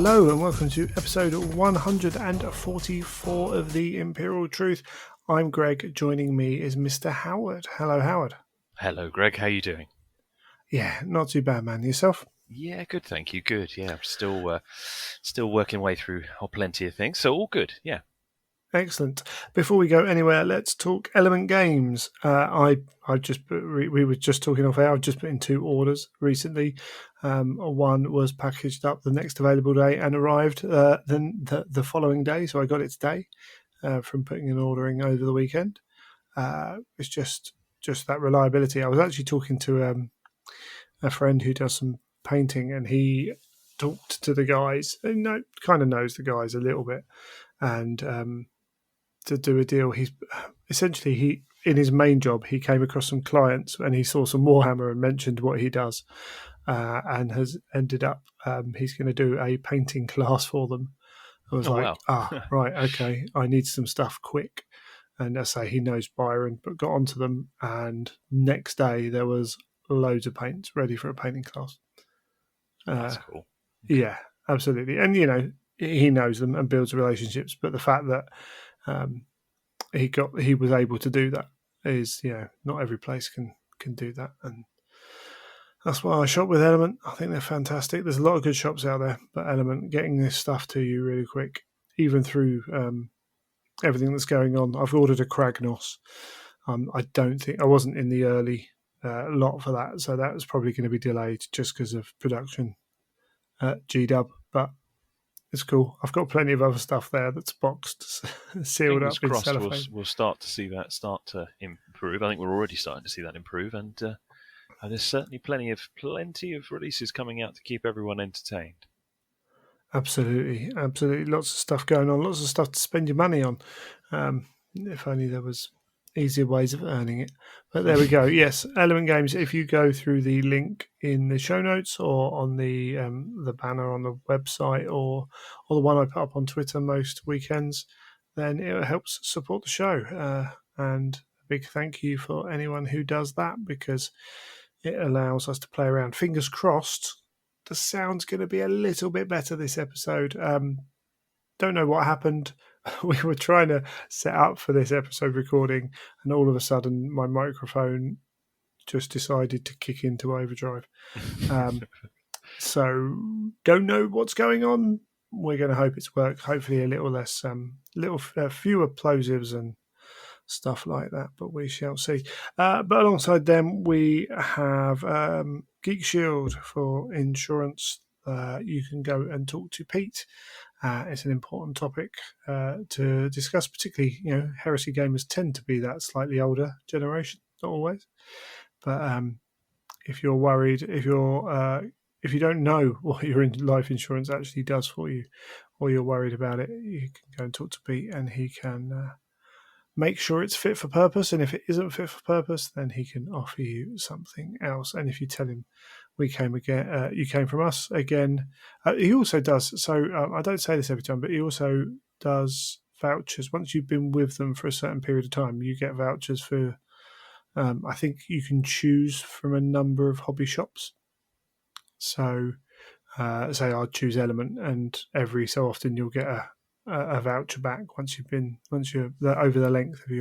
Hello and welcome to episode 144 of The Imperial Truth. I'm Greg. Joining me is Mr. Howard. Hello, Howard. Hello, Greg. How are you doing? Yeah, not too bad, man. Yourself? Yeah, good, thank you. Good. Yeah, I'm still working way through plenty of things, so all good. Yeah. Excellent. Before we go anywhere, let's talk Element Games. We were just talking off air. I've just put in 2 orders recently. One was packaged up the next available day and arrived then the following day. So I got it today from putting and ordering over the weekend. It's just that reliability. I was actually talking to a friend who does some painting, and he talked to the guys. And kind of knows the guys a little bit, and to do a deal. He's essentially in his main job, he came across some clients and he saw some Warhammer and mentioned what he does, and has ended up he's going to do a painting class for them. I was Wow. Right, okay, I need some stuff quick. And I say he knows Byron, but got onto them, and next day there was loads of paints ready for a painting class. That's cool. Okay. Yeah, absolutely. And he knows them and builds relationships, but the fact that he was able to do that is, not every place can do that, and that's why I shop with Element. I think they're fantastic. There's a lot of good shops out there, but Element, getting this stuff to you really quick, even through everything that's going on. I've ordered a Kragnos. I wasn't in the early lot for that, so that was probably going to be delayed just because of production at GW, but it's cool. I've got plenty of other stuff there that's boxed, sealed Fingers up in crossed cellophane. we'll start to see that start to improve. I think we're already starting to see that improve, and there's certainly plenty of releases coming out to keep everyone entertained. Absolutely. Lots of stuff going on. Lots of stuff to spend your money on. If only there was easier ways of earning it. But there we go. Yes, Element Games. If you go through the link in the show notes or on the banner on the website or the one I put up on Twitter most weekends, then it helps support the show. And a big thank you for anyone who does that, because it allows us to play around. Fingers crossed, the sound's going to be a little bit better this episode. Don't know what happened. We were trying to set up for this episode recording, and all of a sudden my microphone just decided to kick into overdrive. So don't know what's going on. We're going to hope it's worked. Hopefully a little less, fewer plosives and stuff like that, but we shall see. But alongside them, we have Geek Shield for insurance. You can go and talk to Pete. It's an important topic to discuss, particularly, Heresy gamers tend to be that slightly older generation, not always. But if you're worried, if you don't know what your life insurance actually does for you, or you're worried about it, you can go and talk to Pete, and he can make sure it's fit for purpose. And if it isn't fit for purpose, then he can offer you something else. And if you tell him you came from us again, he also does. So I don't say this every time, but he also does vouchers. Once you've been with them for a certain period of time, you get vouchers for. I think you can choose from a number of hobby shops. So, say I'd choose Element, and every so often you'll get a voucher back once you're over the length of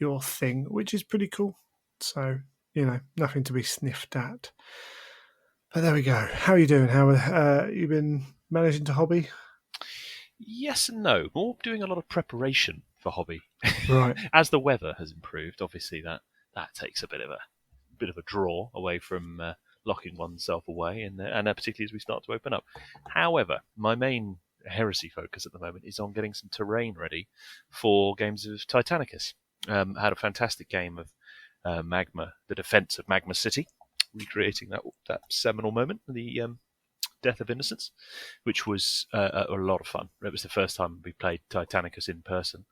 your thing, which is pretty cool. So, nothing to be sniffed at. But there we go. How are you doing, Howard? You been managing to hobby? Yes and no. More doing a lot of preparation for hobby. Right. As the weather has improved, obviously that takes a bit of a draw away from locking oneself away, and particularly as we start to open up. However, my main Heresy focus at the moment is on getting some terrain ready for games of Titanicus. Had a fantastic game of Magma, the defense of Magma City, recreating that seminal moment, the Death of Innocence, which was a lot of fun. It was the first time we played Titanicus in person,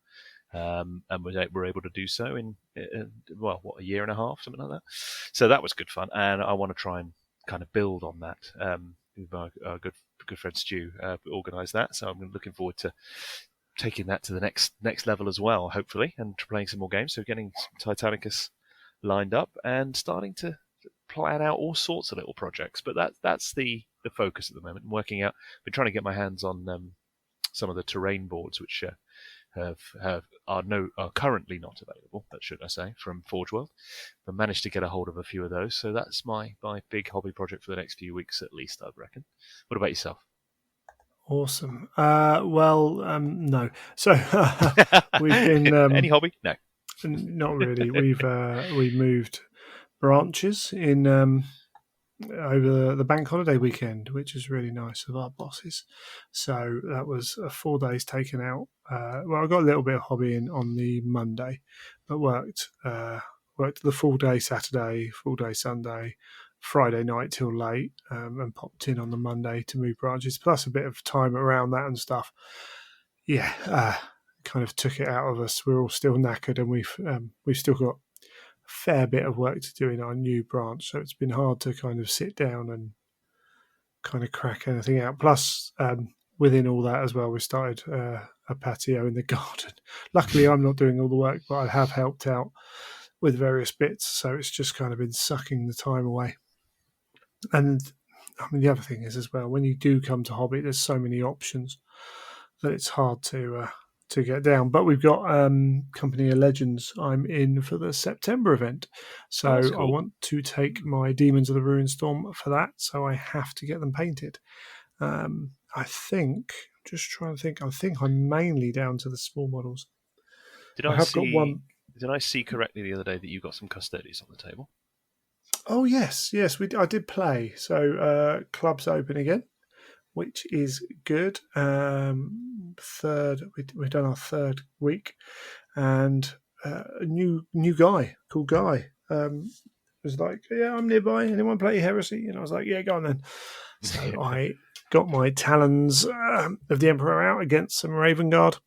and were able to do so in a year and a half, something like that. So that was good fun, and I want to try and kind of build on that. My good friend Stu organised that, so I'm looking forward to taking that to the next level as well, hopefully, and playing some more games. So getting Titanicus lined up and starting to plan out all sorts of little projects. But that's the the focus at the moment. Working out, been trying to get my hands on some of the terrain boards, which are currently not available, but should I say, from Forge World. But managed to get a hold of a few of those, so that's my big hobby project for the next few weeks at least, I reckon. What about yourself? Awesome. No. So we've been Any hobby? No. not really. We moved branches in over the bank holiday weekend, which is really nice of our bosses. So that was 4 days taken out. I got a little bit of hobbying on the Monday, but worked the full day Saturday, full day Sunday, Friday night till late, and popped in on the Monday to move branches, plus a bit of time around that and stuff. Yeah, kind of took it out of us. We're all still knackered, and we've still got fair bit of work to do in our new branch, so it's been hard to kind of sit down and kind of crack anything out. Plus, within all that as well, we started a patio in the garden. Luckily, I'm not doing all the work, but I have helped out with various bits, so it's just kind of been sucking the time away. And I mean, the other thing is as well, when you do come to hobby, there's so many options that it's hard to get down. But we've got Company of Legends I'm in for the September event. So cool. I want to take my Demons of the Ruin Storm for that. So I have to get them painted. I think I'm mainly down to the small models. Did I see correctly the other day that you got some custodies on the table? Oh yes. I did play. So club's open again, which is good. We've done our third week, and a new guy called Guy was like, "Yeah, I'm nearby. Anyone play Heresy?" And I was like, "Yeah, go on then." So I got my Talons of the Emperor out against some Raven Guard,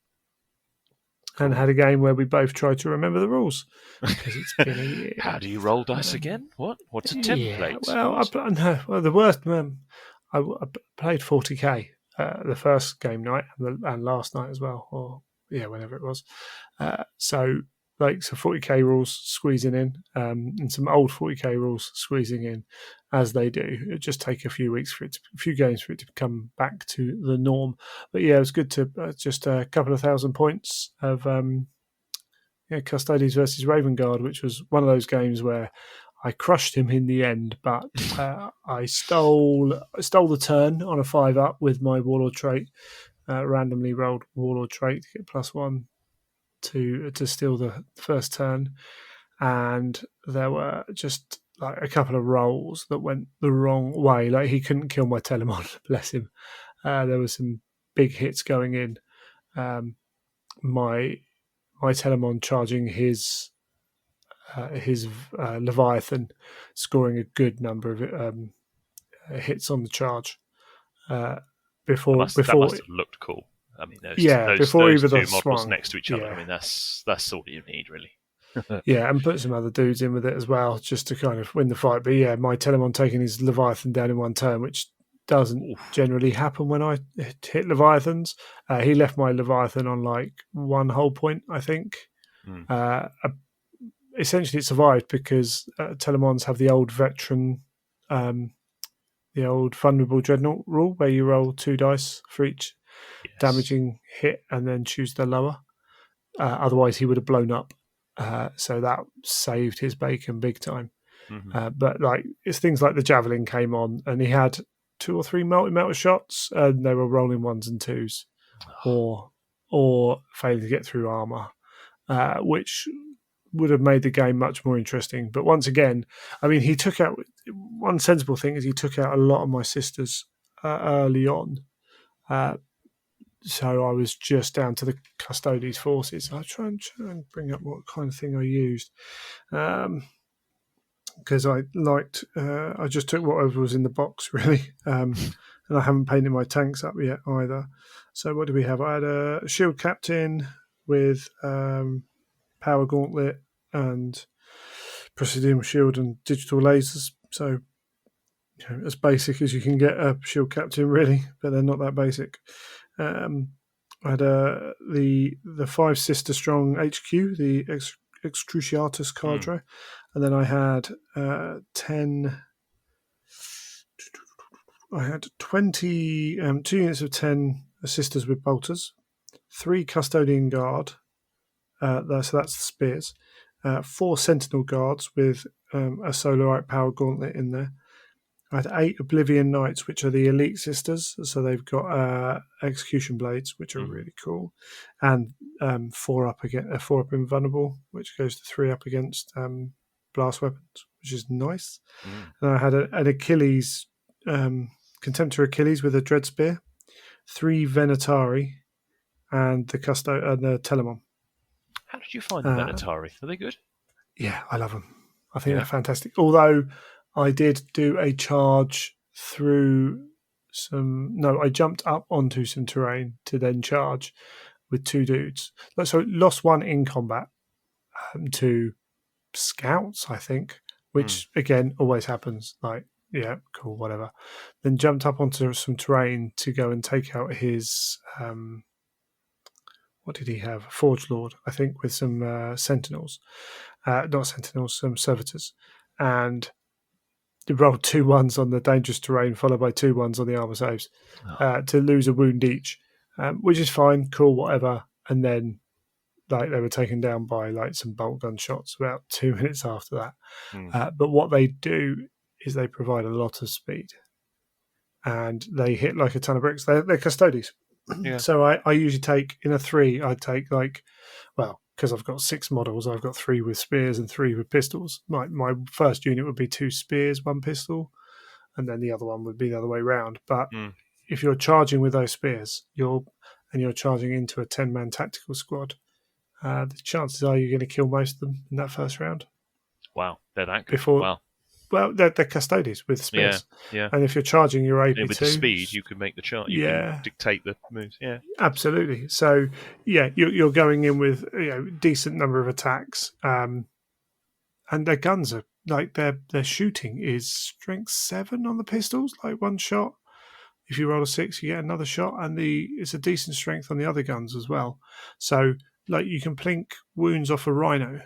and had a game where we both tried to remember the rules because it's been a year. How do you roll dice again? What's a template? The worst. I played 40k the first game night and last night as well, or whenever it was. So 40k rules squeezing in, and some old 40k rules squeezing in, as they do. It just take a few games for it to come back to the norm. But yeah, it was good to just a couple of 1,000 points of Custodians versus Raven Guard, which was one of those games where I crushed him in the end, but I stole the turn on a 5-up with my Warlord trait. Randomly rolled Warlord trait to get +1 to steal the first turn, and there were just like a couple of rolls that went the wrong way. Like he couldn't kill my Telemon, bless him. There were some big hits going in. My Telemon charging his Leviathan, scoring a good number of hits on the charge. Before that must have looked cool. I mean, before those either two the models swung next to each other. I mean, that's all you need, really. Yeah, and put some other dudes in with it as well, just to kind of win the fight. But yeah, my Telemon taking his Leviathan down in one turn, which doesn't generally happen when I hit Leviathans. He left my Leviathan on like 1 whole point, I think. Essentially, it survived because Telemons have the old veteran, the old vulnerable dreadnought rule, where you roll 2 dice for each damaging hit and then choose the lower. Otherwise, he would have blown up. So that saved his bacon big time. Mm-hmm. But it's things like the javelin came on, and he had 2 or 3 melter shots, and they were rolling 1s and 2s, or failing to get through armor, which would have made the game much more interesting. But once again, I mean, he took out one sensible thing is he took out a lot of my sisters early on. So I was just down to the Custodes forces. I'll try and bring up what kind of thing I used. Because I just took whatever was in the box, really. And I haven't painted my tanks up yet either. So what do we have? I had a shield captain with power gauntlet and presidium shield and digital lasers. So as basic as you can get a shield captain, really, but they're not that basic. I had the 5 sister strong HQ, the Excruciatus cadre, and then I had 10 I had 20, 2 units of 10 assisters with bolters, 3 custodian guard, so that's the spears, 4 sentinel guards with a solarite power gauntlet in there. I had 8 Oblivion Knights, which are the elite sisters, so they've got execution blades, which are really cool, and 4 up against 4 up invulnerable, which goes to 3 up against blast weapons, which is nice. And I had an Achilles, Contemptor Achilles with a dread spear, 3 Venatari, and the Telemon. How did you find the Venatari? Are they good? Yeah, I love them. I think they're fantastic. Although I did do a charge through I jumped up onto some terrain to then charge with 2 dudes. So lost 1 in combat to scouts, I think, which again always happens. Like, yeah, cool, whatever. Then jumped up onto some terrain to go and take out his what did he have? Forge Lord, I think, with some sentinels. Not sentinels, some servitors. And he rolled 2 ones on the dangerous terrain, followed by 2 ones on the armor saves to lose a wound each, which is fine, cool, whatever. And then, like, they were taken down by like some bolt gun shots about 2 minutes after that. But what they do is they provide a lot of speed, and they hit like a ton of bricks. They're custodies. Yeah. So I usually take, in a 3, I take because I've got 6 models, I've got 3 with spears and 3 with pistols. My first unit would be 2 spears, 1 pistol, and then the other one would be the other way around. But if you're charging with those spears, you're charging into a 10-man tactical squad, the chances are you're going to kill most of them in that first round. Wow, they're that good. Wow. Well, they're custodies with spears. Yeah. And if you're charging your AP2... with the speed, you can make the chart. You can dictate the moves. Yeah. Absolutely. So, yeah, you're going in with decent number of attacks. And their guns are... Like, their shooting is strength 7 on the pistols. Like, 1 shot. If you roll a 6, you get another shot. And it's a decent strength on the other guns as well. So, like, you can plink wounds off a rhino.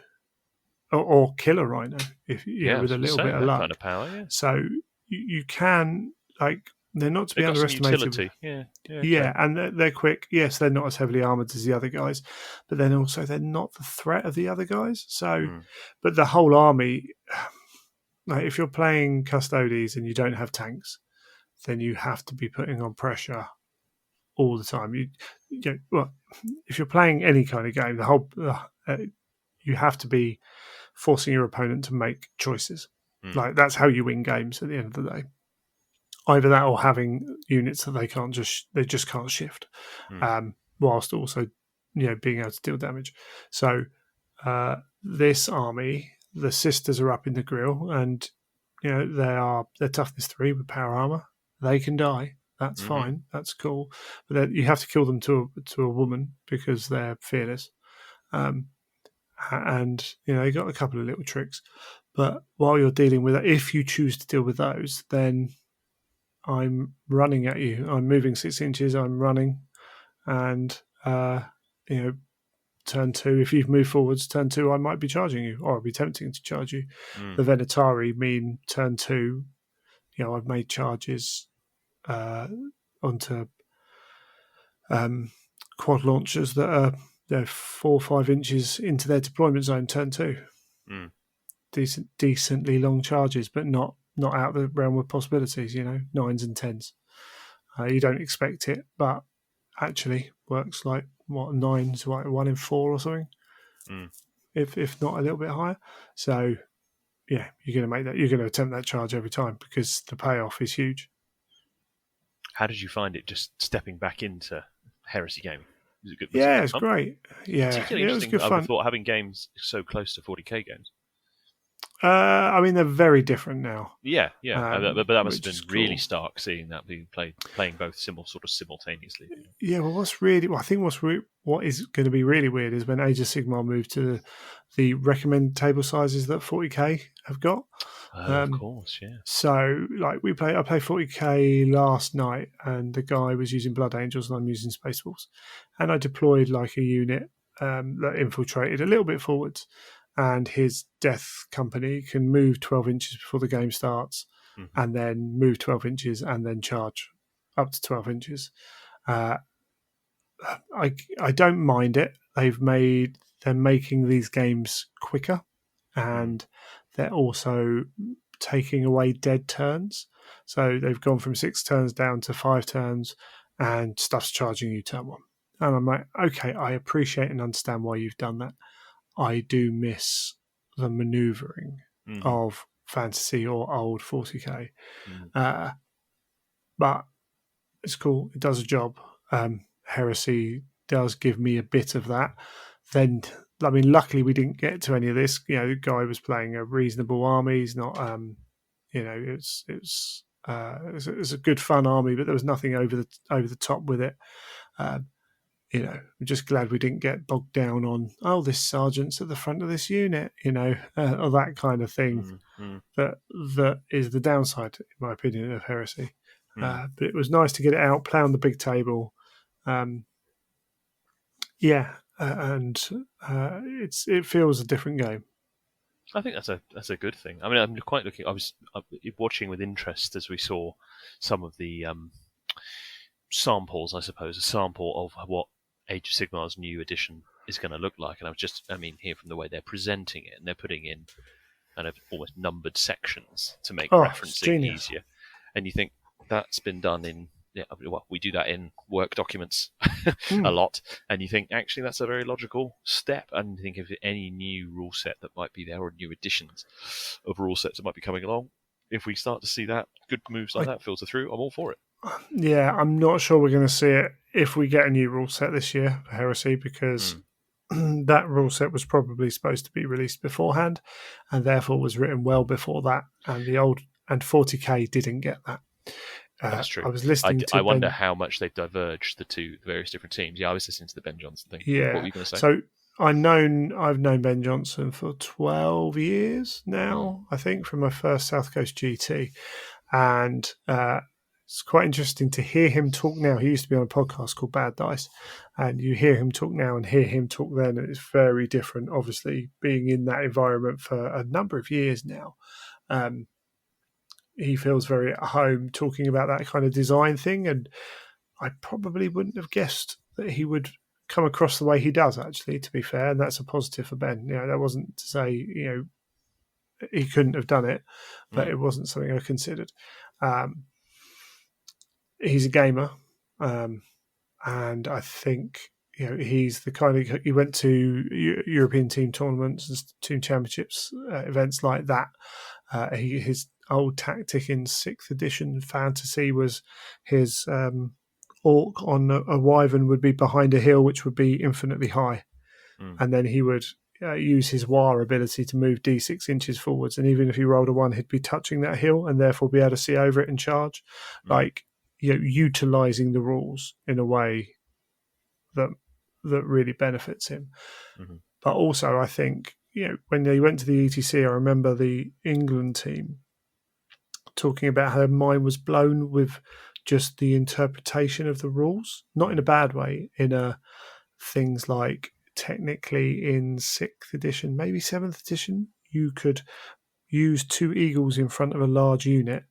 Or kill a rhino with a little bit of luck. Kind of power, So you can, like, they're not to be underestimated. Okay. And they're quick. Yes, they're not as heavily armored as the other guys, but then also they're not the threat of the other guys. So, but the whole army, like, if you're playing Custodes and you don't have tanks, then you have to be putting on pressure all the time. If you're playing any kind of game, you have to be forcing your opponent to make choices. Like, that's how you win games at the end of the day. Either that or having units that they just can't shift, whilst also being able to deal damage. So this army, the sisters are up in the grill, and they're toughness 3 with power armor. They can die. That's fine. That's cool. But then you have to kill them to a woman because they're fearless. And they got a couple of little tricks, but while you're dealing with that, if you choose to deal with those, then I'm running at you. I'm moving 6 inches. I'm running, and turn 2. If you've moved forwards, turn 2, I might be charging you, or I'll be tempting to charge you. The Venatari mean turn 2. I've made charges onto quad launchers that are 4 or 5 inches into their deployment zone, turn 2. Decently long charges, but not out of the realm of possibilities, 9s and 10s. You don't expect it, but actually works like, 9s, like 1 in 4 or something, if not a little bit higher. So, yeah, you're going to make that. You're going to attempt that charge every time because the payoff is huge. How did you find it just stepping back into Heresy gaming? Was it good? It's great. Yeah, it was good fun. I would have thought having games so close to 40k games. I mean, they're very different now. Yeah. But that must have been really stark seeing that being playing both simultaneously. Yeah, well, what is going to be really weird is when Age of Sigmar moved to the recommended table sizes that 40k have got. Of course, yeah. So, like, I played 40k last night, and the guy was using Blood Angels, and I'm using Space Wolves, and I deployed like a unit that infiltrated a little bit forwards, and his death company can move 12 inches before the game starts, and then move 12 inches and then charge up to 12 inches. I don't mind it. They're making these games quicker, and they're also taking away dead turns. So they've gone from 6 turns down to 5 turns, and stuff's charging you turn 1. And I'm like, okay, I appreciate and understand why you've done that. I do miss the manoeuvring of fantasy or old 40k, but it's cool. It does a job. Heresy does give me a bit of that. Then, I mean, luckily we didn't get to any of this. The guy was playing a reasonable army. He's not, it's a good fun army, but there was nothing over the top with it. I'm just glad we didn't get bogged down on this sergeant's at the front of this unit, or that kind of thing. That is the downside, in my opinion, of Heresy. But it was nice to get it out, play on the big table. And it feels a different game. I think that's a good thing. I mean, I'm quite looking. I was watching with interest as we saw some of the samples. I suppose a sample of what Age of Sigmar's new edition is going to look like, and here from the way they're presenting it, and they're putting in kind of almost numbered sections to make referencing easier. And you think that's been done in. Yeah, well, we do that in work documents a lot, and you think actually that's a very logical step. And think of any new rule set that might be there, or new additions of rule sets that might be coming along. If we start to see that good moves like that filter through, I'm all for it. Yeah, I'm not sure we're going to see it if we get a new rule set this year for Heresy, because that rule set was probably supposed to be released beforehand, and therefore was written well before that. And the old and 40k didn't get that. That's true. I was listening to I wonder how much they've diverged the various different teams. Yeah, I was listening to the Ben Johnson thing. Yeah. What were you going to say? So I've known Ben Johnson for 12 years now, I think, from my first South Coast GT. And it's quite interesting to hear him talk now. He used to be on a podcast called Bad Dice, and you hear him talk now and hear him talk then, and it's very different, obviously, being in that environment for a number of years now. He feels very at home talking about that kind of design thing, and I probably wouldn't have guessed that he would come across the way he does, actually, to be fair, and that's a positive for Ben. That wasn't to say, he couldn't have done it, but it wasn't something I considered. He's a gamer, and I think he's the kind of, he went to European team tournaments and team championships, events like that. His old tactic in 6th edition fantasy was his orc on a wyvern would be behind a hill which would be infinitely high, and then he would use his war ability to move d6 inches forwards, and even if he rolled a 1, he'd be touching that hill and therefore be able to see over it and charge. Utilizing the rules in a way that really benefits him. But also, I think when they went to the ETC, I remember the England team talking about how their mind was blown with just the interpretation of the rules, not in a bad way, in things like technically in 6th edition, maybe 7th edition, you could use 2 eagles in front of a large unit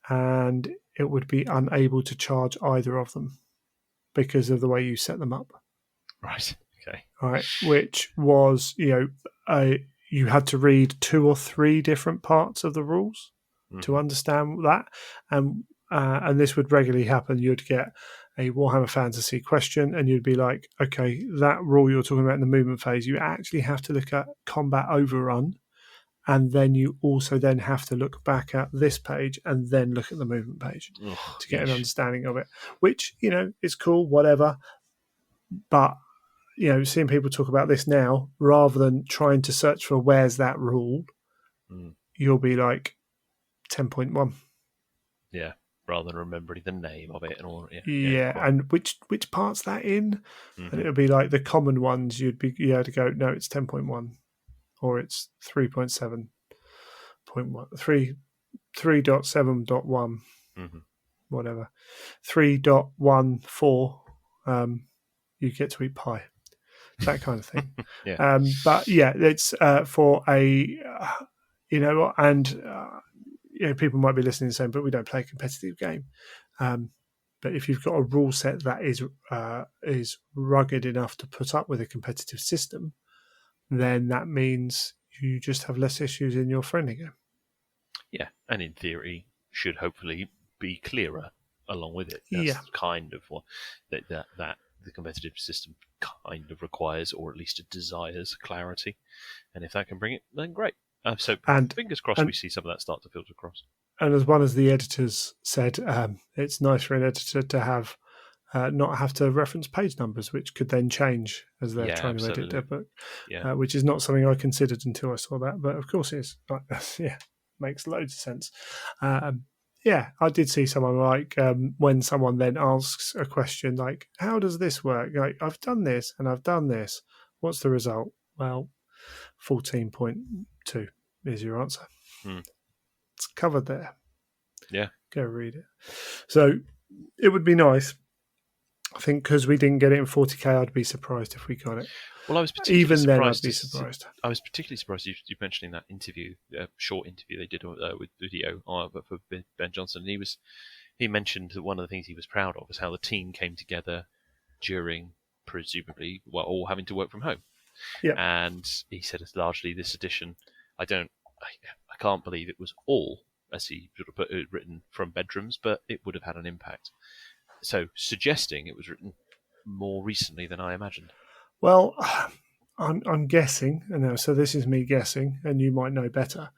and it would be unable to charge either of them because of the way you set them up. Right. Okay. Right. Which was, you had to read 2 or 3 different parts of the rules to understand that. And this would regularly happen. You'd get a Warhammer Fantasy question and you'd be like, okay, that rule you're talking about in the movement phase, you actually have to look at combat overrun. And then you also then have to look back at this page and then look at the movement page to get an understanding of it, which, is cool, whatever. But, seeing people talk about this now, rather than trying to search for where's that rule, you'll be like 10.1. Yeah, rather than remembering the name of it and all. Yeah, cool. And which part's that in? And it'll be like the common ones, you had to go, no, it's 10.1. Or it's 3.7.1, 3.7.1, whatever. 3.14, you get to eat pie. That kind of thing. But yeah, it's for a, and people might be listening and saying, but we don't play a competitive game. But if you've got a rule set that is rugged enough to put up with a competitive system, then that means you just have less issues in your friendly game. Yeah, and in theory, should hopefully be clearer along with it. Yeah. That's kind of what that the competitive system kind of requires, or at least it desires clarity. And if that can bring it, then great. So fingers crossed we see some of that start to filter across. And as one of the editors said, it's nice for an editor to have not have to reference page numbers, which could then change as they're trying to edit their book, which is not something I considered until I saw that. But of course it is. Yeah, makes loads of sense. Yeah, I did see someone like when someone then asks a question like, how does this work? Like, I've done this and I've done this. What's the result? Well, 14.2 is your answer. It's covered there. Yeah. Go read it. So it would be nice. I think because we didn't get it in 40K, I'd be surprised if we got it. Well, I was particularly even surprised. Then, I'd be surprised. I was particularly surprised you mentioning that interview, short interview they did with video for Ben Johnson. And he mentioned that one of the things he was proud of was how the team came together during, presumably, all having to work from home. Yeah. And he said it's largely this edition. I can't believe it was all, as he sort of put it, written from bedrooms, but it would have had an impact. So suggesting it was written more recently than I imagined. Well, I'm guessing, so this is me guessing, and you might know better.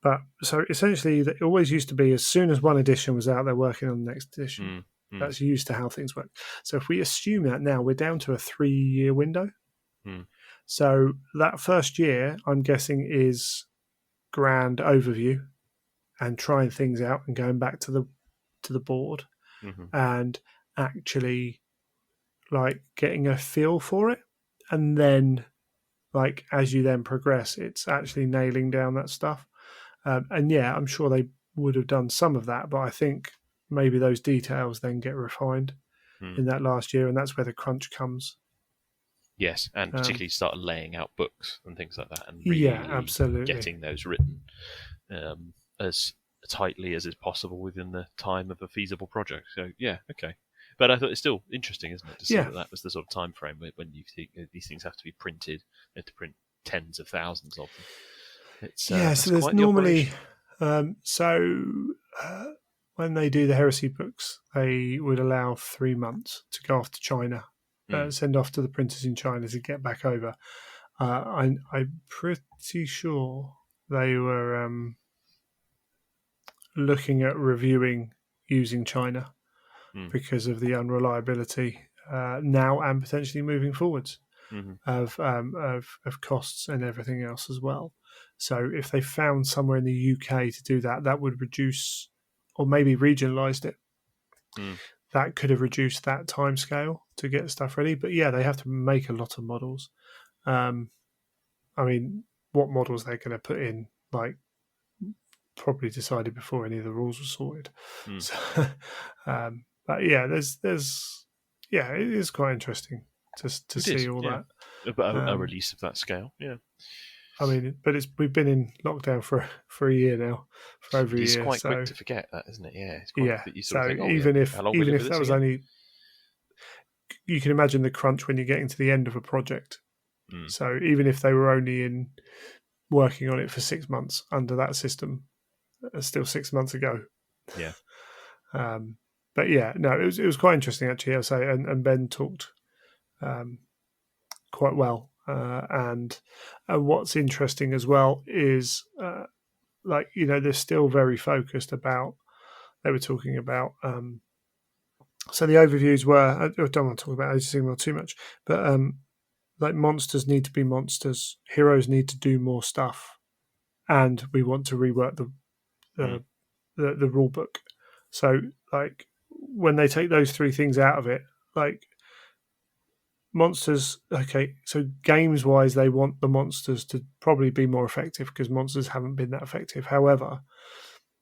But so essentially, it always used to be as soon as one edition was out, they're working on the next edition. That's used to how things work. So if we assume that now, we're down to a 3-year window. So that first year, I'm guessing, is grand overview and trying things out and going back to the board and actually like getting a feel for it. And then like as you then progress, it's actually nailing down that stuff. And yeah, I'm sure they would have done some of that, but I think maybe those details then get refined in that last year, and that's where the crunch comes. Yes, and particularly start laying out books and things like that, and really absolutely getting those written as tightly as is possible within the time of a feasible project. So yeah, okay. But I thought it's still interesting, isn't it, to see that was the sort of time frame when you think these things have to be printed, you have to print tens of thousands of them. It's, so there's normally when they do the Heresy books, they would allow 3 months to go off to China, send off to the printers in China to get back over. I'm pretty sure they were looking at reviewing using China because of the unreliability now and potentially moving forwards of costs and everything else as well. So if they found somewhere in the UK to do that, that would reduce, or maybe regionalised it. That could have reduced that time scale to get stuff ready. But yeah, they have to make a lot of models. I mean, what models they're going to put in, like, probably decided before any of the rules were sorted. So, but yeah, there's it is quite interesting to see all that. A release of that scale, yeah. I mean, but we've been in lockdown for a year now, for over a year. It's quite quick to forget that, isn't it? Yeah, it's quite quick that you sort of think, even if that was only, you can imagine the crunch when you're getting to the end of a project. So even if they were only working on it for 6 months under that system, still 6 months ago. Yeah. But yeah, no, it was quite interesting actually. I'll say, and Ben talked quite well. And what's interesting as well is, they're still very focused about. They were talking about. So the overviews were. I don't want to talk about Age of Sigmar too much, but like monsters need to be monsters, heroes need to do more stuff, and we want to rework the rule book. So like when they take those 3 things out of it, like. Monsters, okay, so games wise, they want the monsters to probably be more effective because monsters haven't been that effective. However,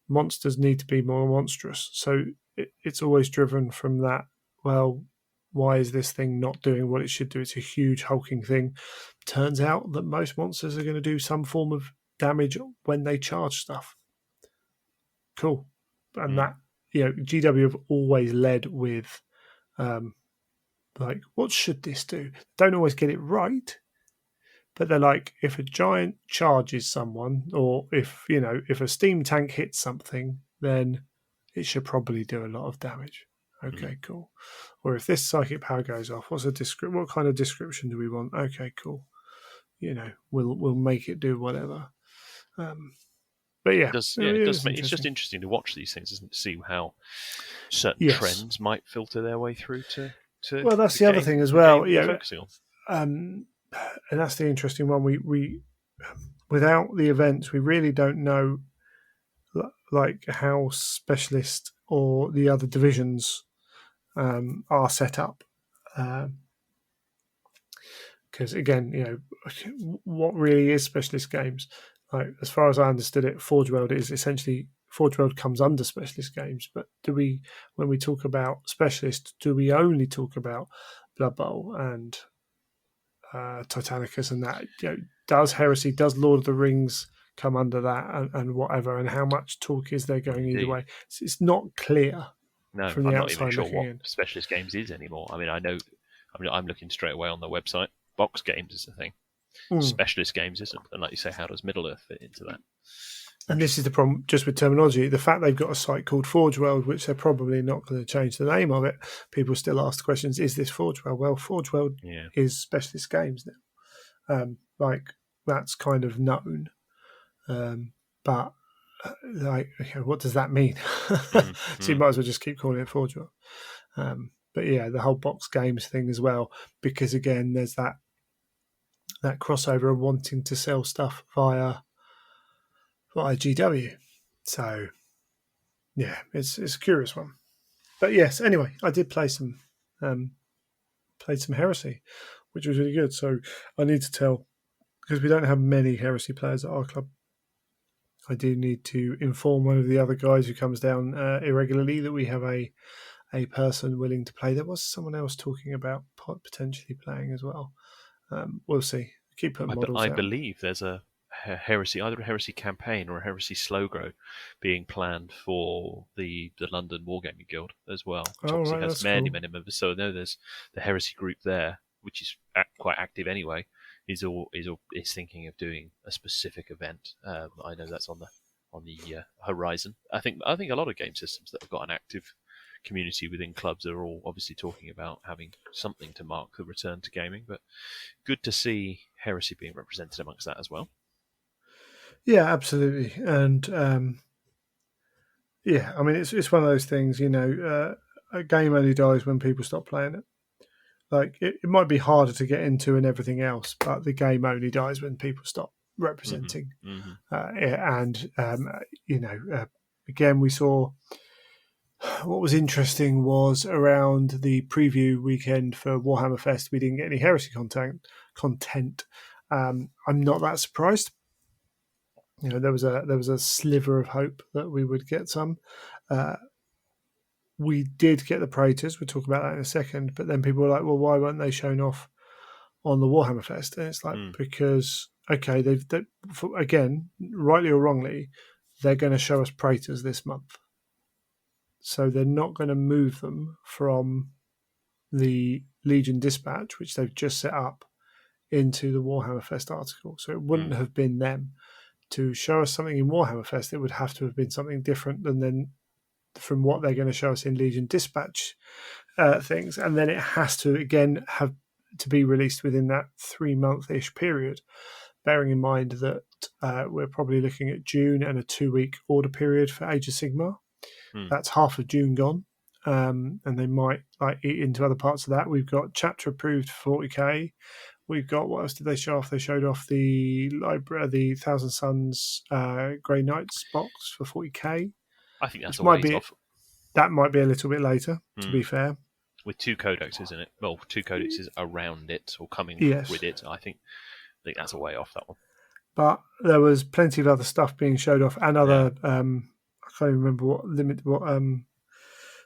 monsters need to be more monstrous. So it's always driven from that, well, why is this thing not doing what it should do? It's a huge hulking thing. Turns out that most monsters are going to do some form of damage when they charge stuff. cool. And Mm. that, GW have always led with um, like, what should this do? Don't always get it right, but they're like, if a giant charges someone, or if a steam tank hits something, then it should probably do a lot of damage. Mm. Okay, cool. Or if this psychic power goes off, what kind of description do we want? Okay, cool. We'll make it do whatever. Um, but It yeah, does, it yeah, it does was make. It's just interesting. interesting to watch these things, isn't it? To see how certain Yes. trends might filter their way through to Well, that's the the other thing as the well. game we're focusing on. Um, and that's the interesting one. We without the events, we really don't know like how specialist or the other divisions are set up. Because again, what really is specialist games? Like, as far as I understood it, Forge World is essentially Forge World comes under specialist games. But when we talk about specialist, do we only talk about Blood Bowl and Titanicus and that? Does Heresy, does Lord of the Rings come under that, and whatever? And how much talk is there going either Indeed. way? It's not clear No, from the I'm not even outside sure looking what in. specialist games is anymore. I mean, I know. I mean, I'm looking straight away on the website. Box games is the thing. Mm. Specialist games isn't. And like you say, how does Middle Earth fit into that? And this is the problem just with terminology. The fact they've got a site called Forge World, which they're probably not going to change the name of it, people still ask the questions, is this Forge World? Well, Forge World Yeah. is specialist games now. Like, that's kind of known. But, what does that mean? So you might as well just keep calling it Forge World. But yeah, the whole box games thing as well, because again, there's that crossover of wanting to sell stuff via GW. So yeah, it's a curious one. But yes, anyway, I did play some Heresy, which was really good. So I need to tell, because we don't have many Heresy players at our club, I do need to inform one of the other guys who comes down irregularly that we have a person willing to play. There was someone else talking about potentially playing as well. We'll see. Keep putting models I out. believe there's a heresy, either a heresy campaign or a heresy slow grow being planned for the London Wargaming Guild as well, which Oh, obviously right, has that's many, cool. many members. So I know there's the heresy group there, which is quite active anyway, is thinking of doing a specific event. I know that's on the horizon. I think a lot of game systems that have got an active community within clubs are all obviously talking about having something to mark the return to gaming. But good to see Heresy being represented amongst that as well. Yeah, absolutely. And yeah, I mean, it's one of those things. A game only dies when people stop playing it. Like, it might be harder to get into and everything else, but the game only dies when people stop representing. Mm-hmm. Mm-hmm. And again, we saw what was interesting was around the preview weekend for Warhammer Fest, we didn't get any Heresy content. I'm not that surprised. There was a sliver of hope that we would get some. We did get the Praetors. We'll talk about that in a second. But then people were like, "Well, why weren't they shown off on the Warhammer Fest?" And it's like, because okay, again, rightly or wrongly, they're going to show us Praetors this month, so they're not going to move them from the Legion Dispatch, which they've just set up, into the Warhammer Fest article. So it wouldn't have been them to show us something in Warhammer Fest. It would have to have been something different than from what they're going to show us in Legion Dispatch things, and then it has to again have to be released within that 3-month-ish period. Bearing in mind that we're probably looking at June and a 2-week order period for Age of Sigmar. That's half of June gone. And they might eat into other parts of that. We've got chapter approved for 40k. We've got, what else did they show off? They showed off the library, the Thousand Suns Grey Knights box for 40k. I think that's Which a might ways be off. That might be a little bit later, to be fair. With 2 codexes in it, well, 2 codexes around it or coming with it. I think that's a way off, that one. But there was plenty of other stuff being showed off, and other I can't even remember what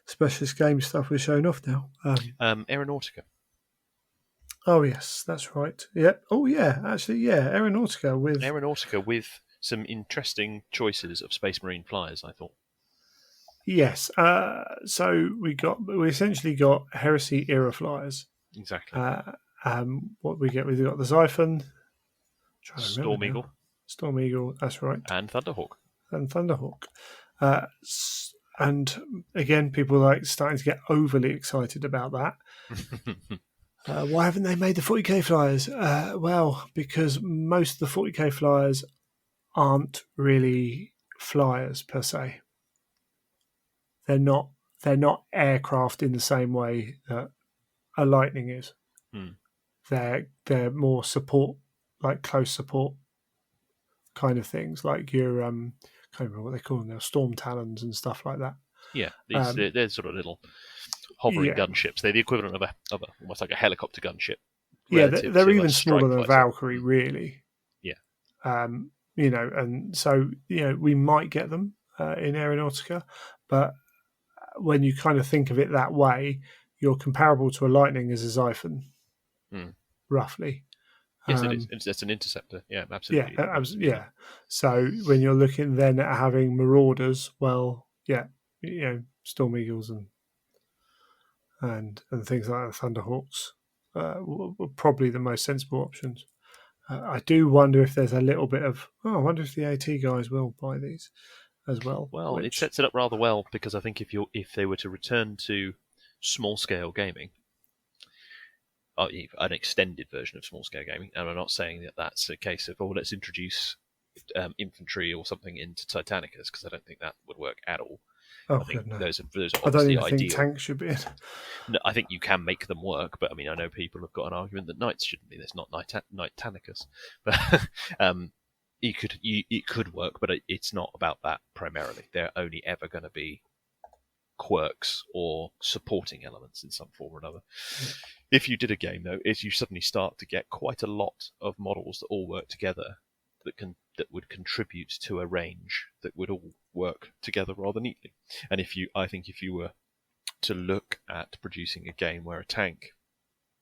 specialist game stuff was shown off now. Aeronautica. Oh yes, that's right. Yeah. Oh yeah, actually, yeah, Aeronautica with some interesting choices of Space Marine flyers, I thought. Yes. So we essentially got Heresy era flyers. Exactly. Uh, what we get, we've got the Xiphon. Trying to remember Storm now. Eagle Storm Eagle. That's right. and Thunderhawk. And Thunderhawk. And again, people are like starting to get overly excited about that. Why haven't they made the 40k flyers? Well, because most of the 40k flyers aren't really flyers per se. They're not. They're not aircraft in the same way that a Lightning is. Hmm. They're more support, like close support kind of things, like your can't remember what they call them now, storm talons and stuff like that. Yeah, Um, they're sort of little hovering yeah, gunships. They're the equivalent of a almost like a helicopter gunship yeah, relative they're to a even smaller strike than a fighter. Valkyrie, really. Yeah. And so we might get them in Aeronautica, but when you kind of think of it that way, you're comparable to a Lightning as a Xiphon, Hmm. roughly. Yes, it is. It's an interceptor. Yeah, Yeah, absolutely. It needs to be that. yeah. So when you're looking then at having Marauders, well, yeah, Storm Eagles and things like that, Thunderhawks, were probably the most sensible options. I do wonder if there's a little bit of, I wonder if the AT guys will buy these as well. Well, it Which, sets it up rather well because I think if they were to return to small scale gaming, an extended version of small scale gaming, and I'm not saying that that's a case of let's introduce infantry or something into Titanicus because I don't think that would work at all. oh I think god no, those are I don't obviously even think ideal. tanks should be in. No, I think you can make them work, but I mean I know people have got an argument that knights shouldn't be. There's not Titanicus, but it could work, but it's not about that primarily. They're only ever going to be quirks or supporting elements in some form or another. If you did a game though, is you suddenly start to get quite a lot of models that all work together that would contribute to a range that would all work together rather neatly. And I think if you were to look at producing a game where a tank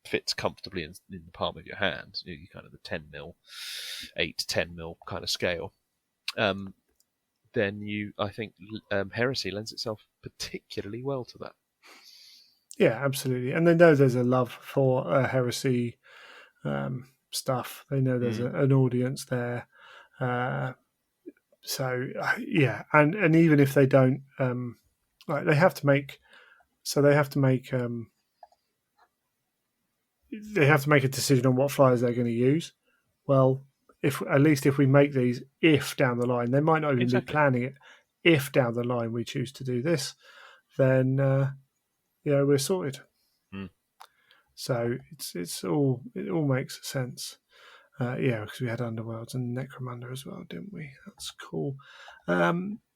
fits comfortably in the palm of your hand, you kind of the 10 mil, 8 to 10 mil kind of scale, then I think Heresy lends itself particularly well to that. Yeah, absolutely. And they know there's a love for Heresy stuff. They know there's an audience there. So yeah, and even if they don't, like they have to make, so they have to make a decision on what flyers they're going to use. Well, if we make these, if down the line they might not even be Exactly. planning it, if down the line we choose to do this, then we're sorted. Mm. So it all makes sense. Because we had Underworlds and Necromunda as well, didn't we? That's cool.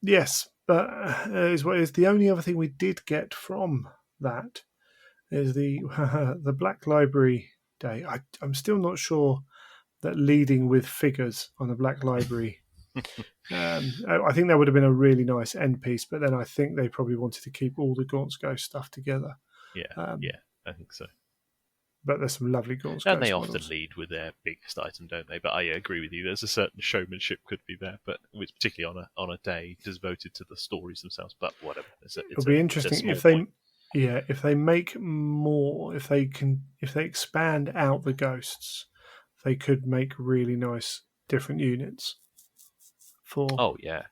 Yes, but is the only other thing we did get from that is the the Black Library Day. I'm still not sure that leading with figures on the Black Library. I think that would have been a really nice end piece, but then I think they probably wanted to keep all the Gaunt's Ghost stuff together. Yeah, I think so. But there's some lovely Gaunt's And Ghost they models. often lead with their biggest item, don't they? But I agree with you. There's a certain showmanship could be there, but it's particularly on a day devoted to the stories themselves. But whatever, It'll be interesting if they, point. if they make more, if they expand out the ghosts, they could make really nice different units Oh yeah,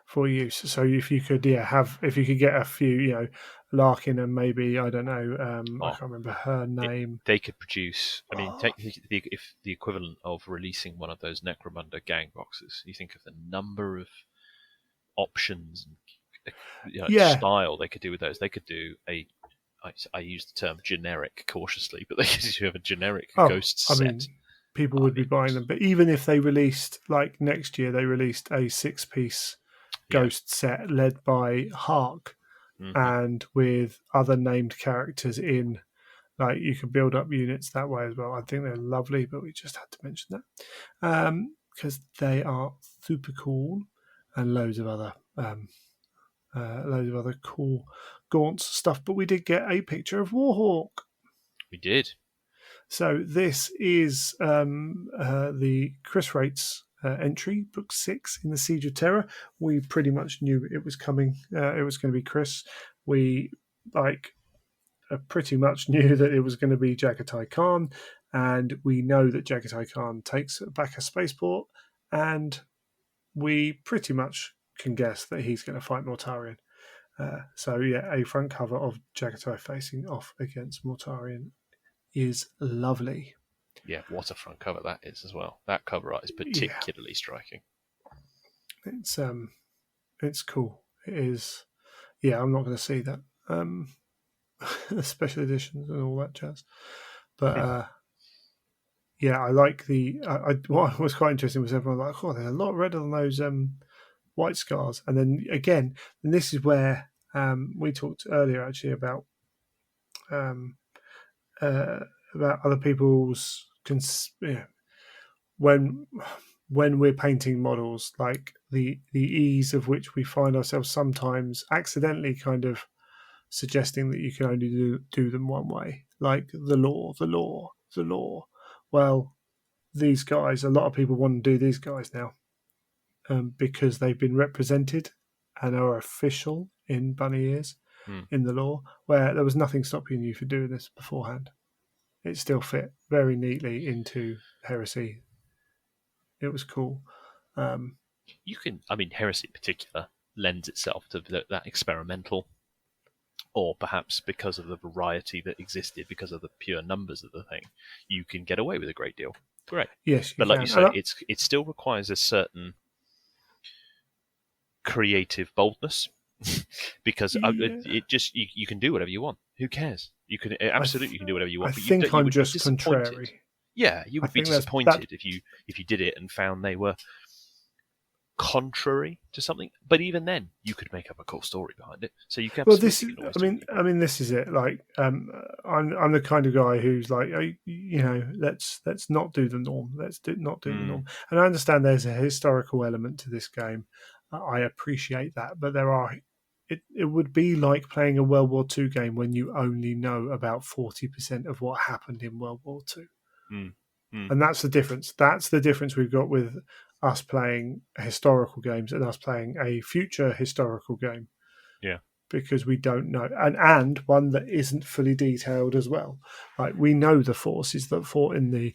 for use. So if you could, if you could get a few, Larkin and maybe I don't know, I can't remember her name. They could produce. I mean, if the equivalent of releasing one of those Necromunda gang boxes, you think of the number of options and style they could do with those. They could do I use the term generic cautiously, but they could have a generic ghost set. I mean, people would be buying them. But even if they released, like next year, they released a 6-piece ghost set led by Hark and with other named characters in, like you can build up units that way as well. I think they're lovely, but we just had to mention that because they are super cool, and loads of other cool Gaunts stuff. But we did get a picture of Warhawk. We did. So this is the Chris Rates entry, book 6 in the Siege of Terror. We pretty much knew it was coming. It was going to be Chris. We pretty much knew that it was going to be Jagatai Khan, and we know that Jagatai Khan takes back a spaceport, and we pretty much can guess that he's going to fight Mortarion. So yeah, a front cover of Jagatai facing off against Mortarion is lovely. Yeah, what a front cover that is as well. That cover art is particularly striking. It's cool. It is. Yeah, I'm not going to see that. Special editions and all that jazz. But yeah, I like the. What was quite interesting was everyone like, oh, there's a lot redder than those white scars. And then again, and this is where we talked earlier actually about other people's when we're painting models, like the ease of which we find ourselves sometimes accidentally kind of suggesting that you can only do them one way, like the law. Well, these guys, a lot of people want to do these guys now because they've been represented and are official in bunny ears in the law, where there was nothing stopping you for doing this beforehand. It still fit very neatly into Heresy. It was cool. You can, I mean, Heresy in particular lends itself to that experimental, or perhaps because of the variety that existed, because of the pure numbers of the thing, you can get away with a great deal. Great. Yes, but like you say, it still requires a certain creative boldness because it just you can do whatever you want. Who cares? You can absolutely you can do whatever you want. I think I'm just contrary. Yeah, you would be disappointed if you did it and found they were contrary to something. But even then, you could make up a cool story behind it. So you can. Well, this is. I mean, this is it. Like, I'm the kind of guy who's like, let's not do the norm. Let's not do the norm. And I understand there's a historical element to this game. I appreciate that, but there are. It would be like playing a World War II game when you only know about 40% of what happened in World War II. And that's the difference. That's the difference we've got with us playing historical games and us playing a future historical game. Yeah. Because we don't know. And one that isn't fully detailed as well. Like, we know the forces that fought in the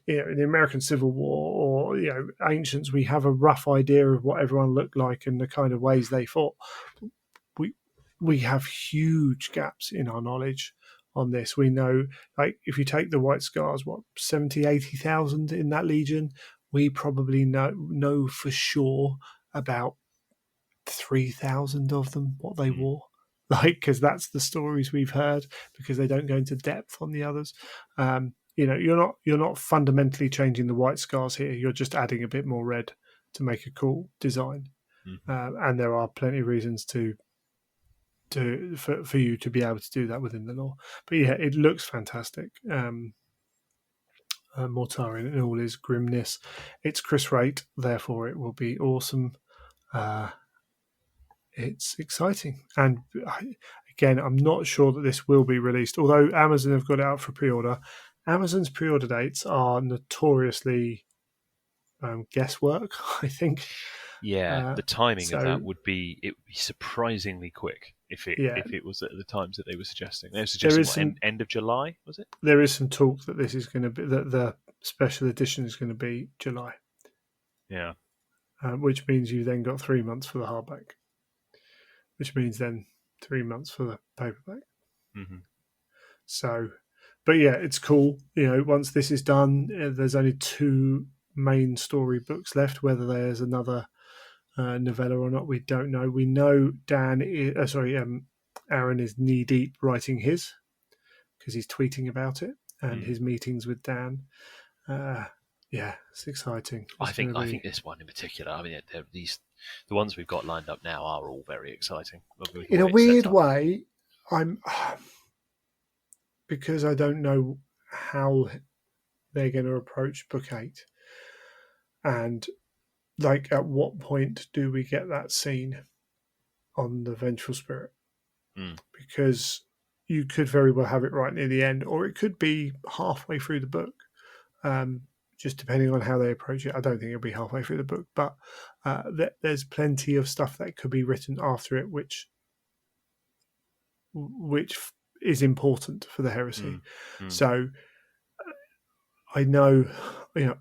in the American Civil War, or ancients. We have a rough idea of what everyone looked like and the kind of ways they fought. We have huge gaps in our knowledge on this. We know, like, if you take the White Scars, 70,000-80,000 in that legion, we probably know for sure about 3,000 of them, what they wore, like, because that's the stories we've heard, because they don't go into depth on the others. You're not fundamentally changing the White Scars here. You're just adding a bit more red to make a cool design. And there are plenty of reasons for you to be able to do that within the law. But yeah, it looks fantastic. Mortarion in all his grimness. It's Chris Wright, therefore it will be awesome. It's exciting. And again, I'm not sure that this will be released, although Amazon have got it out for pre-order. Amazon's pre-order dates are notoriously guesswork, I think. Yeah, the timing of that would be surprisingly quick if it was at the times that they were suggesting. They were suggesting end of July, was it? There is some talk that this is going to be that the special edition is going to be July. Yeah, which means you then got 3 months for the hardback, which means then 3 months for the paperback. So, but yeah, it's cool. Once this is done, there's only 2 main story books left. Whether there's another novella or not, we don't know. We know Aaron is knee deep writing his, because he's tweeting about it and his meetings with Dan. Yeah, it's exciting. I think this one in particular. I mean, the ones we've got lined up now are all very exciting. In a weird way, because I don't know how they're going to approach book 8, and like, at what point do we get that scene on the Vengeful Spirit? Because you could very well have it right near the end, or it could be halfway through the book. just depending on how they approach it. I don't think it'll be halfway through the book, but there's plenty of stuff that could be written after it, which is important for the heresy. Mm, mm, So I know,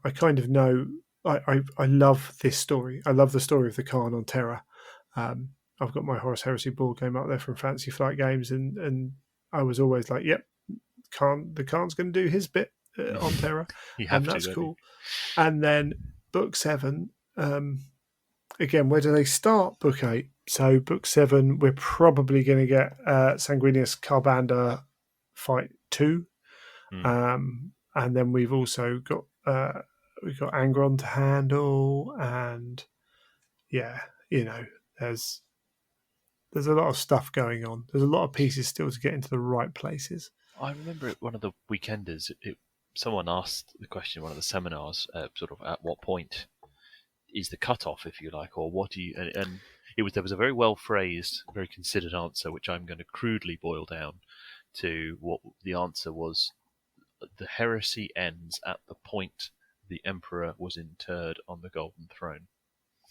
I kind of know. I love this story. I love the story of the Khan on Terra. I've got my Horus Heresy board game up there from Fantasy Flight Games, and I was always like, "Yep, the Khan's going to do his bit on Terra," you and have to, that's don't you? cool. And then Book 7, again, where do they start? Book 8. So Book 7, we're probably going to get Sanguinius Carbanda Fight 2. And then we've also got Angron to handle, and yeah, there's a lot of stuff going on. There's a lot of pieces still to get into the right places. I remember at one of the weekenders, someone asked the question in one of the seminars, sort of at what point is the cutoff, if you like, or what do you? And there was a very well phrased, very considered answer, which I'm going to crudely boil down to what the answer was: the heresy ends at the point the emperor was interred on the golden throne.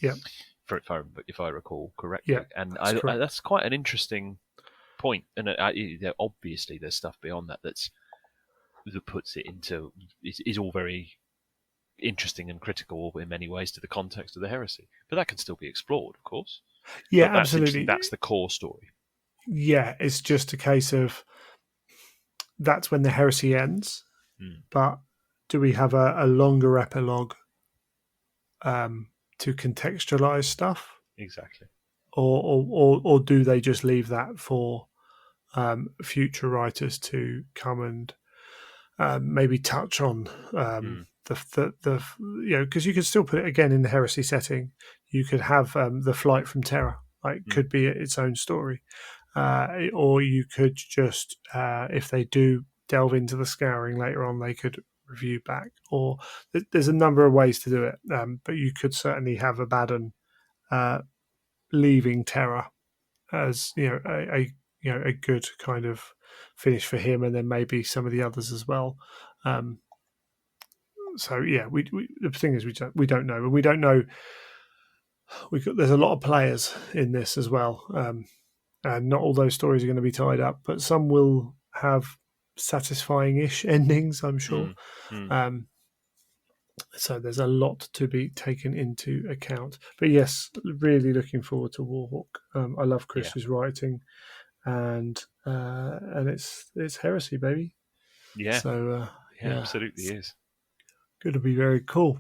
Yeah, if I recall correctly, yeah, and that's correct. that's quite an interesting point. And obviously, there's stuff beyond that that puts it into is all very interesting and critical in many ways to the context of the heresy. But that can still be explored, of course. Yeah, But that's interesting. absolutely. That's the core story. Yeah, it's just a case of that's when the heresy ends. Mm, But do we have a longer epilogue to contextualize stuff, exactly. or do they just leave that for future writers to come and maybe touch on Mm, the because you could still put it again in the heresy setting. You could have the flight from Terra, like mm, could be its own story, or you could just if they do delve into the scouring later on, they could review back. Or there's a number of ways to do it, but you could certainly have Abaddon leaving Terra as a good kind of finish for him, and then maybe some of the others as well. Um, so yeah, we the thing is we don't know, and we don't know. There's a lot of players in this as well, and not all those stories are going to be tied up, but some will have satisfying-ish endings, I'm sure. mm, mm. Um, so there's a lot to be taken into account. But yes, really looking forward to Warhawk. I love Yeah, Chris's writing, and it's heresy, baby. yeah, So yeah. yeah, Absolutely it's is. going to be very cool.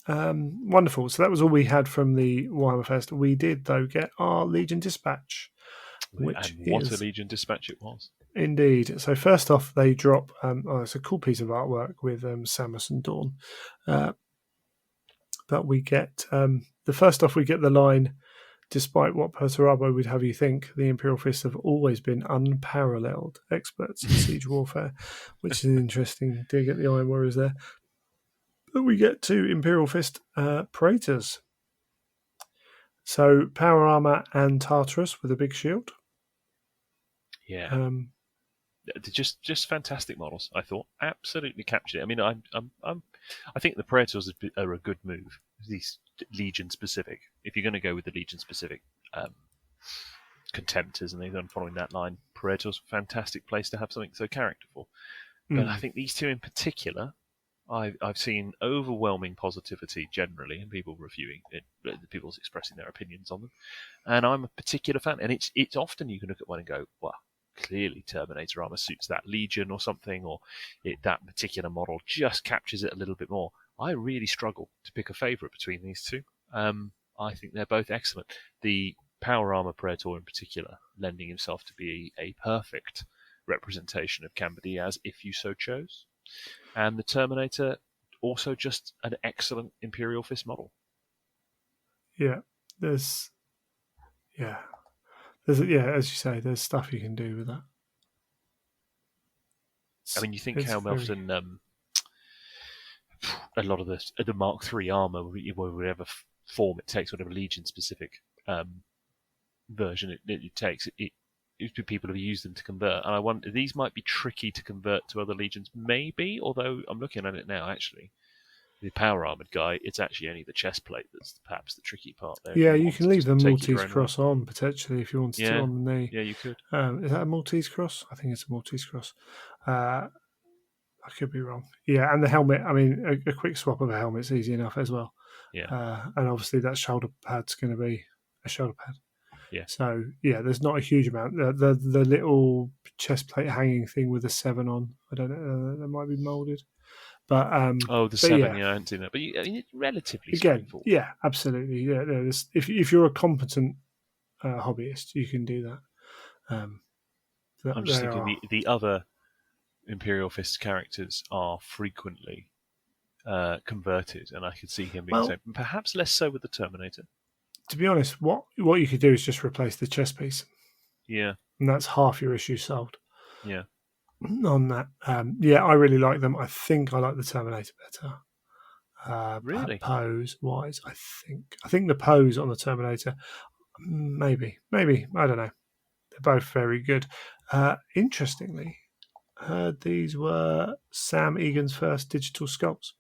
Wonderful. So that was all we had from the Warhammer Fest. We did though get our Legion Dispatch, which And what a is Legion dispatch it was. indeed. So first off, they drop. It's a cool piece of artwork with Samus and Dawn. But we get the first off, we get the line. Despite what Perturabo would have you think, the Imperial Fists have always been unparalleled experts in siege warfare, which is an interesting dig at the Iron Warriors there. But we get to Imperial Fist Praetors. So power armor and Tartarus with a big shield. Yeah, Um, they're just fantastic models. I thought absolutely captured it. I mean, I think the Praetors are a good move. These Legion specific. If you're going to go with the Legion specific contemptors, and they've done following that line, Praetors fantastic place to have something so characterful. But I think these two in particular, I've seen overwhelming positivity generally, and people reviewing it, people's expressing their opinions on them, and I'm a particular fan. And it's often you can look at one and go, well, clearly Terminator armor suits that Legion or something, or that particular model just captures it a little bit more. I really struggle to pick a favourite between these two. I think they're both excellent. The Power Armor Praetor in particular, lending himself to be a perfect representation of Camba Diaz if you so chose. And the Terminator, also just an excellent Imperial Fist model. yeah, there's yeah, as you say, there's stuff you can do with that. I mean, you think It's how very often a lot of the Mark III armor, whatever form it takes, whatever Legion specific version it takes, people have used them to convert. And I wonder, these might be tricky to convert to other Legions, maybe. Although I'm looking at it now, actually, the power armored guy, it's actually only the chest plate that's perhaps the tricky part there. If Yeah, you you want can to leave just the take it your Maltese own way. cross on potentially if you wanted to Yeah, on the knee. yeah, you could. Is that a Maltese cross? I think it's a Maltese cross. I could be wrong. Yeah, and the helmet. I mean, a quick swap of a helmet's easy enough as well. Yeah, And obviously that shoulder pad's going to be a shoulder pad. yeah. So yeah, there's not a huge amount. The little chest plate hanging thing with the 7 on. I don't know. That might be molded, but Oh, the but 7. yeah, Yeah, I haven't seen that, but I mean, it's relatively again, straightforward. yeah, absolutely. Yeah, if you're a competent hobbyist, you can do that. I'm just They thinking are. the other Imperial Fist characters are frequently converted, and I could see him being so. Well, Perhaps less so with the Terminator. to be honest, what you could do is just replace the chest piece, Yeah, and that's half your issue solved yeah. on that. Yeah, I really like them. I think I like the Terminator better. Really? Pose wise, I think the pose on the Terminator, maybe I don't know. They're both very good. Interestingly, heard these were Sam Egan's first digital sculpts.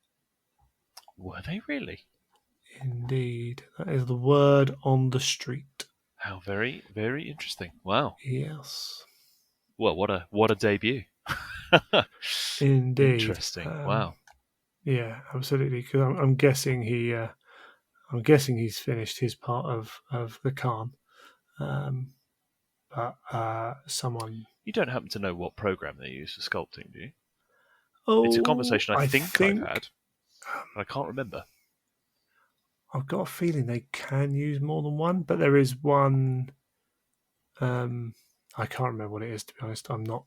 Were they really? Indeed, that is the word on the street. How very, very interesting. Wow. Yes, Well, what a debut. indeed. Interesting. Wow. Yeah, absolutely. Because I'm guessing I'm guessing he's finished his part of the Khan. Um, but someone. You don't happen to know what program they use for sculpting, do you? It's a Oh, conversation I I think I've think had, but I can't remember. I've got a feeling they can use more than one, but there is one. I can't remember what it is, to be honest. I'm not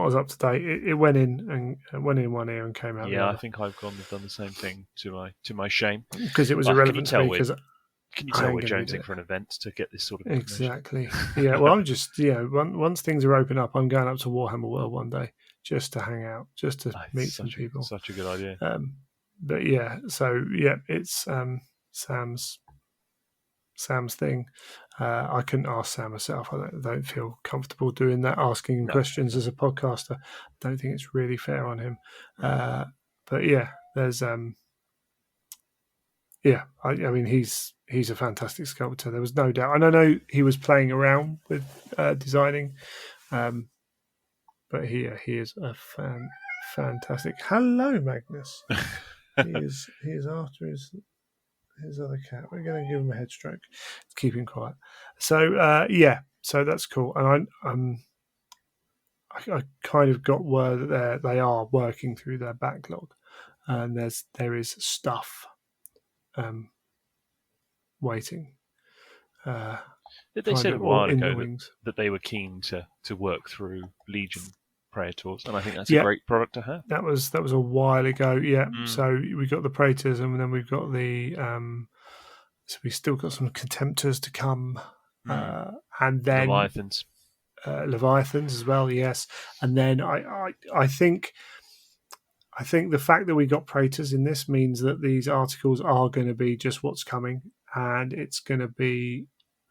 as up to date. It went in and went in one ear and came out the Yeah, I other think I've gone and done the same thing to my shame. because it was Well, irrelevant to me. Because can you I tell ain't we're going to be doing jonesing it. for an event to get this sort of information? Exactly. Yeah. Well, I'm just once things are open up, I'm going up to Warhammer World one day just to hang out, just to meet some people. Such a good idea. But yeah, so yeah, it's Sam's thing. I couldn't ask Sam myself. I don't feel comfortable doing that, asking him No, questions as a podcaster. I don't think it's really fair on him. But yeah, there's yeah. I mean, he's a fantastic sculptor. There was no doubt, and I know he was playing around with designing, but he is a fantastic. Hello, Magnus. He is after his other cat. We're going to give him a head stroke. Keep him quiet. So yeah, so that's cool. And I kind of got word that they are working through their backlog, and there is stuff waiting. They said a or while in the ago wings. that they were keen to work through Legion Praetors, and I think that's a Yeah, great product to have. that was a while ago. Yeah, Mm, so we got the Praetors, and then we've got the so we still got some Contemptors to come, mm. and then Leviathans. Leviathans as well. Yes, and then I think the fact that we got Praetors in this means that these articles are going to be just what's coming, and it's going to be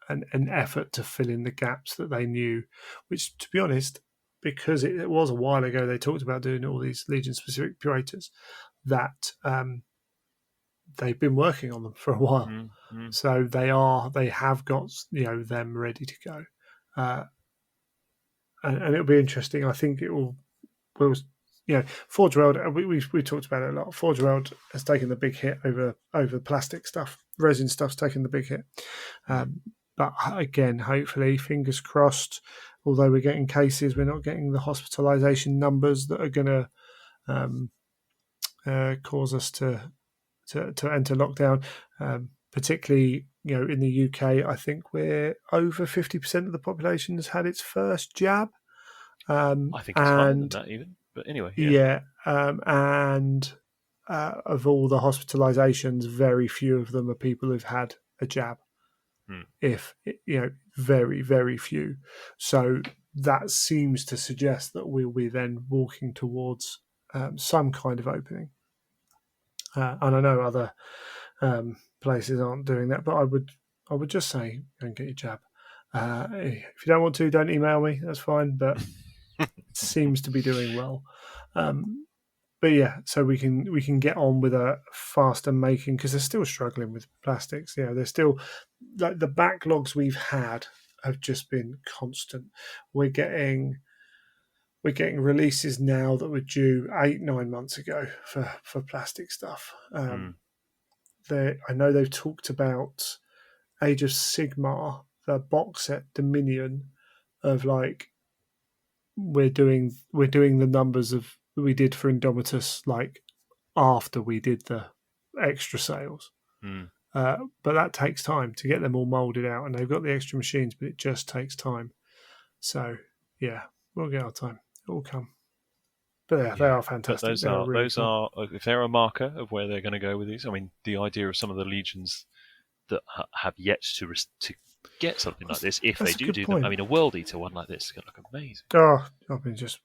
an effort to fill in the gaps that they knew, which, to be honest, because it was a while ago they talked about doing all these Legion-specific Praetors, that they've been working on them for a while. Mm, mm. So they have got them ready to go, and it'll be interesting. I think will Forge World. We talked about it a lot. Forge World has taken the big hit over plastic stuff. Resin stuff's taken the big hit. But again, hopefully, fingers crossed. Although we're getting cases, we're not getting the hospitalisation numbers that are going to cause us to enter lockdown. Particularly, in the UK, I think we're over 50% of the population has had its first jab. I think it's higher than that even. But anyway, yeah. And of all the hospitalizations, very few of them are people who've had a jab. If very, very few. So that seems to suggest that we'll be then walking towards some kind of opening. And I know other places aren't doing that, but I would just say go and get your jab. If you don't want to, don't email me. That's fine. But it seems to be doing well. but yeah, so we can get on with a faster making because they're still struggling with plastics. They're still like the backlogs we've had have just been constant. We're getting we're getting releases now that were due 8-9 months ago for plastic stuff. Mm. I know they've talked about Age of Sigmar, the box set Dominion, of like we're doing the numbers of we did for Indomitus like after we did the extra sales. Mm. But that takes time to get them all molded out, and they've got the extra machines, but it just takes time. So yeah, we'll get our time. It will come. But yeah, they Yeah, are but fantastic. those They are are really those cool. are if they're a marker of where they're going to go with these. I mean, the idea of some of the legions that have yet to get something like That's, this, if they that's a do good do them. I point. mean, a World Eater one like this is going to look amazing. Oh, I've been just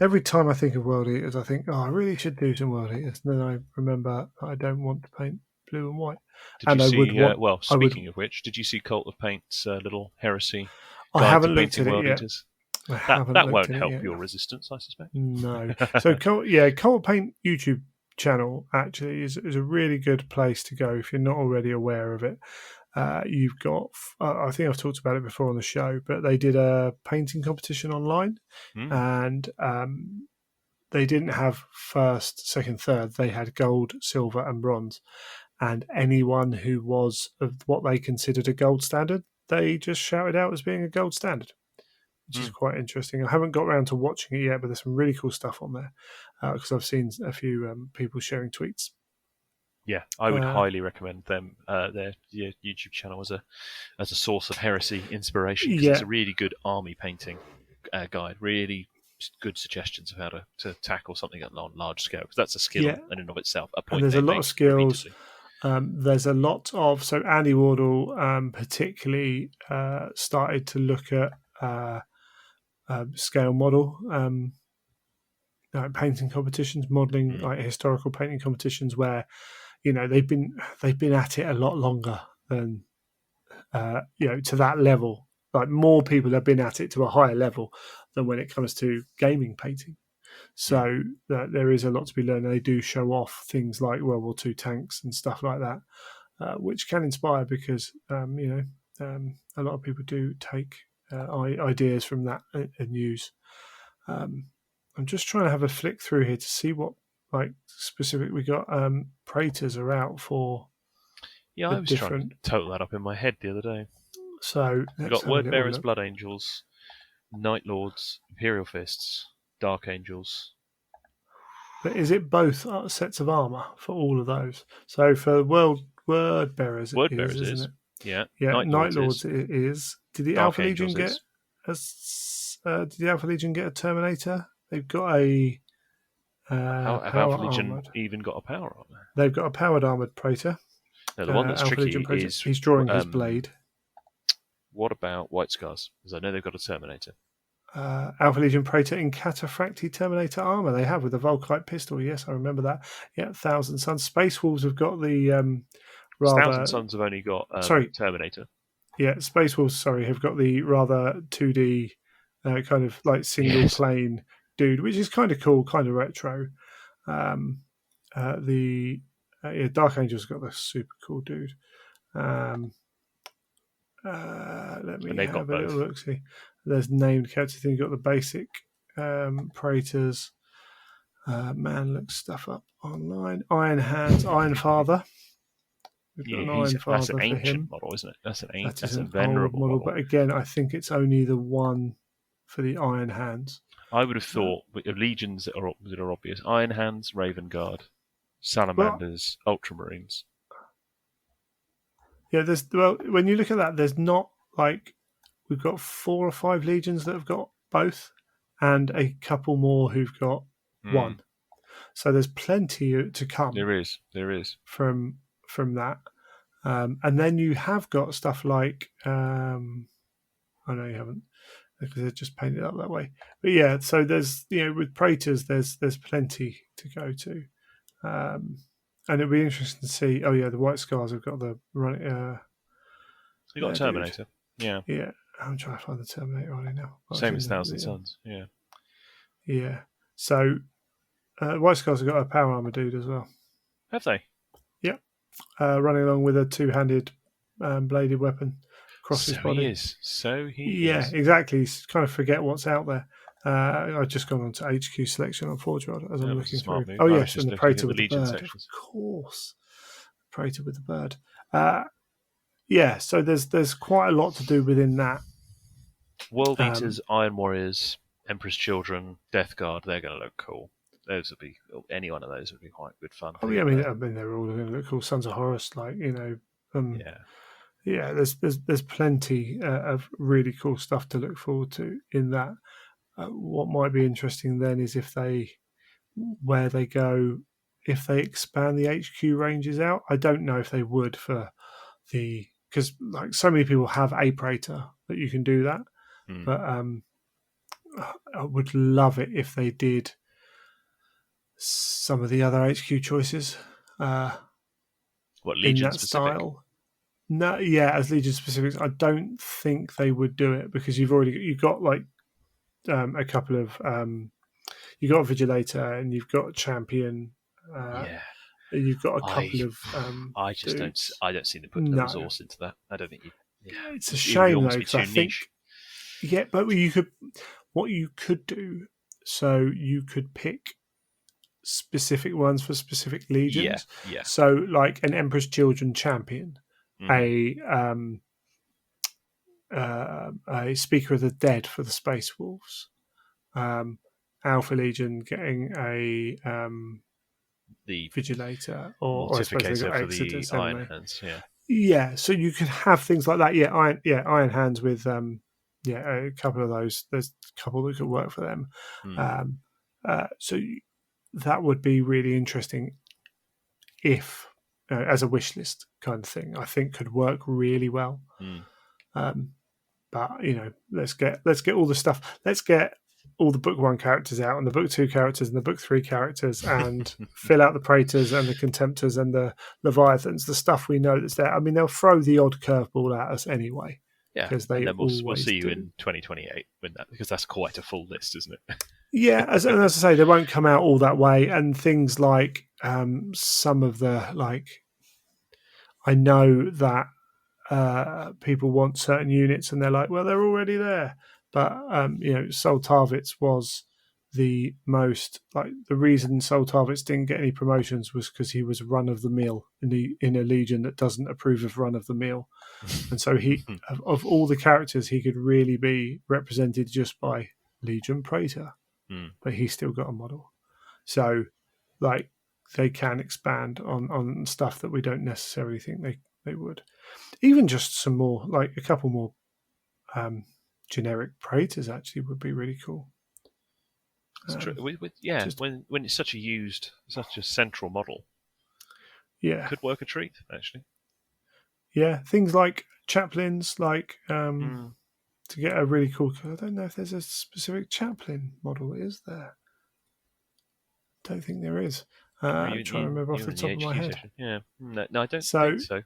every time I think of World Eaters, I think, oh, I really should do some World Eaters. And then I remember I don't want to paint blue and white, Did you and I would see? want. Well, I would. speaking of which, did you see Cult of Paint's little Heresy I guide to haven't looked painting at it World yet. Eaters? I That haven't that looked won't at it help yet. your resistance, I suspect. No. So, Cold Paint YouTube channel actually is a really good place to go if you're not already aware of it. You've got, I think I've talked about it before on the show, but they did a painting competition online, Mm. and they didn't have first, second, third. They had gold, silver, and bronze. And anyone who was of what they considered a gold standard, they just shouted out as being a gold standard, which is Mm. quite interesting. I haven't got around to watching it yet, but there's some really cool stuff on there because I've seen a few people sharing tweets. Yeah, I would Uh, highly recommend them their YouTube channel as a source of heresy inspiration because it's yeah, a really good army painting guide. Really good suggestions of how to tackle something on large scale because that's a skill yeah, in and of itself. A and point there's a they lot of make skills. repeatedly. There's a lot of so Andy Wardle particularly started to look at scale model painting competitions, modeling Mm. like historical painting competitions where they've been at it a lot longer than to that level. Like more people have been at it to a higher level than when it comes to gaming painting. Mm. So there is a lot to be learned. They do show off things like World War II tanks and stuff like that, which can inspire because a lot of people do take ideas from that and use. Um, I'm just trying to have a flick through here to see what like specific we got. Praetors are out for Yeah, the I was trying to different. total that up in my head the other day. So We've let's got have a Word little Bearers, look. Blood Angels, Night Lords, Imperial Fists, Dark Angels. But is it both sets of armor for all of those? So for World Word Bearers, it Word is, Bearers isn't is, it? yeah. Yeah, Night Night Lords Lords is, it is. Did the Dark Alpha Legion Angels get is. did the Alpha Legion get a Terminator? They've got a Have power Alpha Legion armored. even got a power armor? They've got a powered armored Praetor. Now, the one that's Alpha Legion tricky Praetor. is He's drawing his um, blade. what about White Scars? Because I know they've got a Terminator. Alpha Legion Praetor in Cataphracti Terminator armor. They have with the Volkite pistol. Yes, I remember that. Yeah, Thousand Suns. Space Wolves have got the Thousand rather. Sons have only got Sorry, Terminator. yeah, Space Wolves. Sorry, have got the rather 2D kind of like single Yes. plane dude, which is kind of cool, kind of retro. Um, the Dark Angel's got the super cool dude. Um, let And me they've got have a little both. look. See, there's named characters. Then you've got the basic Praetors. Man looks stuff up online. Iron Hands, Iron Father. We've got Yeah, an Iron that's an Father for ancient him. model, isn't it? That is That's a an old venerable model, model. but again, I think it's only the one for the Iron Hands. I would have Uh, thought of legions that are obvious: Iron Hands, Raven Guard, well, Salamanders, Ultramarines. yeah, when you look at that, there's not like we've got 4 or 5 legions that have got both, and a couple more who've got Mm, one. So there's plenty to come there is. from that. And then you have got stuff like I know you haven't because they're just painted up that way. But yeah, so there's with Praetors there's plenty to go to, and it'll be interesting to see. Oh yeah, the White Scars have got the run. You got a There, dude. Terminator. Yeah, Yeah, I'm trying to find the Terminator on it now. Oh, it's same in as the, Thousand Suns. Yeah, yeah. So White Scars have got a power armor dude as well. Have they? Yeah, running along with a two-handed bladed weapon across his So he body. is. So he Yeah, is. exactly. Kind of forget what's out there. I've just gone on to HQ selection on Forge World as I'm That was a looking smart through. move. Oh I was yes, and just the looking at Praetor the with the Legion bird, of sections. course. Praetor with the bird. Yeah, so there's quite a lot to do within that. World Eaters, Iron Warriors, Emperor's Children, Death Guard, they're going to look cool. Those would be, any one of those would be quite good fun to Oh yeah, get there. I mean they're all going to look cool. Sons of Horus, like Yeah. yeah. There's plenty of really cool stuff to look forward to in that. What might be interesting then is where they go, if they expand the HQ ranges out. I don't know if they would for because like so many people have a Praetor that you can do that, but I would love it if they did some of the other HQ choices What, in Legion that specific? style. No, yeah, as Legion specifics, I don't think they would do it because you've got like a couple of you've got a Vigilator and you've got a Champion, Yeah. and you've got a I couple of I just dudes. I don't see them putting the No, resource into that. I don't think you. Yeah, it's a it would shame though almost be because I too think niche. yeah, but what you could do, so you could pick specific ones for specific Yeah, legions. yeah. So like an Emperor's Children champion, a Speaker of the Dead for the Space Wolves, Alpha Legion getting a The Vigilator, or I suppose they Mortificator got for the Exodus, haven't Iron they? Hands. Yeah. Yeah, so you could have things like that. Iron Hands with a couple of those. There's a couple that could work for them. Mm, Um, so that would be really interesting if, as a wish list kind of thing, I think could work really well. mm. Um, but let's get all the stuff. Let's get all the book one characters out and the book two characters and the book three characters and fill out the Praetors and the Contemptors and the Leviathans, the stuff we know that's there. I mean, they'll throw the odd curveball at us anyway Yeah, because and they then we'll always see you do. in 2028 when that, because that's quite a full list, isn't it? Yeah, and as I say, they won't come out all that way. And things like some of the I know that people want certain units and they're like, well, they're already there. But Sol Tarvitz was the most the reason Sol Tarvitz didn't get any promotions was because he was run of the mill in a legion that doesn't approve of run of the mill, and so he of all the characters he could really be represented just by Legion Praetor, Mm. but he still got a model. So like they can expand on stuff that we don't necessarily think they would. Even just some more, like a couple more generic Praetors actually would be really cool. It's true. Just When it's such a central model, yeah, could work a treat actually. yeah. Things like chaplains, Mm. to get a really cool. I don't know if there's a specific chaplain model. Is there? Don't think there is. Are you Trying to remember off you the in the top of my HQ head. session? Yeah. No, I don't So think so.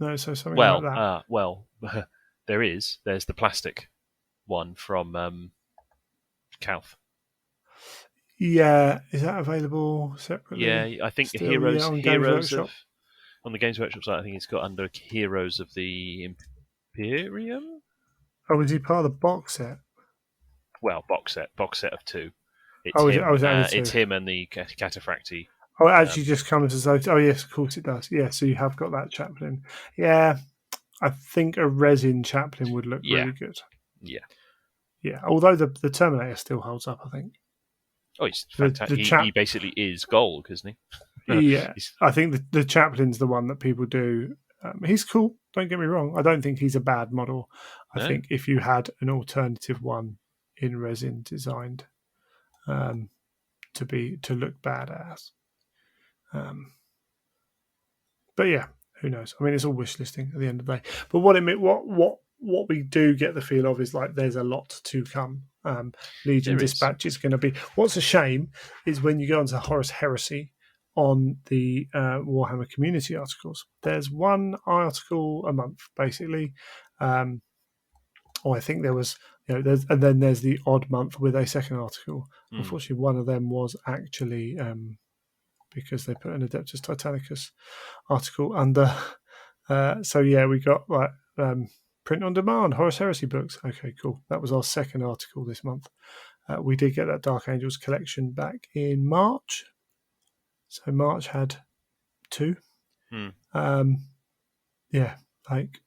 no, so something like that. There is. There's the plastic one from Calth. Yeah, is that available Yeah, separately? I think Still, yeah, on Games Workshop. on the Games Workshop site. I think it's got under Heroes of the Imperium. Oh, is he part of the box set? Well, box set of two. Oh, is it? Oh, is it only two? It's him and the Cataphracti. Oh, it actually just comes as though. Oh, yes, of course it does. Yeah, so you have got that chaplain. Yeah, I think a resin chaplain would look Yeah, really good. yeah. Yeah, although the Terminator still holds up, I think. Oh, he's The fantastic. He chap, basically is gold, isn't he? yeah, I think the chaplain's the one that people do. He's cool. Don't get me wrong. I don't think he's a bad model. I No, think if you had an alternative one in resin designed to look badass. But yeah, who knows? I mean, it's all wish listing at the end of the day. But what we do get the feel of is like there's a lot to come. Legion there is. Dispatch is going to be. What's a shame is when you go onto Horus Heresy on the Warhammer community articles. There's one article a month, basically. Or I think there was and then there's the odd month with a second article. Mm. Unfortunately, one of them was actually because they put an Adeptus Titanicus article under. So yeah, we got like print on demand Horus Heresy books. Okay, cool. That was our second article this month. We did get that Dark Angels collection back in March. So March had 2. Yeah, like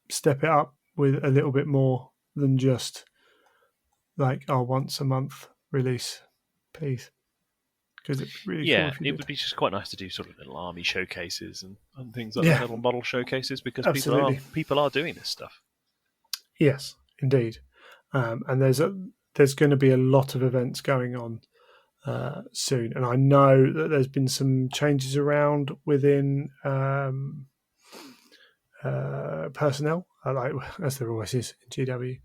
step it up with a little bit more than just like our once a month release, please. Because it'd be really cool if you it did. would be just quite nice to do sort of little army showcases and things like Yeah. that, little model showcases, because Absolutely. people are doing this stuff. Yes, indeed. And there's going to be a lot of events going on soon, and I know that there's been some changes around within personnel, like as there always is in GW,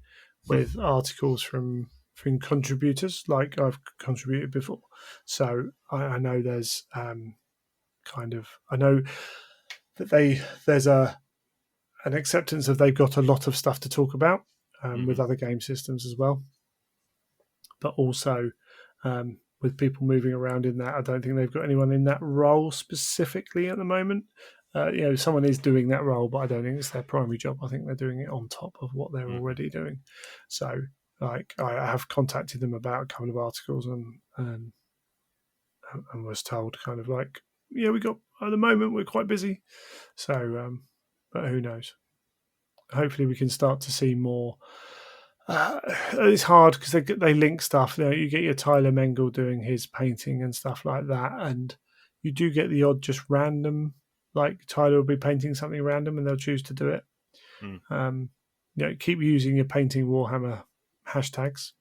with articles from contributors, like I've contributed before. So I know there's I know that there's an acceptance of they've got a lot of stuff to talk about with other game systems as well, but also with people moving around in that, I don't think they've got anyone in that role specifically at the moment. Someone is doing that role, but I don't think it's their primary job. I think they're doing it on top of what they're already doing. So, like, I have contacted them about a couple of articles and was told kind of like, yeah, we got at the moment we're quite busy. So, but who knows? Hopefully, we can start to see more. It's hard because they link stuff. You get your Tyler Mengel doing his painting and stuff like that, and you do get the odd just random, like Tyler will be painting something random and they'll choose to do it. Keep using your painting Warhammer hashtags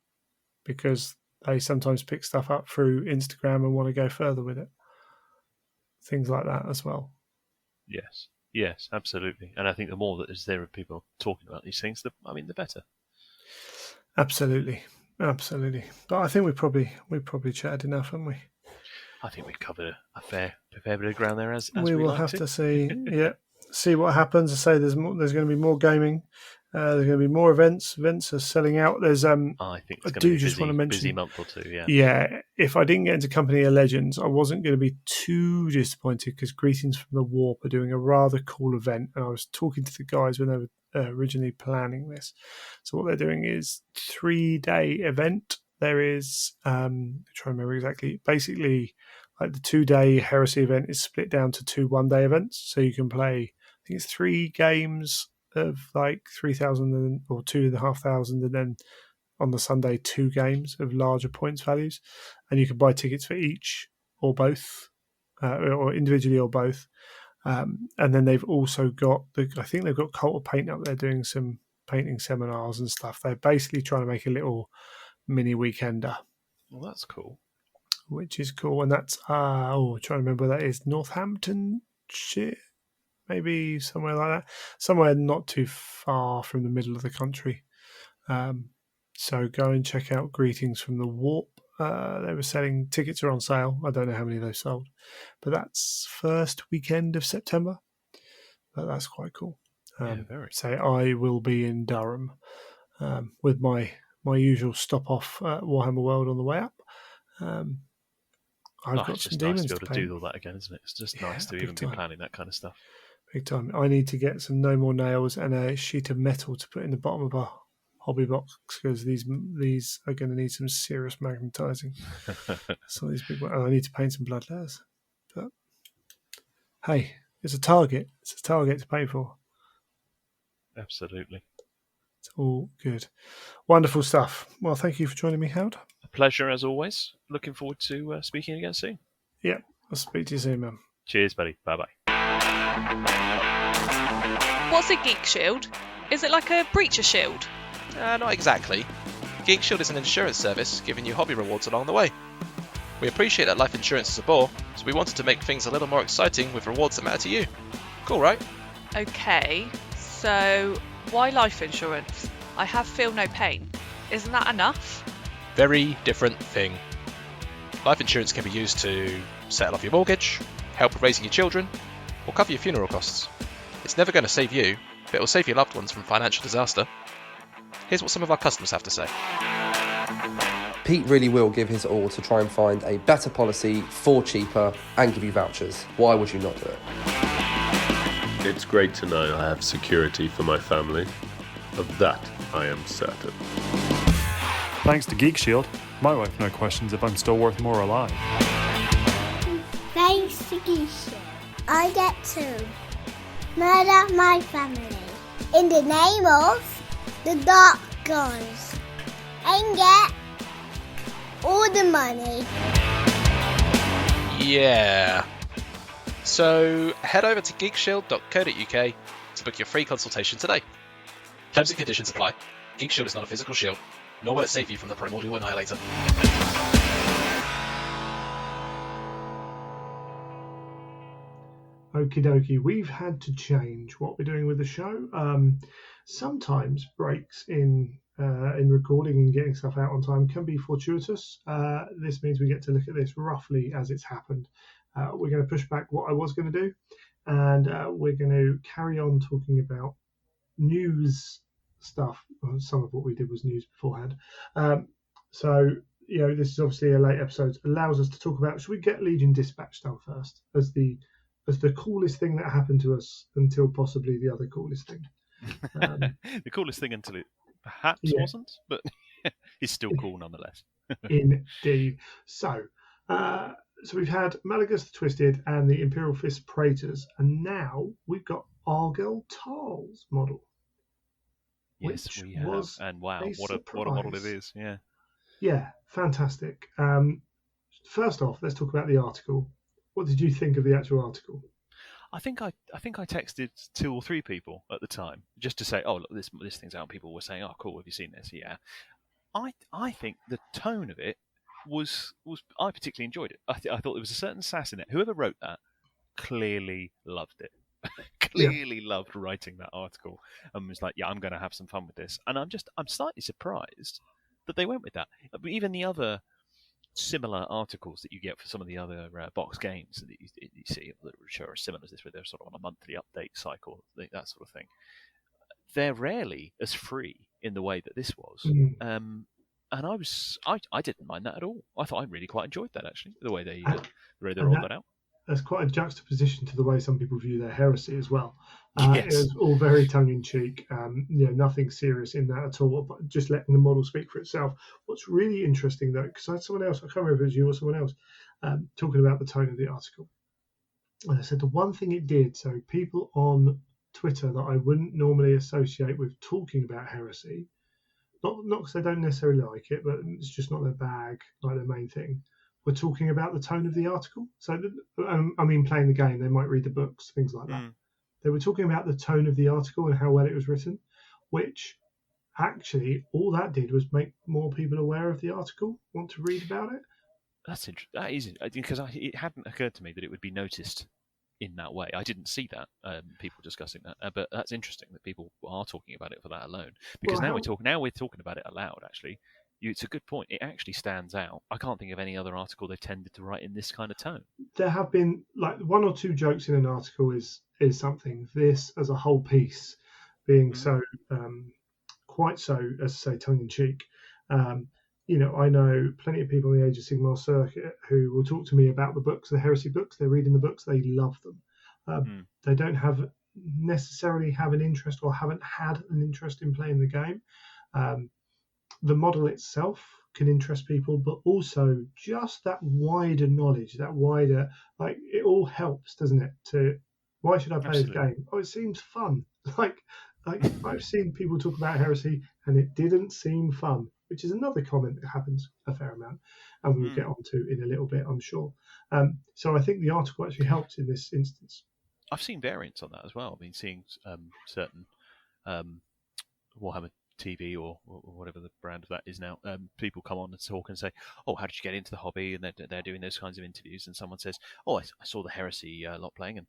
because they sometimes pick stuff up through Instagram and want to go further with it. Things like that as well. Yes, absolutely. And I think the more that is there of people talking about these things, the better. Absolutely. But I think we probably chatted enough, haven't we? I think we've covered a fair bit of ground there. As we will have to see what happens. I say there's going to be more gaming. There's going to be more events. Events are selling out. There's I think it's going to be a busy month or two. Yeah. If I didn't get into Company of Legends, I wasn't going to be too disappointed because Greetings from the Warp are doing a rather cool event, and I was talking to the guys when they were originally planning this. So what they're doing is 3-day event. There is I'm trying to remember exactly. Basically, like the 2-day Heresy event is split down to 2 one-day events, so you can play. I think it's 3 games of like 3,000 or 2,500, and then on the Sunday 2 games of larger points values, and you can buy tickets for each or both, or individually or both. And then they've also got I think they've got Cult of Paint up there doing some painting seminars and stuff. They're basically trying to make a little mini weekender. Well, that's cool. Which is cool, and that's trying to remember where that is. Northamptonshire, maybe somewhere like that. Somewhere not too far from the middle of the country. So go and check out Greetings from the Warp. They were selling tickets are on sale. I don't know how many they've sold, but that's first weekend of September. But that's quite cool. Say I will be in Durham with my usual stop off at Warhammer World on the way up. I've got some demons nice to be able to do all that again, isn't it? It's just nice to even be planning that kind of stuff. Big time. I need to get some No More Nails and a sheet of metal to put in the bottom of our hobby box because these are going to need some serious magnetizing. So these big ones. I need to paint some blood letters. But hey, it's a target. It's a target to pay for. Absolutely. It's all good. Wonderful stuff. Well, thank you for joining me, Howard. A pleasure as always. Looking forward to speaking again soon. Yeah, I'll speak to you soon, man. Cheers, buddy. Bye-bye. What's a Geek Shield? Is it like a Breacher Shield? Not exactly. Geek Shield is an insurance service giving you hobby rewards along the way. We appreciate that life insurance is a bore, so we wanted to make things a little more exciting with rewards that matter to you. Cool, right? Okay, so why life insurance? I have feel no pain. Isn't that enough? Very different thing. Life insurance can be used to settle off your mortgage, help with raising your children, or cover your funeral costs. It's never going to save you, but it will save your loved ones from financial disaster. Here's what some of our customers have to say. Pete really will give his all to try and find a better policy for cheaper and give you vouchers. Why would you not do it? It's great to know I have security for my family. Of that, I am certain. Thanks to Geek Shield, my wife now questions if I'm still worth more alive. Thanks to Geek Shield, I get to murder my family in the name of the dark gods and get all the money. Yeah. So head over to geekshield.co.uk to book your free consultation today. Terms and conditions apply. Geek Shield is not a physical shield, nor will it save you from the Primordial Annihilator. Okie dokie, we've had to change what we're doing with the show. Sometimes breaks in recording and getting stuff out on time can be fortuitous. This means we get to look at this roughly as it's happened. We're going to push back what I was going to do, and we're going to carry on talking about news stuff. Well, some of what we did was news beforehand. So, this is obviously a late episode. Allows us to talk about, should we get Legion Dispatch done first as the coolest thing that happened to us until possibly the other coolest thing. The coolest thing until it perhaps wasn't, but it's still cool nonetheless. Indeed. So we've had Malagus the Twisted and the Imperial Fist Praetors, and now we've got Argel Tal's model. Yes, we have. And wow, what a model it is. Yeah. Yeah, fantastic. First off, let's talk about the article. What did you think of the actual article? I think I texted 2 or 3 people at the time just to say, oh look, this thing's out. People were saying, oh cool, have you seen this? Yeah. I think the tone of it was I particularly enjoyed it. I thought there was a certain sass in it. Whoever wrote that clearly loved it. Clearly loved writing that article and was like, yeah, I'm going to have some fun with this. And I'm slightly surprised that they went with that. But even the other similar articles that you get for some of the other box games that you see which are similar to this, where they're sort of on a monthly update cycle, that sort of thing, they're rarely as free in the way that this was. And I didn't mind that at all. I thought I really quite enjoyed that, actually, the way they rolled that out. There's quite a juxtaposition to the way some people view their heresy as well. Yes. It was all very tongue-in-cheek, nothing serious in that at all, but just letting the model speak for itself. What's really interesting, though, because I had someone else, I can't remember if it was you or someone else, talking about the tone of the article. And I said the one thing it did, so people on Twitter that I wouldn't normally associate with talking about heresy, not because they don't necessarily like it, but it's just not their bag, like their main thing, were talking about the tone of the article. So, playing the game, they might read the books, things like that. They were talking about the tone of the article and how well it was written, which actually all that did was make more people aware of the article, want to read about it. That's interesting. That is, because it hadn't occurred to me that it would be noticed in that way. I didn't see that, people discussing that, but that's interesting that people are talking about it for that alone. Because now we're talking about it aloud, actually. It's a good point. It actually stands out. I can't think of any other article they've tended to write in this kind of tone. There have been like 1 or 2 jokes in an article is something. This as a whole piece being so quite so, as I say, tongue in cheek. I know plenty of people in the Age of Sigmar circuit who will talk to me about the books, the heresy books. They're reading the books. They love them. They don't necessarily have an interest or haven't had an interest in playing the game. The model itself can interest people, but also just that wider knowledge, that wider, like, it all helps, doesn't it? Why should I play this game? Oh, it seems fun. Like I've seen people talk about heresy and it didn't seem fun, which is another comment that happens a fair amount, and we'll get onto in a little bit, I'm sure. So I think the article actually helped in this instance. I've seen variants on that as well. I've been seeing certain Warhammer TV or whatever the brand of that is now, people come on and talk and say, oh, how did you get into the hobby? And they're doing those kinds of interviews, and someone says, oh, I saw the Heresy lot playing, and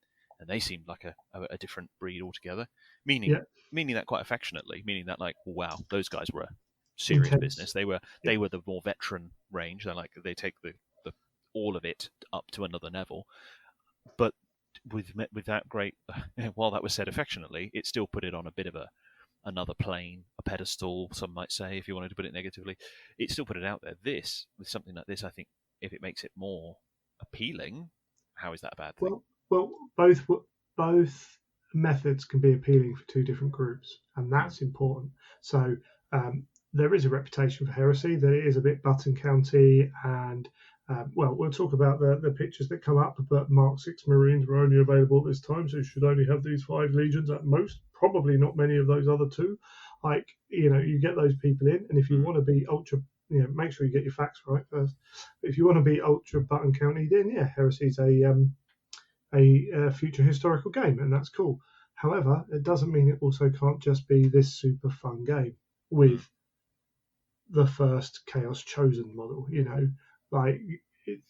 they seemed like a different breed altogether, meaning that quite affectionately, meaning that, like, wow, those guys were serious business. They were the more veteran range. They take the all of it up to another level, but with that great, while that was said affectionately, it still put it on a bit of a another plane, a pedestal, some might say, if you wanted to put it negatively. It still put it out there. This, with something like this, I think if it makes it more appealing, how is that a bad thing? Well, both methods can be appealing for two different groups, and that's important. So there is a reputation for Heresy that it is a bit Button County, and we'll talk about the pictures that come up, but Mark 6 Marines were only available at this time, so you should only have these 5 legions at most, probably not many of those other 2. Like, you get those people in, and if you want to be ultra, make sure you get your facts right first. But if you want to be ultra Button County, then yeah, Heresy's a future historical game, and that's cool. However, it doesn't mean it also can't just be this super fun game with the first Chaos Chosen model. Like it's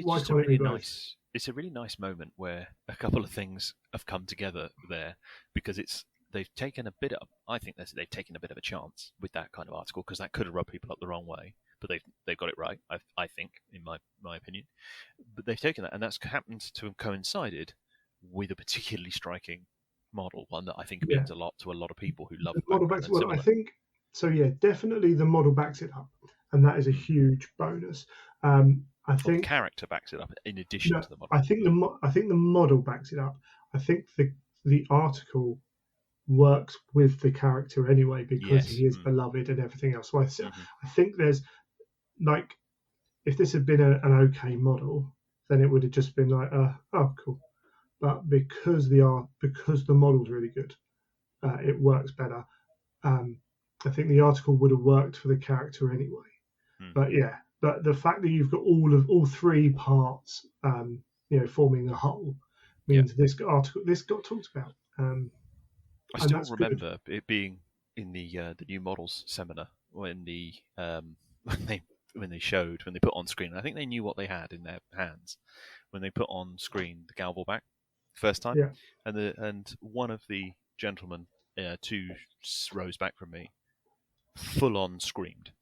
why just a can't it be really both? nice. It's a really nice moment where a couple of things have come together there, because they've taken a bit of. I think they've taken a bit of a chance with that kind of article, because that could have rubbed people up the wrong way, but they've got it right. I think, in my opinion, but they've taken that, and that's happened to have coincided with a particularly striking model, one that I think means a lot to a lot of people who love The model backs. Background and Well, I similar. think so. Yeah, definitely the model backs it up, and that is a huge bonus. I The think character backs it up in addition to the model. I think the model backs it up. I think the article works with the character anyway, because he is beloved and everything else. So I think there's, like, if this had been an okay model, then it would have just been like, oh, cool. But because the model's really good, it works better. I think the article would have worked for the character anyway. But the fact that you've got all 3 parts, forming the whole, means this got talked about. I still remember it being in the new models seminar when when they put on screen. I think they knew what they had in their hands when they put on screen the Galval back first time, and one of the gentlemen 2 rows back from me full on screamed.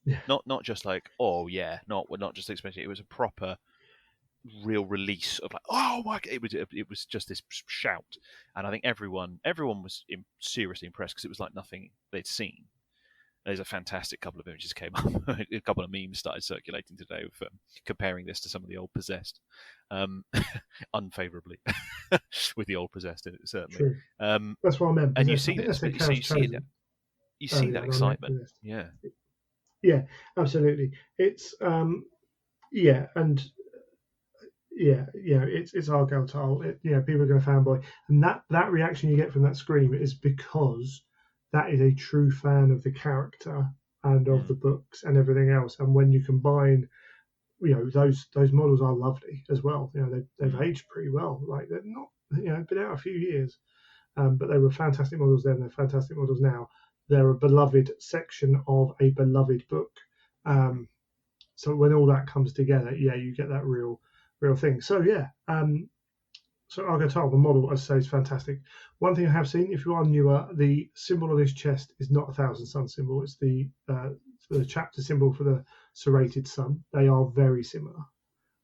Yeah. Not just like, oh yeah, we're not just expecting it. It was a proper real release of like, oh my god, it was just this shout, and I think everyone was seriously impressed, because it was like nothing they'd seen. There's a fantastic couple of images came up. A couple of memes started circulating today of comparing this to some of the old Possessed, unfavorably with the old Possessed in it, certainly. True. That's what I meant. And you see this, so you see that excitement. Yeah, absolutely. It's it's Argyle Tile. People are going to fanboy, and that reaction you get from that scream is because that is a true fan of the character and of the books and everything else. And when you combine, those models are lovely as well. They've aged pretty well. Like, they're not, been out a few years, but they were fantastic models then. They're fantastic models now. They're a beloved section of a beloved book. So when all that comes together, you get that real thing. So so Argotile, the model, as I say, is fantastic. One thing I have seen, if you are newer, the symbol on his chest is not a Thousand Sun symbol. It's the chapter symbol for the serrated sun. They are very similar.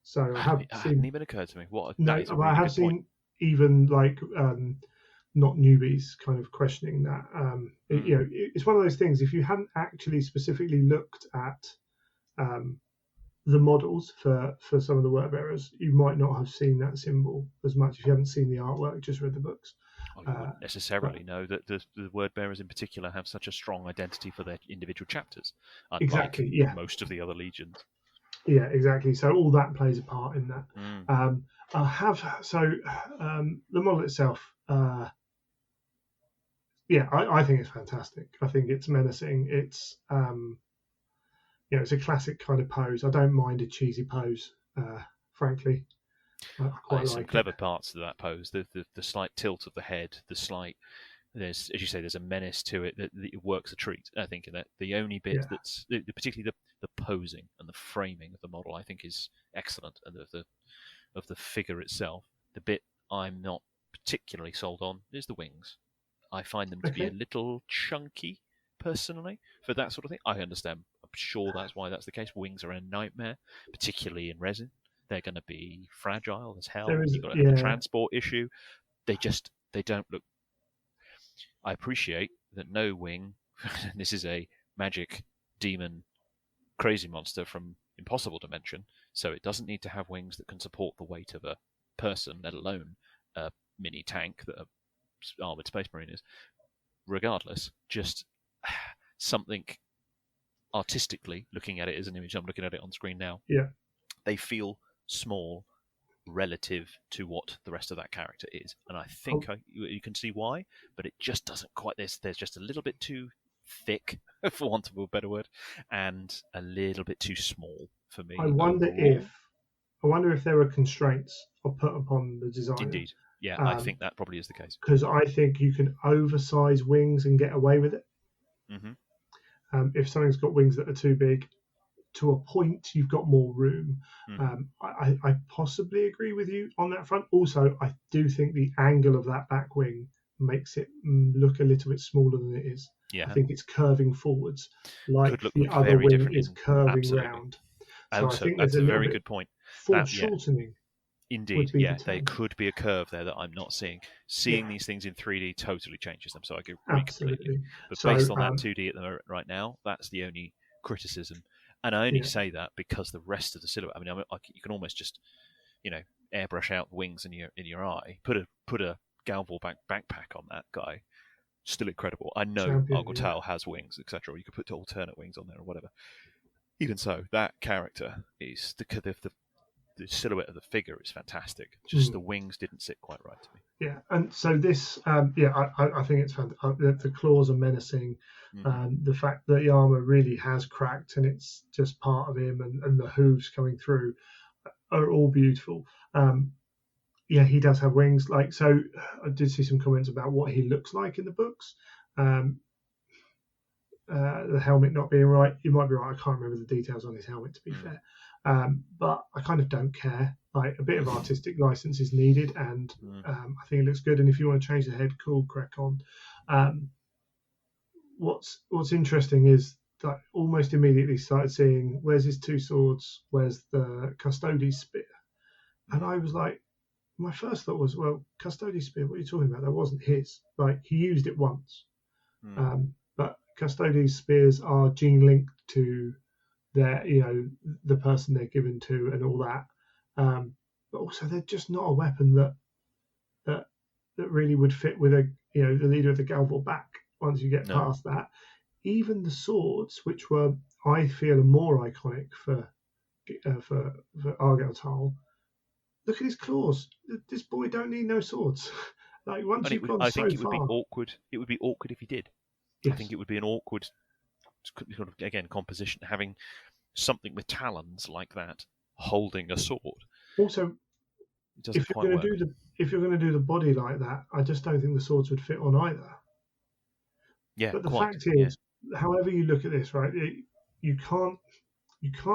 So I hadn't even occurred to me. I have seen even like not newbies kind of questioning that. It's one of those things. If you hadn't actually specifically looked at the models for some of the word bearers, you might not have seen that symbol as much if you haven't seen the artwork, just read the books. You wouldn't necessarily know that the word bearers in particular have such a strong identity for their individual chapters, unlike most of the other legions. Yeah, exactly. So all that plays a part in that. The model itself, I think it's fantastic. I think it's menacing. It's it's a classic kind of pose. I don't mind a cheesy pose, frankly. I quite some clever parts to that pose. The slight tilt of the head, there's, as you say, there's a menace to it that it works a treat. I think in that the only bit that's particularly the posing and the framing of the model, I think, is excellent, and of the figure itself. The bit I'm not particularly sold on is the wings. I find them to be a little chunky, personally, for that sort of thing. I understand. I'm sure that's why that's the case. Wings are a nightmare, particularly in resin. They're going to be fragile as hell. You've got to have a transport issue. They don't look. I appreciate that no wing, this is a magic demon crazy monster from impossible dimension, so it doesn't need to have wings that can support the weight of a person, let alone a mini tank that a armored space marine is. Regardless, just something artistically, looking at it as an image, I'm looking at it on screen now. Yeah. They feel small relative to what the rest of that character is, and I think you can see why, but it just doesn't quite. There's just a little bit too thick, for want of a better word, and a little bit too small for me. I wonder if there were constraints put upon the design. Indeed, yeah, I think that probably is the case. Because I think you can oversize wings and get away with it. Mm-hmm. If something's got wings that are too big, to a point, you've got more room. I possibly agree with you on that front. Also, I do think the angle of that back wing makes it look a little bit smaller than it is. Yeah. I think it's curving forwards, like Could look the other very wing different is curving absolutely. round. So I think that's there's a a very bit good point. Foreshortening. Indeed, be yeah, the there term. could be a curve there that I'm not seeing. Seeing these things in 3D totally changes them, so I agree completely. Absolutely. But So, based on that 2D at the moment right now, that's the only criticism. And I only say that because the rest of the silhouette. I mean, you can almost just, airbrush out the wings in your eye. Put a Galvor backpack on that guy. Still incredible. I know Champion, Argotal has wings, etc. Or you could put alternate wings on there or whatever. Even so, that character is the silhouette of the figure is fantastic. Just the wings didn't sit quite right to me. Yeah, and so this, I think it's fantastic. The claws are menacing. The fact that the armor really has cracked and it's just part of him, and the hooves coming through are all beautiful. He does have wings. I did see some comments about what he looks like in the books. The helmet not being right. You might be right. I can't remember the details on his helmet, to be fair. But I kind of don't care. Like, a bit of artistic license is needed, and I think it looks good. And if you want to change the head, cool, crack on. What's interesting is that almost immediately started seeing, where's his two swords? Where's the Custodes spear? And I was like, my first thought was, well, Custodes spear, what are you talking about? That wasn't his. Like, he used it once. But Custodes spears are gene linked to their, the person they're given to and all that. But also, they're just not a weapon that really would fit with the leader of the Galvor back. Once you get past that, even the swords, which were, I feel, are more iconic for Argotal. Look at his claws. This boy don't need no swords. Like, once you've gone so far, I think it would be awkward. It would be awkward if he did. Yes. I think it would be an awkward, sort of, again, composition, having something with talons like that holding a sword. Also, if you're going to do the body like that, I just don't think the swords would fit on either. Yeah, but the fact is, however you look at this, right, you can't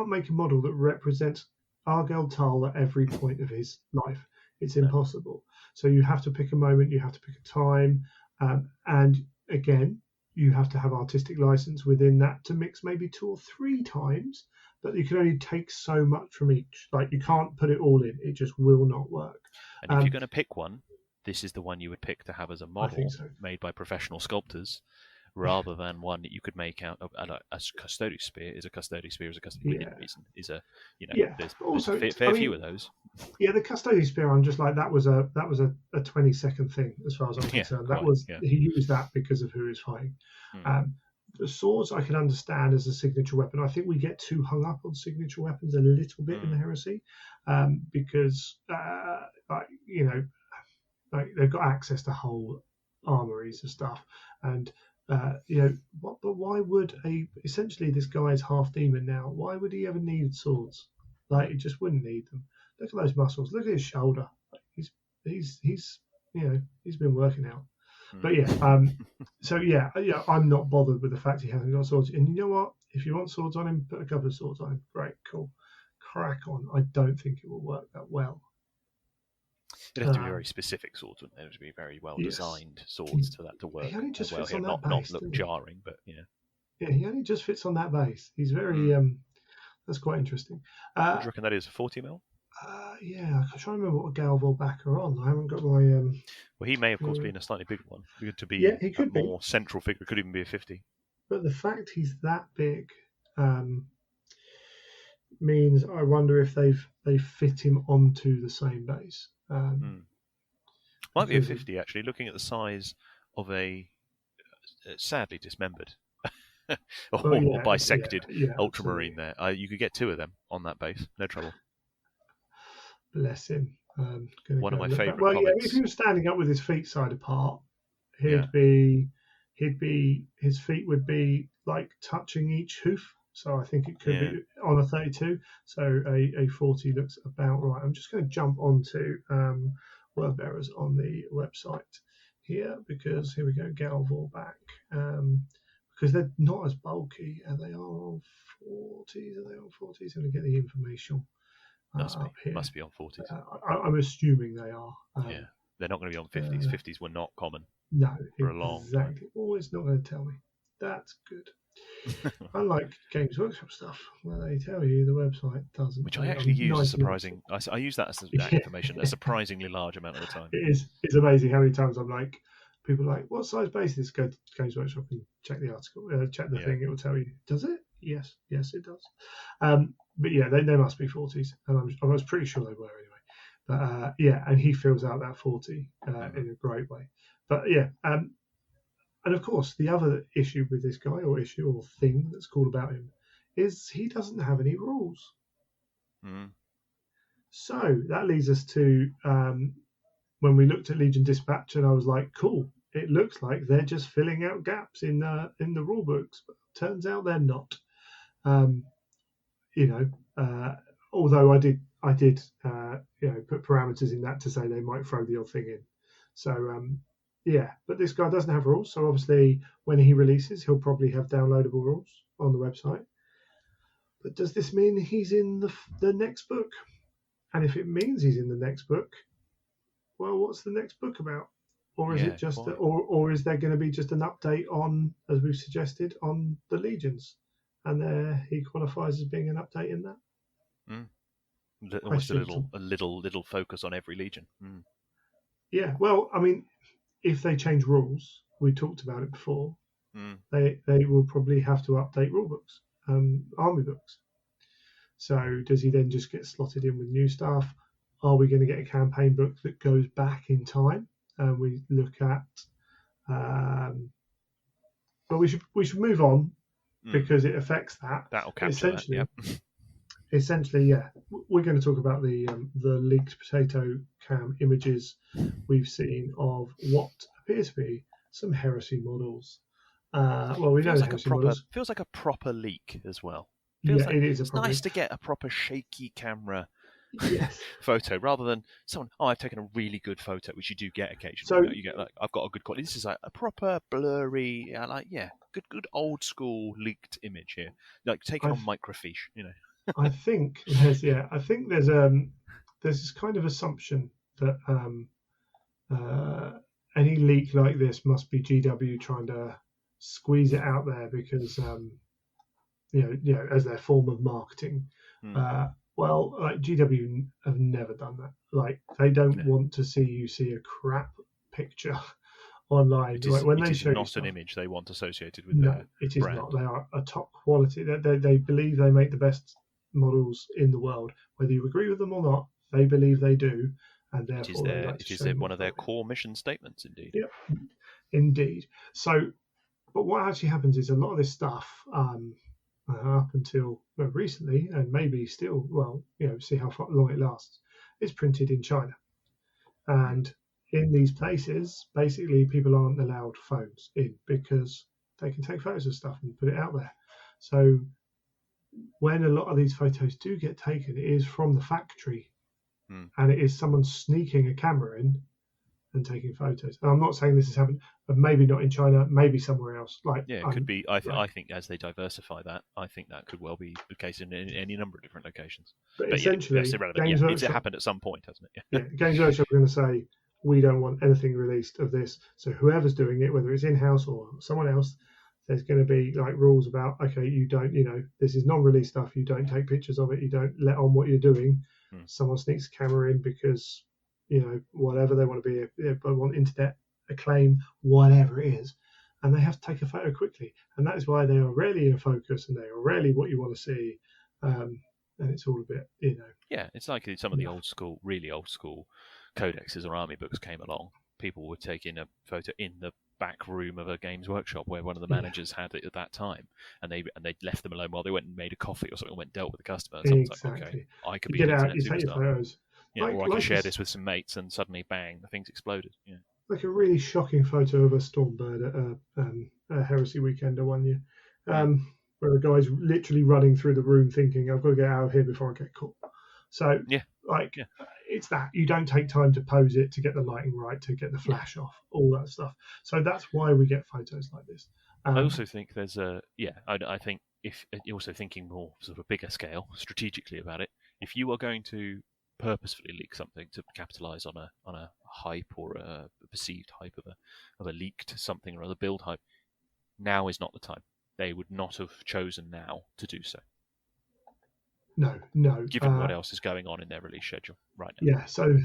make a model that represents Argotal at every point of his life. It's impossible. So you have to pick a moment, you have to pick a time, and again, you have to have artistic license within that to mix maybe 2 or 3 times, but you can only take so much from each. Like, you can't put it all in. It just will not work. And if you're going to pick one, this is the one you would pick to have as a model made by professional sculptors, rather than one that you could make out of a Custodes spear. Is a Custodes spear is a Custodes within reason. Is a there's also a fair few of those. Yeah, the Custodes spear, I'm just like, that was a 20-second thing as far as I'm concerned. He used that because of who he's fighting. The swords I can understand as a signature weapon. I think we get too hung up on signature weapons a little bit in the Heresy, because they've got access to whole armories and stuff, and but why would essentially this guy is half demon now? Why would he ever need swords? Like, he just wouldn't need them. Look at those muscles. Look at his shoulder. He's been working out. But I'm not bothered with the fact he hasn't got swords. And you know what? If you want swords on him, put a couple of swords on him. Great, cool, crack on. I don't think it will work that well. It'd have to be very specific swords, wouldn't it? It would be very well designed swords for that to work. He only just fits on not that base, look jarring, but Yeah, he only just fits on that base. He's very. That's quite interesting. What do you reckon that is? 40 mil? Yeah, I'm trying to remember what Galvor back are on. I haven't got my. Well, he may, of course, be in a slightly bigger one. To be Yeah, he a could be. more central figure. It could even be a 50. But the fact he's that big means I wonder if they fit him onto the same base. Might be a 50, actually, looking at the size of a sadly dismembered or bisected ultramarine there. You could get 2 of them on that base, no trouble. Bless him. One of my favourite Well, comics. if he was standing up with his feet side apart, his feet would be like touching each hoof. So I think it could be on a 32. So a 40 looks about right. I'm just going to jump onto word bearers on the website here, because here we go, Galvor back. Because they're not as bulky, and they are on 40s. Are they on 40s? I'm going to get the information. Must be on 40s. I'm assuming they are. They're not going to be on 50s. 50s were not common. No, for a long time. Oh, it's not going to tell me. That's good. Unlike Games Workshop stuff, where they tell you, the website doesn't. Which I actually use as surprising. I use that as that information a surprisingly large amount of the time. It's amazing how many times I'm like, people are like, what size base is this? Go to Games Workshop and check the article, check the thing. It will tell you. Does it? Yes, it does. But yeah, they must be 40s, and I was pretty sure they were anyway. But and he fills out that 40 in a great way. But yeah, and of course the other issue with this guy, or thing that's cool about him, is he doesn't have any rules. So that leads us to when we looked at Legion Dispatch, and I was like, cool. It looks like they're just filling out gaps in the rule books, but turns out they're not. Although I did put parameters in that to say they might throw the odd thing in. So but this guy doesn't have rules. So obviously when he releases, he'll probably have downloadable rules on the website. But does this mean he's in the next book? And if it means he's in the next book, well, what's the next book about? Or is it just, or is there going to be just an update on, as we've suggested, on the legions, and he qualifies as being an update in that? Almost a little focus on every legion. Yeah, well, I mean, if they change rules, we talked about it before. They will probably have to update rule books, army books. So does he then just get slotted in with new stuff? Are we going to get a campaign book that goes back in time? And we look at, but we should move on because it affects that. That'll capture that. Essentially, we're going to talk about the leaked potato cam images we've seen of what appear to be some Heresy models. Well, we know Heresy models. Feels like a proper leak as well. It is. It's nice to get a proper shaky camera. Yes. Photo rather than someone. I've taken a really good photo, which you do get occasionally. So you get like, I've got a good quality. This is like a proper blurry, good old school leaked image here, like taken on microfiche. I think there's this kind of assumption that any leak like this must be GW trying to squeeze it out there because as their form of marketing. Well, like GW have never done that. Like they don't want to see you see a crap picture online. It is, when it they is show not an image they want associated with their it is brand. not. They are a top quality. They believe they make the best models in the world. Whether you agree with them or not, they believe they do, and therefore it is one of their core mission statements. Indeed. Yeah, indeed. So, but what actually happens is a lot of this stuff. Up until recently, and maybe still, see how long it lasts, it's printed in China. And in these places, basically, people aren't allowed phones in because they can take photos of stuff and put it out there. So when a lot of these photos do get taken, it is from the factory, and it is someone sneaking a camera in and taking photos. And I'm not saying this has happened, but maybe not in China, maybe somewhere else. It could be. I think as they diversify that, I think that could well be the case in any number of different locations. But essentially, that's irrelevant. It's happened at some point, hasn't it? Games Workshop are going to say we don't want anything released of this. So whoever's doing it, whether it's in-house or someone else, there's going to be like rules about, okay, you don't, this is non-release stuff. You don't take pictures of it. You don't let on what you're doing. Someone sneaks a camera in because, whatever they want to be, they want internet acclaim, whatever it is, and they have to take a photo quickly. And that is why they are rarely in focus and they are rarely what you want to see. And it's all a bit, Yeah, it's like some of the old school, really old school codexes or army books came along. People were taking a photo in the back room of a games workshop where one of the managers had it at that time, and they left them alone while they went and made a coffee or something, and went and dealt with the customer. And someone's like, okay, I could be get an out, internet you take your superstar. photos. Yeah, or I can share this with some mates, and suddenly, bang, the thing's exploded. Yeah. Like a really shocking photo of a Stormbird at a Heresy Weekender one year, where a guy's literally running through the room thinking, I've got to get out of here before I get caught. So, it's that. You don't take time to pose it, to get the lighting right, to get the flash off, all that stuff. So that's why we get photos like this. I also think there's I think if you're also thinking more sort of a bigger scale, strategically about it, if you are going to purposefully leak something to capitalize on a hype or a perceived hype of a leaked something or other build hype, now is not the time. They would not have chosen now to do so. No. Given what else is going on in their release schedule right now. Yeah, so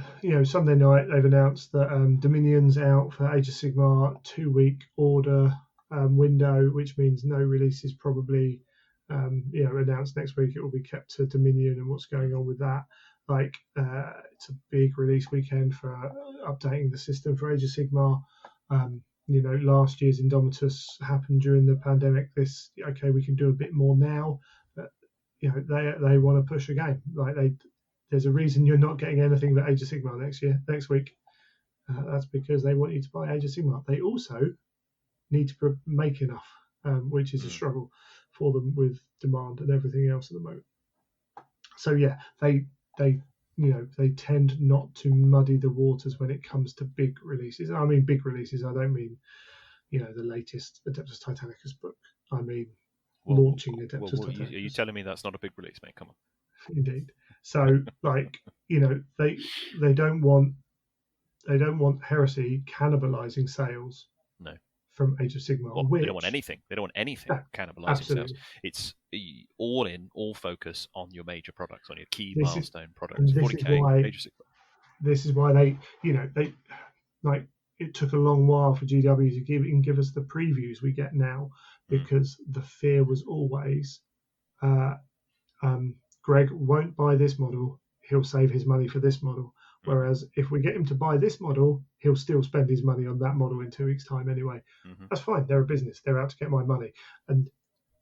Sunday night they've announced that Dominion's out for Age of Sigmar 2-week order window, which means no release is probably announced next week. It will be kept to Dominion and what's going on with that. It's a big release weekend for updating the system for Age of Sigmar. Last year's Indomitus happened during the pandemic. We can do a bit more now. They want to push a game. There's a reason you're not getting anything but Age of Sigmar next week. That's because they want you to buy Age of Sigmar. They also need to make enough, which is a struggle for them with demand and everything else at the moment. So they tend not to muddy the waters when it comes to big releases. And I mean big releases. I don't mean the latest Adeptus Titanicus book. I mean launching Adeptus Titanicus. Are you telling me that's not a big release, mate? Come on. Indeed. So they don't want Heresy cannibalizing sales. No. From Age of Sigmar. They don't want anything. They don't want anything cannibalizing sales. It's all focus on your major products, on your key milestone products. 40K, Age of Sigmar. This is why they it took a long while for GW to give us the previews we get now, because the fear was always Greg won't buy this model, he'll save his money for this model. Whereas if we get him to buy this model, he'll still spend his money on that model in 2 weeks' time anyway. That's fine. They're a business. They're out to get my money. And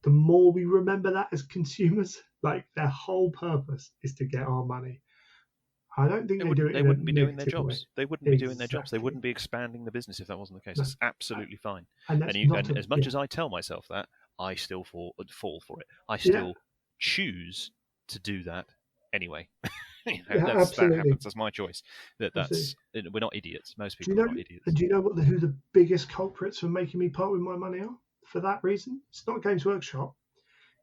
the more we remember that as consumers, their whole purpose is to get our money. I don't think they wouldn't be doing their jobs. They wouldn't be doing their jobs. They wouldn't be expanding the business if that wasn't the case. That's absolutely fine. And as much as I tell myself that, I still fall for it. I still choose to do that anyway. That happens. That's my choice. We're not idiots. Most people are not idiots. And do you know who the biggest culprits for making me part with my money are? For that reason, it's not Games Workshop.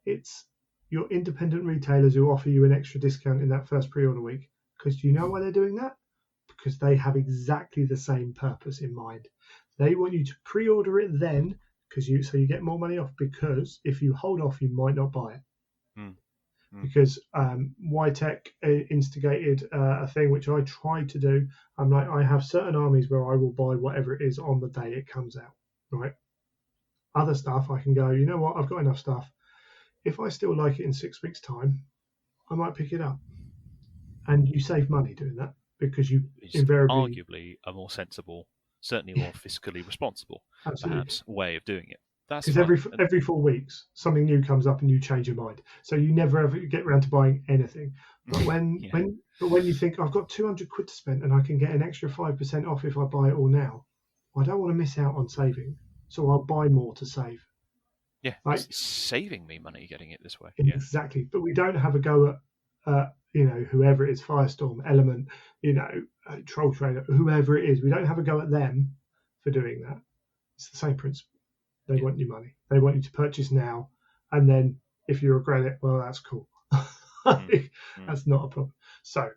It's your independent retailers who offer you an extra discount in that first pre-order week. Because do you know why they're doing that? Because they have exactly the same purpose in mind. They want you to pre-order it then, so you get more money off. Because if you hold off, you might not buy it. Because YTech instigated a thing which I tried to do. I'm like, I have certain armies where I will buy whatever it is on the day it comes out, right? Other stuff I can go, you know what, I've got enough stuff. If I still like it in 6 weeks' time, I might pick it up. And you save money doing that because it's invariably... arguably a more sensible, certainly more fiscally responsible, perhaps, way of doing it. Because every 4 weeks, something new comes up and you change your mind. So you never ever get around to buying anything. But when you think, I've got 200 quid to spend and I can get an extra 5% off if I buy it all now, I don't want to miss out on saving. So I'll buy more to save. Yeah, it's saving me money getting it this way. Exactly. Yeah. But we don't have a go at, whoever it is, Firestorm, Element, Troll Trader, whoever it is. We don't have a go at them for doing that. It's the same principle. They want your money. They want you to purchase now. And then if you regret it, well, that's cool. That's not a problem. So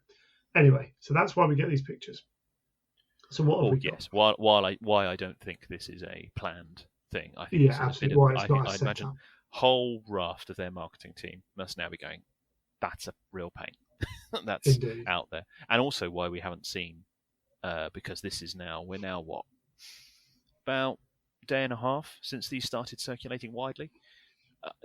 anyway, that's why we get these pictures. So what have we got? Yes. Why I don't think this is a planned thing. I think absolutely. I imagine whole raft of their marketing team must now be going, that's a real pain. that's Indeed. out there, and also why we haven't seen, because we're now what, about a day and a half since these started circulating widely.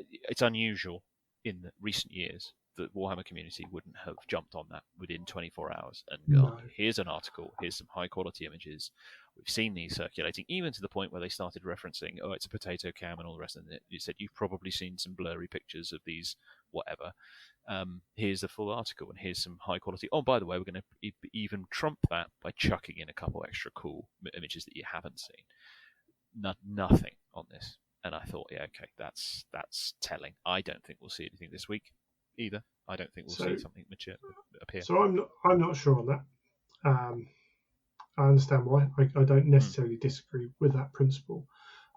It's unusual in recent years that Warhammer community wouldn't have jumped on that within 24 hours and gone, here's an article, here's some high quality images. We've seen these circulating, even to the point where they started referencing, oh, it's a potato cam and all the rest of it. You said you've probably seen some blurry pictures of these, whatever. Here's the full article, and here's some high quality. Oh, by the way, we're going to even trump that by chucking in a couple extra cool images that you haven't seen. Nothing on this. And I thought, yeah, okay, that's telling. I don't think we'll see anything this week either. I don't think we'll see something mature appear. So I'm not sure on that. I understand why. I don't necessarily disagree with that principle.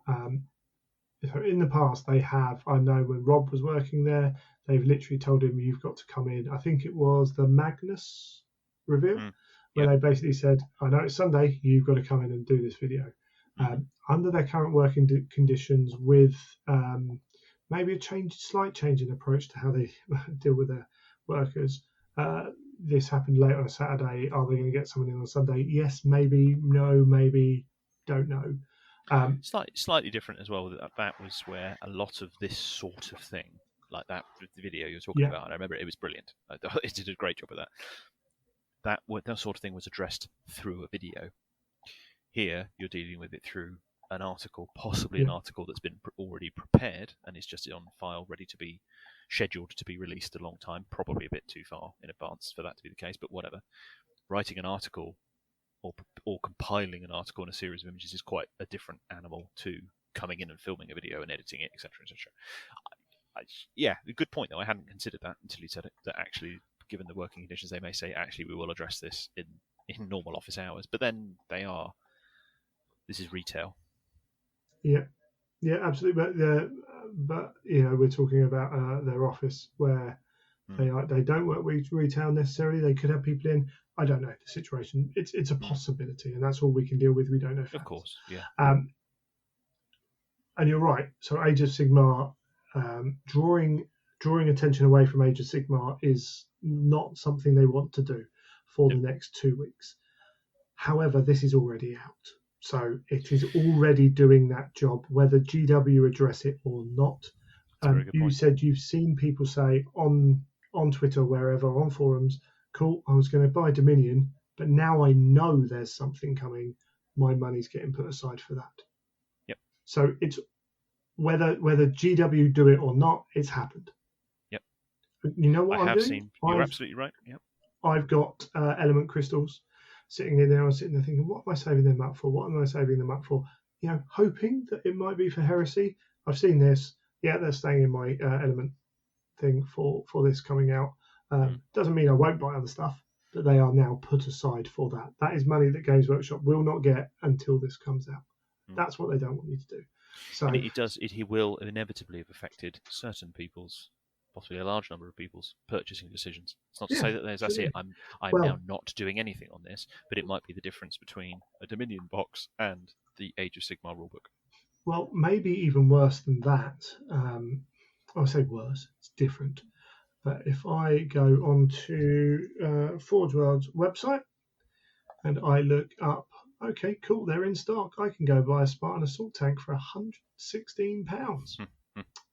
In the past, they have. I know when Rob was working there, they've literally told him, "You've got to come in." I think it was the Magnus reveal, where they basically said, "I know it's Sunday. You've got to come in and do this video." Under their current working conditions, with maybe a slight change in approach to how they deal with their workers. This happened late on a Saturday. Are they going to get someone in on Sunday? Yes, maybe. No, maybe. Don't know. Slightly different as well. That was where a lot of this sort of thing, like that video you're talking about, and I remember it was brilliant. It did a great job of that. That sort of thing was addressed through a video. Here, you're dealing with it through an article, possibly an article that's been already prepared and is just on file, ready to be scheduled to be released a long time, probably a bit too far in advance for that to be the case, but whatever. Writing an article or compiling an article in a series of images is quite a different animal to coming in and filming a video and editing it, etc., etc. Yeah, a good point, though. I hadn't considered that until you said it, that actually, given the working conditions, they may say, actually, we will address this in normal office hours, but then this is retail. Yeah, absolutely. But we're talking about their office where they don't work retail necessarily. They could have people in. I don't know the situation. It's a possibility, and that's all we can deal with. We don't know. Of course, yeah. And you're right. So Age of Sigmar, drawing attention away from Age of Sigmar is not something they want to do for the next 2 weeks. However, this is already out. So it is already doing that job, whether GW address it or not. You said you've seen people say on Twitter, wherever, on forums, cool, I was going to buy Dominion, but now I know there's something coming. My money's getting put aside for that. Yep. So it's whether GW do it or not, it's happened. Yep. You know what I I'm have doing? seen. You're absolutely right. Yep. I've got element crystals sitting in there. I'm sitting there thinking, what am I saving them up for? What am I saving them up for? Hoping that it might be for Heresy. I've seen this. Yeah, they're staying in my element thing for this coming out. Doesn't mean I won't buy other stuff, but they are now put aside for that. That is money that Games Workshop will not get until this comes out. That's what they don't want you to do. So he will inevitably have affected certain people's, possibly a large number of people's, purchasing decisions. It's not to say that that's it. I'm now not doing anything on this, but it might be the difference between a Dominion box and the Age of Sigmar rulebook. Well, maybe even worse than that. I say worse, it's different. But if I go onto Forge World's website and I look up, okay, cool, they're in stock. I can go buy a Spartan assault tank for £116.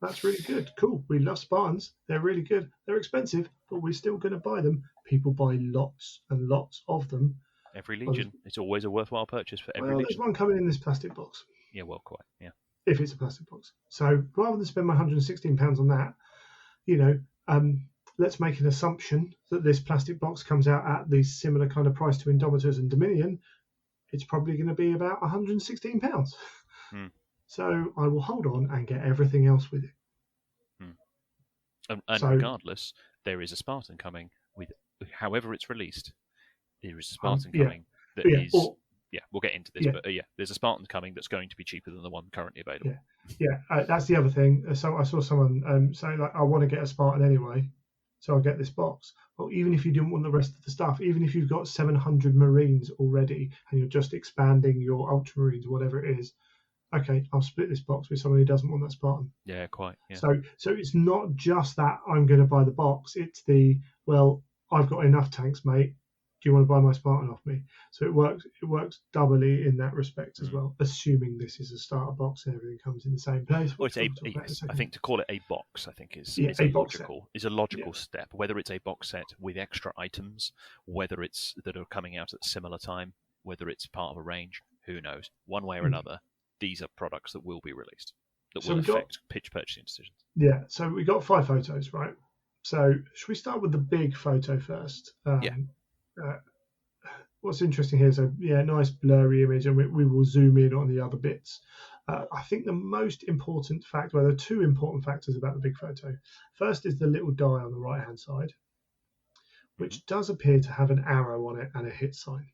That's really good. Cool. We love Spartans. They're really good. They're expensive, but we're still going to buy them. People buy lots and lots of them. Every Legion. It's always a worthwhile purchase for every Legion. There's one coming in this plastic box. Yeah, well, quite. Yeah. If it's a plastic box. So rather than spend my £116 on that, let's make an assumption that this plastic box comes out at the similar kind of price to Indomitors and Dominion. It's probably going to be about £116. So I will hold on and get everything else with it. And regardless, there is a Spartan coming with, however it's released, there is a Spartan coming that is... we'll get into this, but there's a Spartan coming that's going to be cheaper than the one currently available. That's the other thing. So I saw someone say, like, I want to get a Spartan anyway, so I'll get this box. Well, even if you didn't want the rest of the stuff, even if you've got 700 Marines already and you're just expanding your Ultramarines, whatever it is, okay, I'll split this box with someone who doesn't want that Spartan. Yeah, quite. Yeah. So it's not just that I'm going to buy the box. It's I've got enough tanks, mate. Do you want to buy my Spartan off me? So it works doubly in that respect as well, assuming this is a starter box and everything comes in the same place. Well, it's I think to call it a box, I think is a a box logical step. Whether it's a box set with extra items, whether it's that are coming out at a similar time, whether it's part of a range, who knows? One way or another, these are products that will be released that will affect pitch purchasing decisions. Yeah, so we got 5 photos, right? So should we start with the big photo first? What's interesting here is nice blurry image, and we will zoom in on the other bits. I think the most important fact, there are 2 important factors about the big photo. First is the little die on the right-hand side, which does appear to have an arrow on it and a hit sign.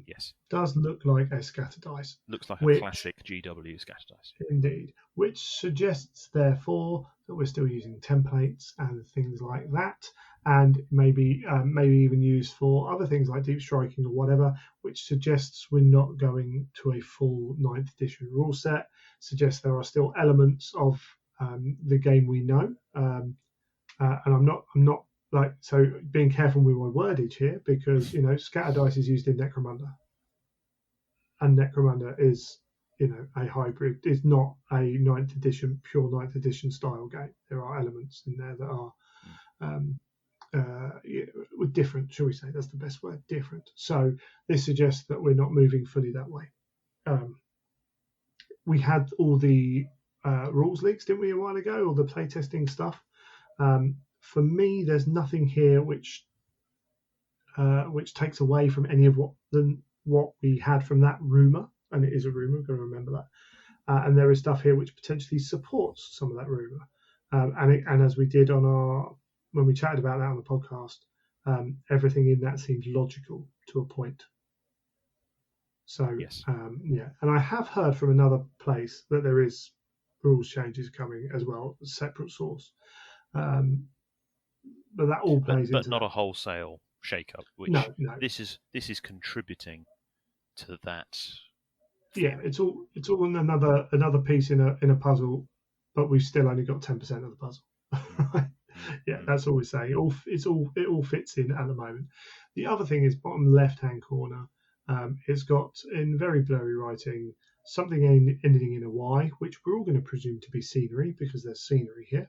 Yes. Does look like a scatter dice. Looks like a classic GW scatter dice. Indeed. Which suggests, therefore, that we're still using templates and things like that, and maybe even used for other things like deep striking or whatever, which suggests we're not going to a full 9th edition rule set, suggests there are still elements of the game we know. And I'm not so being careful with my wordage here, because scatter dice is used in Necromunda, and Necromunda is a hybrid. It's not a 9th edition, pure 9th edition style game. There are elements in there that are different, shall we say? That's the best word, different. So this suggests that we're not moving fully that way. We had all the rules leaks, didn't we, a while ago, all the playtesting stuff. For me, there's nothing here which takes away from any of what we had from that rumor, and it is a rumor. We've got to remember that. And there is stuff here which potentially supports some of that rumor. And as we did when we chatted about that on the podcast, everything in that seemed logical to a point. So yes. And I have heard from another place that there is rules changes coming as well, a separate source. But that all plays but into not that. a wholesale shake-up, which no. This is contributing to that. Yeah, it's all another piece in a puzzle, but we've still only got 10% of the puzzle. That's all we're saying. It all fits in at the moment. The other thing is bottom left-hand corner. It's got, in very blurry writing, something ending in a Y, which we're all going to presume to be scenery, because there's scenery here.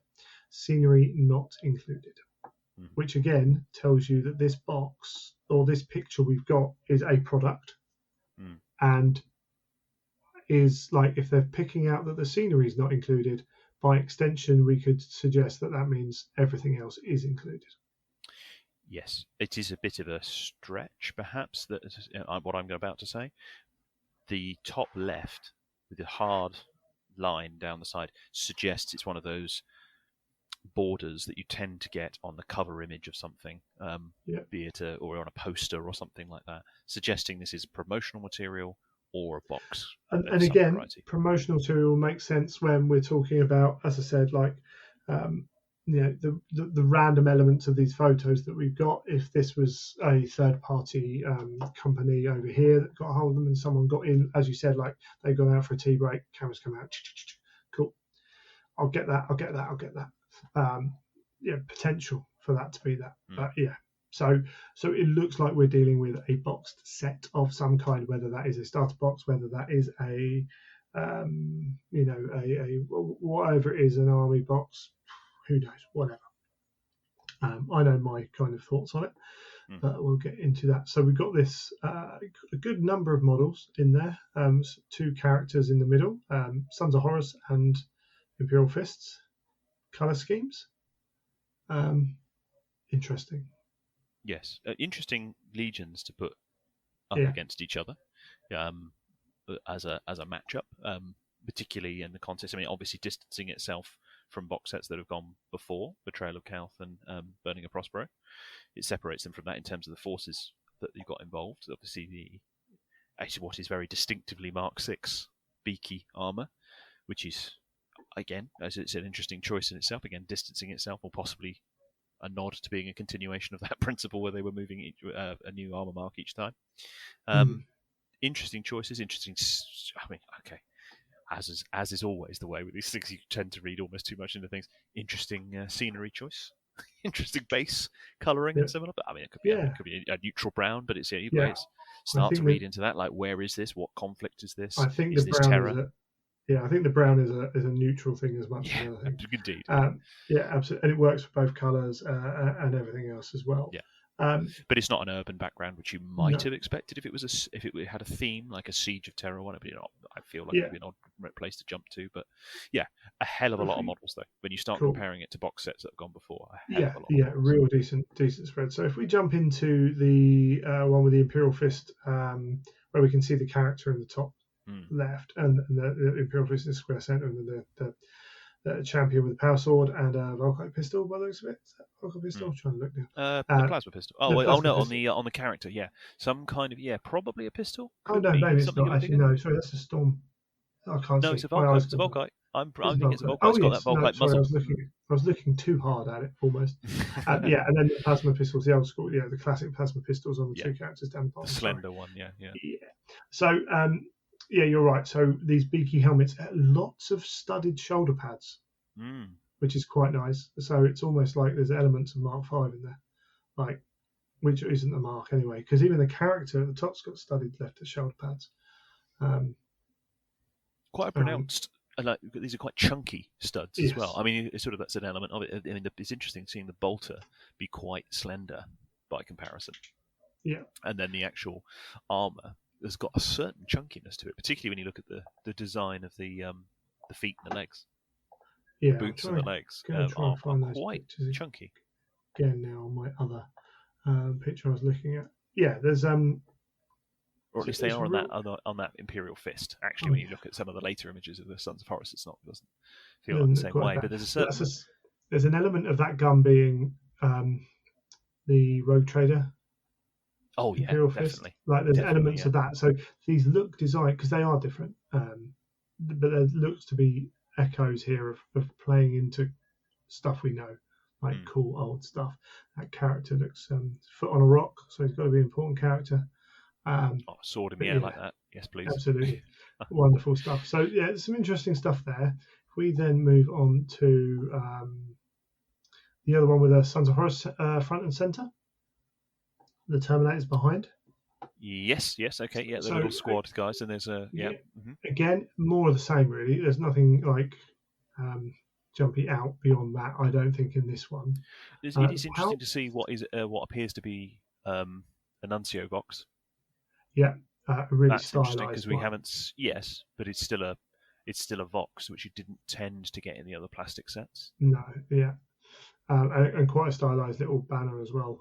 Scenery not included, which again tells you that this box or this picture we've got is a product, and is like, if they're picking out that the scenery is not included, by extension we could suggest that means everything else is included. Yes, it is a bit of a stretch, perhaps, that what I'm about to say. The top left, with the hard line down the side, suggests it's one of those borders that you tend to get on the cover image of something, be it or on a poster or something like that, suggesting this is promotional material or a box. And again, promotional material makes sense when we're talking about, as I said, like the random elements of these photos that we've got. If this was a third-party company over here that got a hold of them and someone got in, as you said, like they've gone out for a tea break, cameras come out, cool. I'll get that. Potential for that to be that. But so it looks like we're dealing with a boxed set of some kind, whether that is a starter box, whether that is a whatever it is, an army box, who knows, whatever. I know my kind of thoughts on it, but we'll get into that. So we've got this a good number of models in there, 2 characters in the middle, Sons of Horus and Imperial Fists, color schemes. Interesting. Yes, interesting legions to put up against each other as a matchup, particularly in the context. I mean, obviously distancing itself from box sets that have gone before, Betrayal of Calth and Burning of Prospero. It separates them from that in terms of the forces that you've got involved. Obviously, what is very distinctively Mark VI beaky armour, which is, again, as it's an interesting choice in itself, again, distancing itself, or possibly a nod to being a continuation of that principle where they were moving a new armour mark each time. Interesting choices, interesting. I mean, okay, as is always the way with these things, you tend to read almost too much into things. Interesting scenery choice. interesting base colouring Yeah. and similar. But I mean, it could Yeah. be a neutral brown, but it's Yeah. it's start to think read that- into that. Like, where is this? What conflict is this? I think Is the this brown terror? I think the brown is a neutral thing as much as Yeah, another thing. indeed. Yeah, absolutely, and it works for both colours and everything else as well. Yeah. Um, But it's not an urban background, which you might No. have expected if it had a theme like a Siege of Terror one. I feel like Yeah. it'd be an odd place to jump to, but yeah, a hell of a lot of models though. When you start Cool. comparing it to box sets that have gone before, a hell of a lot. Yeah, of models. real decent spread. So if we jump into the one with the Imperial Fist, where we can see the character in the top left, and the Imperial Fist in the square centre, and then the champion with the power sword and a Volkite pistol. By the looks of it, is that Volkite pistol? I'm trying to look now. The plasma pistol. the Oh, wait, plasma no, pistol. on the character, yeah, some kind of probably a pistol. Oh Could no, be maybe it's something not. a bit Actually, bigger. no. Sorry, that's a storm. I can't No, see. it's a My Volkite. eyes It's a go- Volkite. I It's think it's a Volkite. Volkite. It's got yes, that Volkite sorry, muzzle. I was looking too hard at it almost. Yeah, and then the plasma pistols, the old school, the classic plasma pistols on the two characters down the The bottom. slender one, yeah. So, you're right. So these beaky helmets, lots of studded shoulder pads, which is quite nice. So it's almost like there's elements of Mark V in there, like, which isn't a Mark anyway, because even the character at the top's got studded left shoulder pads. Quite a pronounced. And like, these are quite chunky studs as well. Yes. I mean, it's sort of that's an element of it. I mean, it's interesting seeing the bolter be quite slender by comparison. Yeah. And then the actual armor has got a certain chunkiness to it, particularly when you look at the design of the feet and the legs. Yeah, The boots and the legs Gonna try and are find those quite pictures chunky. again now on my other picture I was looking at. Yeah, there's Or at least they are on that Imperial Fist. Actually, when you look at some of the later images of the Sons of Horus, it doesn't feel like the same way. But there's a certain there's an element of that gun being the Rogue Trader. Oh yeah, Imperial definitely. Fist. Like there's Definitely, elements of that. So these look designed because they are different, but there looks to be echoes here of playing into stuff we know, like cool old stuff. That character looks foot on a rock, so he's got to be an important character. Sword in the air like that. Yes, please. Absolutely. Wonderful stuff. So, yeah, some interesting stuff there. If we then move on to the other one with the Sons of Horus front and centre, the Terminator's behind. Yes, okay, yeah, the little squad guys, and there's Again, more of the same, really. There's nothing like jumpy out beyond that, I don't think, in this one. It is interesting to see what appears to be a Nuncio box. Yeah, really that's interesting because we haven't. Yes, but it's still a Vox, which you didn't tend to get in the other plastic sets. No, yeah, and quite a stylized little banner as well.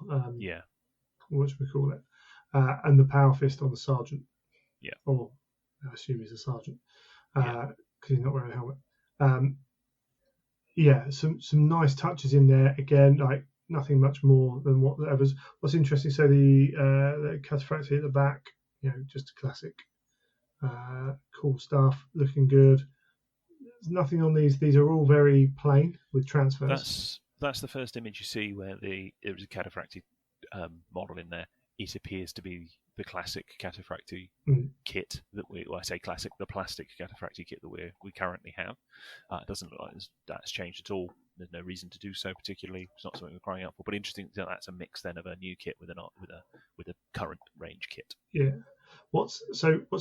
What should we call it? And the power fist on the sergeant. Yeah, or I assume he's a sergeant because he's not wearing a helmet. Some nice touches in there. Again, like nothing much more than whatever's. What's interesting, so the cataphractii at the back. Just a classic, cool stuff, looking good. There's nothing on these. These are all very plain with transfers. That's the first image you see where there was a cataphractii model in there. It appears to be the classic cataphractii kit that I say classic, the plastic cataphractii kit that we currently have. It doesn't look like that's changed at all. There's no reason to do so particularly. It's not something we're crying out for. But interesting that that's a mix then of a new kit with a current range kit. Yeah. What's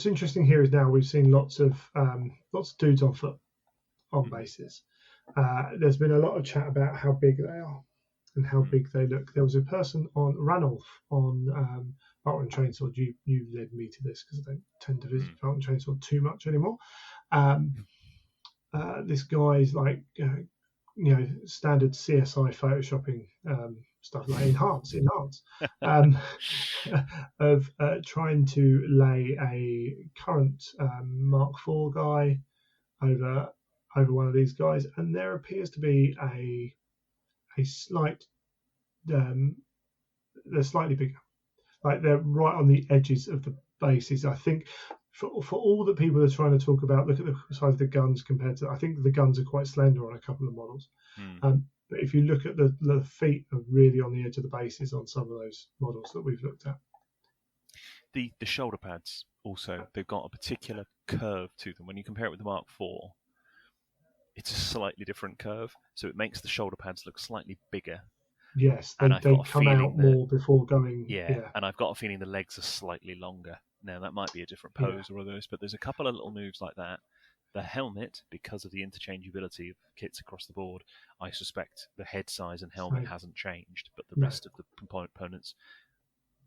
interesting here is now we've seen lots of dudes on foot on bases. There's been a lot of chat about how big they are and how big they look. There was a person on Ranulph on Spartan Chainsword. You led me to this because I don't tend to visit Spartan Chainsword too much anymore. This guy's like standard CSI photoshopping stuff like enhance of trying to lay a current Mark IV guy over one of these guys, and there appears to be a slight they're slightly bigger, like they're right on the edges of the bases. I think for all that people are trying to talk about, look at the size of the guns compared to, I think the guns are quite slender on a couple of models. But if you look at the feet are really on the edge of the bases on some of those models that we've looked at. The shoulder pads also, they've got a particular curve to them. When you compare it with the Mark IV, it's a slightly different curve, so it makes the shoulder pads look slightly bigger Yes, And they I've got a come feeling out that more before going. and I've got a feeling the legs are slightly longer. Now that might be a different Yeah. pose or others, but there's a couple of little moves like that. The helmet, because of the interchangeability of kits across the board, I suspect the head size and helmet Same. hasn't changed, but the No. rest of the components,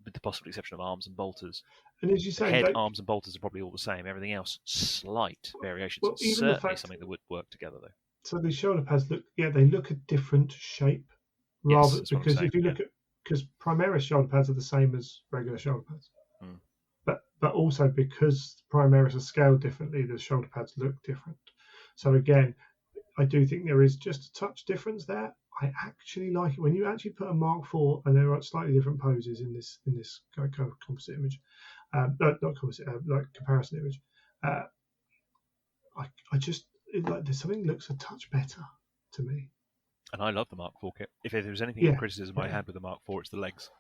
with the possible exception of arms and bolters, And as you the say, head, arms, and bolters are probably all the same. Everything else, slight variations. well, even the Certainly fact- something that would work together, though. so the shoulder pads they look a different shape. Yes, Rather that's what I'm because saying, if you look at because Primaris shoulder pads are the same as regular shoulder pads, Mm. but also because Primaris are scaled differently, the shoulder pads look different. So again, I do think there is just a touch difference there. I actually like it when you actually put a Mark IV, and there are slightly different poses in this kind of composite image, not composite, like comparison image. I just like there's something that looks a touch better to me. And I love the Mark IV kit. If there was anything Yeah, in criticism I yeah. had with the Mark IV, it's the legs.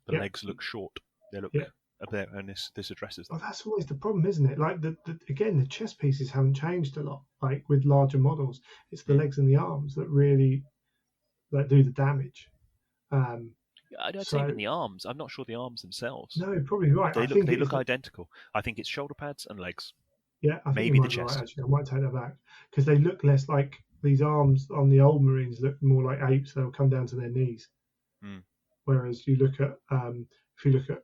The Yeah. legs look short. They look Yeah. up there, and this addresses them. Well, that's always the problem, isn't it? Like again, the chest pieces haven't changed a lot. Like with larger models, it's the legs and the arms that really do the damage. I'd say even the arms. I'm not sure the arms themselves. No, probably right. They I think look identical. I think it's shoulder pads and legs. Yeah, I think maybe you the might be chest. right, actually, I might take that back because they look less like these arms on the old Marines look more like apes. They'll come down to their knees. Mm. Whereas you look at if you look at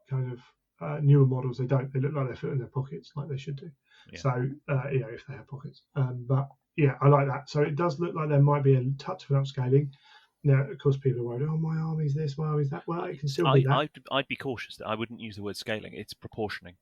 kind of newer models, they don't. They look like they're fit in their pockets, like they should do. Yeah. So if they have pockets. But yeah, I like that. So it does look like there might be a touch of an upscaling. Now, of course, people are worried. Oh, my arm is this, my arm is that. Well, it can still be that. I'd be cautious. I wouldn't use the word scaling. It's proportioning.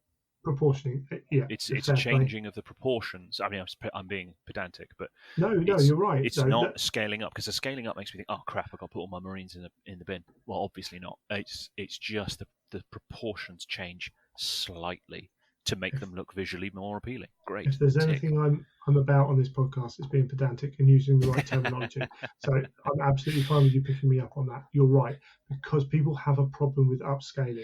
Proportioning, yeah. It's a changing of the proportions. I mean, I'm being pedantic, but no, you're right. It's not scaling up, because the scaling up makes me think, oh crap, I've got to put all my Marines in the bin. Well, obviously not. It's just the proportions change slightly to make them look visually more appealing. Great. If there's anything I'm about on this podcast, it's being pedantic and using the right terminology. So I'm absolutely fine with you picking me up on that. You're right, because people have a problem with upscaling,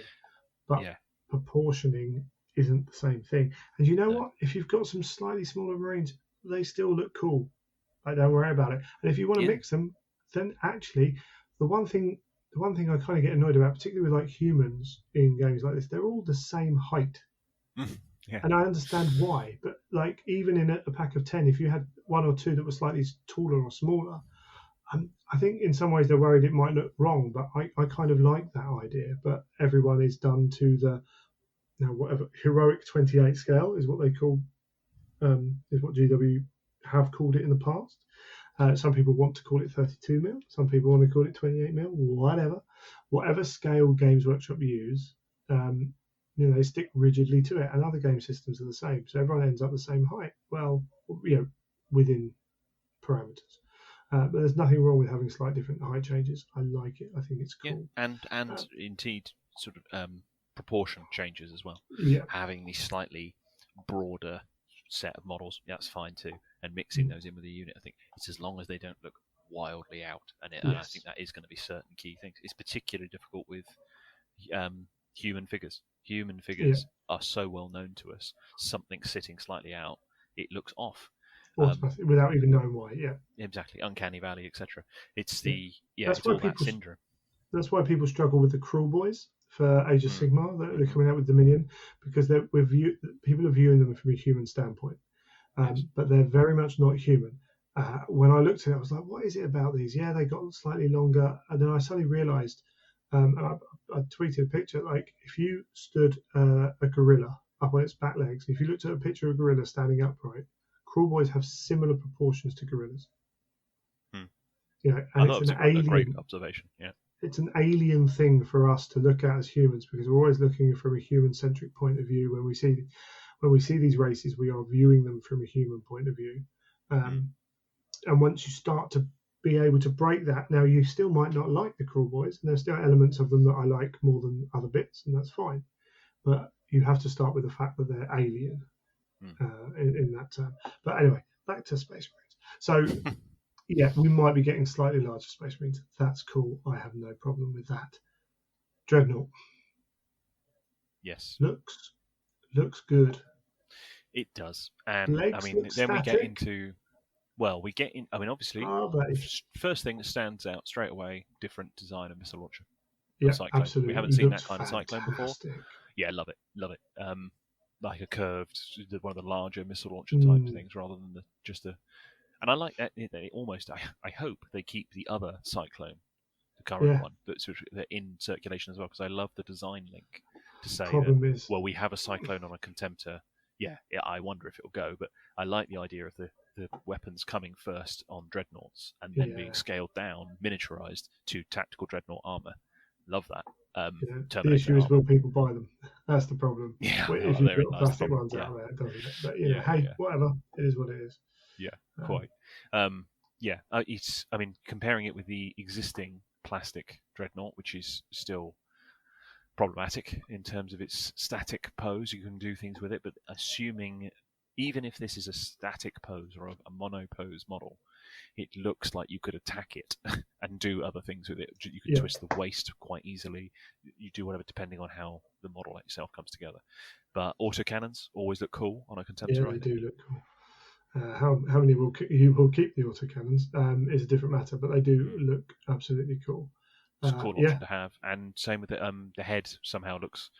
but proportioning isn't the same thing. And you know what? If you've got some slightly smaller Marines, they still look cool. Like, don't worry about it. And if you want to mix them, then actually the one thing I kind of get annoyed about, particularly with like humans in games like this, they're all the same height. Yeah. And I understand why, but like even in a pack of 10, if you had one or two that were slightly taller or smaller, I think in some ways they're worried it might look wrong, but I kind of like that idea. But everyone is done to the whatever heroic 28 scale is what they call, is what GW have called it in the past. Some people want to call it 32 mil. Some people want to call it 28 mil. Whatever scale Games Workshop use, they stick rigidly to it, and other game systems are the same. So everyone ends up the same height. Well, within parameters. But there's nothing wrong with having slight different height changes. I like it. I think it's cool. Yeah, and indeed, sort of proportion changes as well. Yeah. Having the slightly broader set of models, that's fine too. And mixing those in with the unit, I think it's as long as they don't look wildly out. And I think that is going to be certain key things. It's particularly difficult with human figures. Human figures are so well known to us. Something sitting slightly out, it looks off. Without even knowing why, exactly, uncanny valley, etc. It's the that's it's all that syndrome. That's why people struggle with the Cruel Boys for Age of Sigmar. They're coming out with Dominion because people are viewing them from a human standpoint, but they're very much not human. When I looked at it, I was like, "What is it about these?" Yeah, they got slightly longer, and then I suddenly realised. And I tweeted a picture. Like if you stood a gorilla up on its back legs, if you looked at a picture of a gorilla standing upright. Cruel Boys have similar proportions to gorillas. And it's an alien. A great observation. Yeah, it's an alien thing for us to look at as humans because we're always looking from a human-centric point of view. When we see these races, we are viewing them from a human point of view. And once you start to be able to break that, now you still might not like the Cruel Boys, and there's still elements of them that I like more than other bits, and that's fine. But you have to start with the fact that they're alien. In that term. But anyway, back to Space Marines. So, we might be getting slightly larger Space Marines. That's cool. I have no problem with that. Dreadnought. Yes. Looks good. It does. And Legs I mean, then static. we get into Well, we get in. I mean, obviously, Are they? first thing that stands out straight away: different design of missile launcher. Yeah, Cyclone. absolutely. We haven't seen Looks that kind of Cyclone before. fantastic. Yeah, love it. Like a curved, one of the larger missile launcher type things, rather than just a. And I like that. They almost. I hope they keep the other Cyclone, the current one, that's in circulation as well, because I love the design link to say that. Well, we have a Cyclone on a Contemptor. Yeah, I wonder if it'll go, but I like the idea of the weapons coming first on dreadnoughts and then being scaled down, miniaturized to tactical dreadnought armor. Love that. The issue is, will people buy them? That's the problem. Yeah, if you've got plastic ones out there, doesn't it? But hey, whatever. It is what it is. Yeah, quite. It's. I mean, comparing it with the existing plastic dreadnought, which is still problematic in terms of its static pose. You can do things with it, but assuming even if this is a static pose or a mono pose model, it looks like you could attack it and do other things with it. You could twist the waist quite easily. You do whatever depending on how the model itself comes together. But autocannons always look cool on a Contemptor. Yeah, they do look cool. How many you will keep the autocannons is a different matter, but they do look absolutely cool. It's a cool option to have, and same with the head somehow looks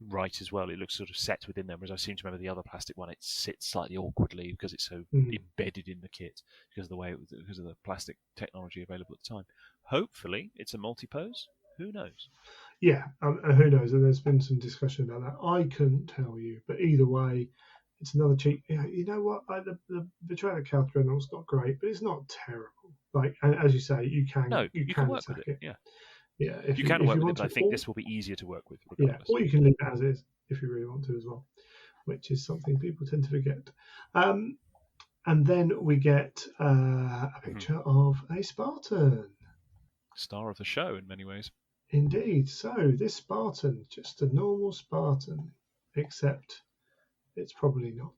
right as well. It looks sort of set within them, whereas I seem to remember the other plastic one, it sits slightly awkwardly because it's so embedded in the kit because of the way because of the plastic technology available at the time. Hopefully, it's a multi-pose. Who knows? Yeah, who knows? And there's been some discussion about that. I couldn't tell you, but either way, it's another cheap. You know what? The Betrayal of Count Dreadnought's not great, but it's not terrible. Like, and as you say, you can work with it. Yeah, you can work with it, but I think this will be easier to work with regardless. Yeah, or you can leave it as is if you really want to as well, which is something people tend to forget. And then we get a picture of a Spartan. Star of the show in many ways. Indeed. So this Spartan, just a normal Spartan, except it's probably not.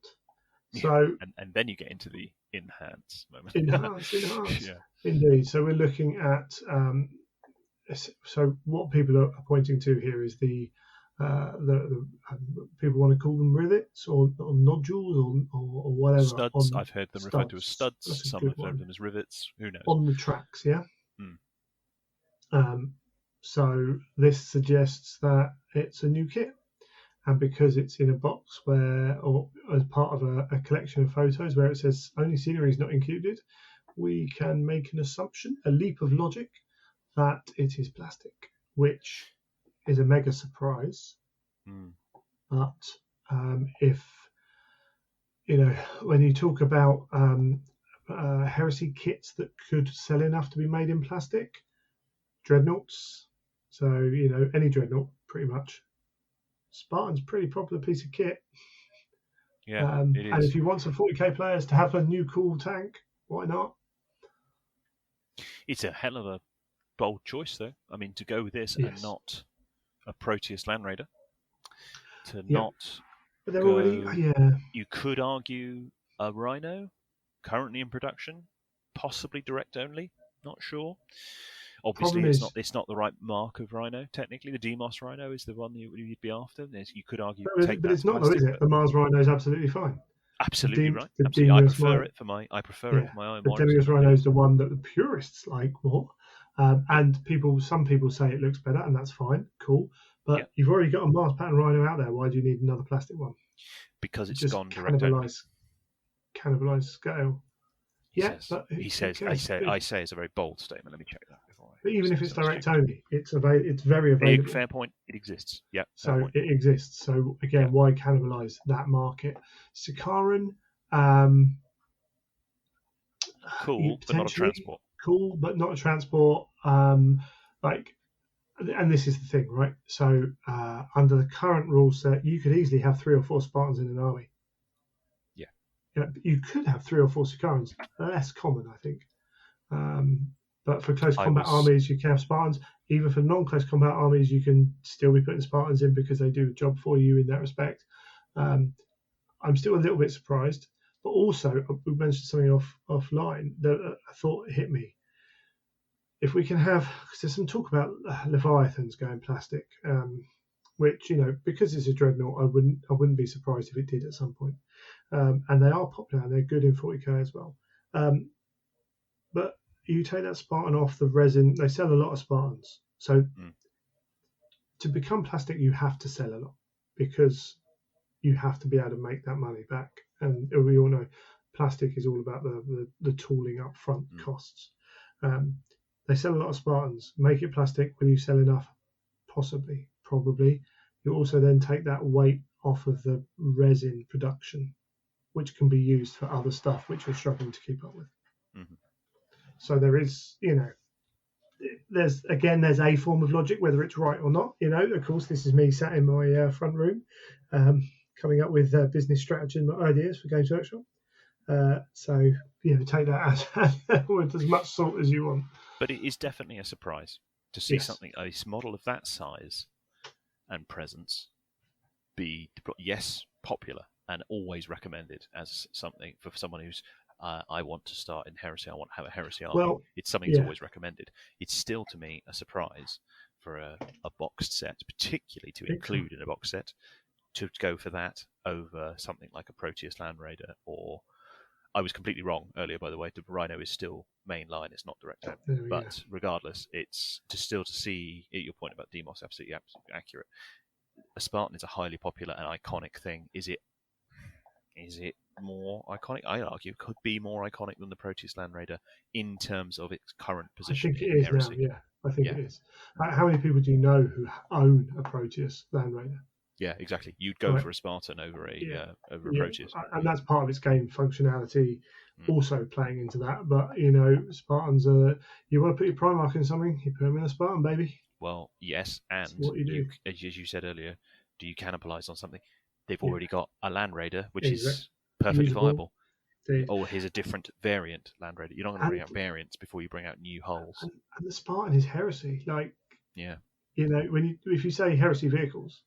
So and then you get into the enhance moment. Enhance. Yeah. Indeed. So we're looking at so what people are pointing to here is the people want to call them rivets or nodules or whatever. Studs. I've heard them referred to as studs. Some have heard them as rivets. Who knows? On the tracks, yeah. So this suggests that it's a new kit. And because it's in a box or as part of a collection of photos where it says only scenery is not included, we can make an assumption, a leap of logic, that it is plastic, which is a mega surprise. But if, when you talk about Heresy kits that could sell enough to be made in plastic, dreadnoughts, so, any dreadnought pretty much. Spartan's a pretty popular piece of kit. Yeah, it is. And if you want some 40k players to have a new cool tank, why not? It's a hell of a bold choice, though. I mean, to go with this and not a Proteus Land Raider. Not but they're go, already, you could argue a Rhino, currently in production, possibly direct only, not sure. Obviously, it's not the right mark of Rhino. Technically, the Demos Rhino is the one you'd be after. You could argue, but it's not, though, is it? The Mars Rhino is absolutely fine. Absolutely right. Absolutely. I prefer it for my own. The Demos Rhino is the one that the purists like more, and some people say it looks better, and that's fine, cool. But you've already got a Mars pattern Rhino out there. Why do you need another plastic one? Because it's just gone direct only. Cannibalize scale. He says. I say it's a very bold statement. Let me check that. But even if it's direct only, it's very available. Fair point. It exists. Yeah. So it exists. So again, why cannibalize that market? Sakaran, cool, but not a transport. Cool, but not a transport. And this is the thing, right? So under the current rule set, you could easily have 3 or 4 Spartans in an army. You could have 3 or 4 Sakarans. Less common, I think. But for close combat armies, you can have Spartans. Even for non-close combat armies, you can still be putting Spartans in because they do a job for you in that respect. I'm still a little bit surprised. But also, we mentioned something offline that I thought hit me. If we can have, because there's some talk about Leviathans going plastic, which, because it's a dreadnought, I wouldn't be surprised if it did at some point. And they are popular and they're good in 40k as well. But you take that Spartan off the resin. They sell a lot of Spartans, so to become plastic, you have to sell a lot because you have to be able to make that money back. And we all know plastic is all about the tooling up front costs. They sell a lot of Spartans. Make it plastic. Will you sell enough? Possibly, probably. You also then take that weight off of the resin production, which can be used for other stuff which you're struggling to keep up with. So there is, there's a form of logic, whether it's right or not. Of course, this is me sat in my front room, coming up with business strategy and ideas for Games Workshop. So take that with as much salt as you want. But it is definitely a surprise to see something, a model of that size and presence, be popular and always recommended as something for someone who's I want to start in Heresy. I want to have a Heresy army. Well, it's something that's always recommended. It's still to me a surprise for a boxed set, particularly to include in a box set, to go for that over something like a Proteus Land Raider. Or I was completely wrong earlier, by the way. The Rhino is still main line; it's not direct out. But regardless, it's to see your point about Demos. Absolutely accurate. A Spartan is a highly popular and iconic thing. Is it more iconic? I argue it could be more iconic than the Proteus Land Raider in terms of its current position. I think it is Heresy. now. Yeah, I think it is. How many people do you know who own a Proteus Land Raider? Yeah, exactly. You'd go for a Spartan over a Proteus, and that's part of its game functionality. Also playing into that, but Spartans are. You want to put your Primarch in something, you put them in a Spartan, baby. Well, yes, and that's what you do. As you said earlier, do you cannibalize on something? They've already got a Land Raider, which is perfectly viable. Or here's a different variant Land Raider. You're not going to bring out variants before you bring out new hulls. And the Spartan is Heresy. If you say Heresy vehicles,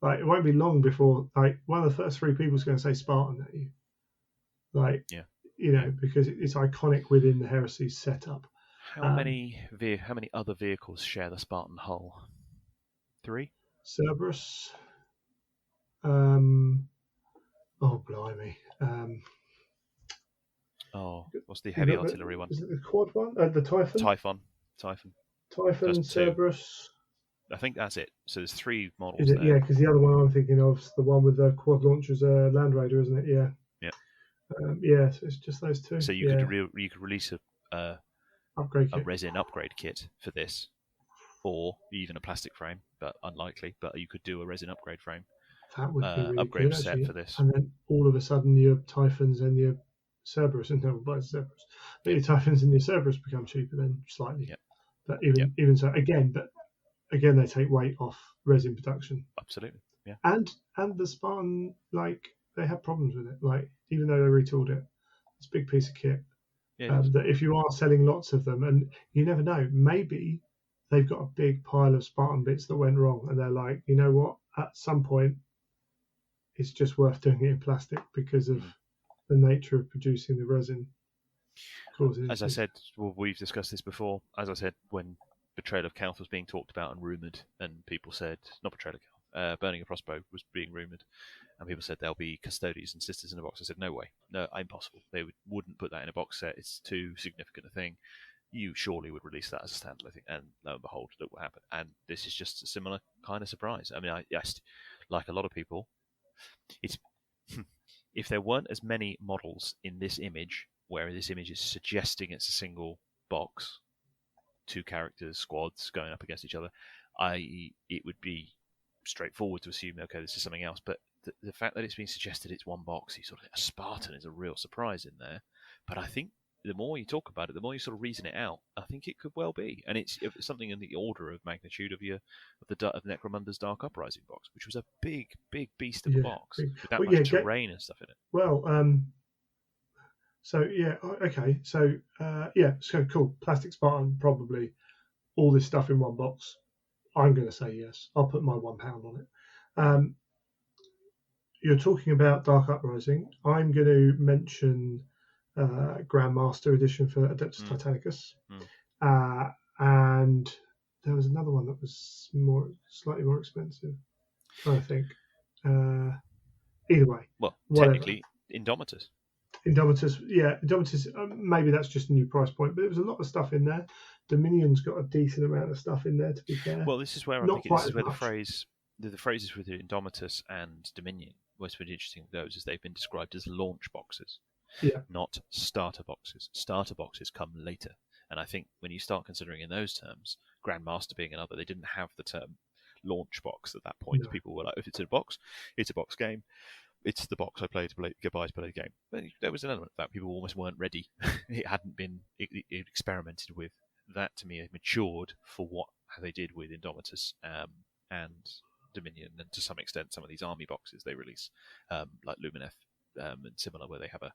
it won't be long before one of the first three people is going to say Spartan at you. Because it's iconic within the Heresy setup. How many other vehicles share the Spartan hull? 3? Cerberus. Blimey. What's the heavy artillery one? Is it the quad one? The Typhon? Typhon, Cerberus. I think that's it. So there's 3 models. Is it? There. Yeah, because the other one I'm thinking of is the one with the quad launchers, Land Raider, isn't it? Yeah. Yeah. So it's just those 2. So you could release a resin upgrade kit for this, or even a plastic frame, but unlikely. But you could do a resin upgrade frame. That would be really upgrade good, set actually. for this. And then all of a sudden your Typhons and your Cerberus, but your Typhons and your Cerberus become cheaper then slightly. Yep. But even so, again they take weight off resin production. Absolutely, yeah. And the Spartan, they have problems with it. Even though they retooled it, it's a big piece of kit. Yeah, that if you are selling lots of them, and you never know, maybe they've got a big pile of Spartan bits that went wrong, and they're like, you know what? At some point, it's just worth doing it in plastic because of the nature of producing the resin. As I said, we've discussed this before. As I said, when Betrayal of Calth was being talked about and rumoured, and people said, not Betrayal of Calth, Burning of Prospero was being rumoured, and people said there'll be Custodies and Sisters in a box. I said, no way. No, impossible. They wouldn't put that in a box set. It's too significant a thing. You surely would release that as a standalone thing, and lo and behold, look what happened. And this is just a similar kind of surprise. I mean, like a lot of people, it's if there weren't as many models in this image, where this image is suggesting it's a single box, 2 characters, squads going up against each other, it would be straightforward to assume, okay, this is something else. But the fact that it's been suggested it's one box, a Spartan is a real surprise in there. But I think the more you talk about it, the more you sort of reason it out, I think it could well be. And it's something in the order of magnitude of Necromunda's Dark Uprising box, which was a big, big beast of a box with that much terrain and stuff in it. Well, okay. So cool. Plastic Spartan, probably all this stuff in one box. I'm going to say yes. I'll put my £1 on it. You're talking about Dark Uprising. I'm going to mention Grandmaster Edition for Adeptus Titanicus. And there was another one that was slightly more expensive, I think. Either way. Well, technically, Indomitus. Indomitus, yeah, Indomitus. Maybe that's just a new price point, but there was a lot of stuff in there. Dominion's got a decent amount of stuff in there. To be fair, Well, this is where I not think this quite is as where much. the phrases with Indomitus and Dominion. What's really interesting with those is they've been described as launch boxes, Yeah, not starter boxes. Starter boxes come later, and I think when you start considering in those terms, Grandmaster being another, they didn't have the term launch box at that point. No. People were like, if it's a box, it's a box game. It's the box I play to buy to play the game. But there was an element of that. People almost weren't ready. It hadn't been experimented with. That to me had matured for what they did with Indomitus and Dominion, and to some extent some of these army boxes they release, like Lumineth and similar, where they have a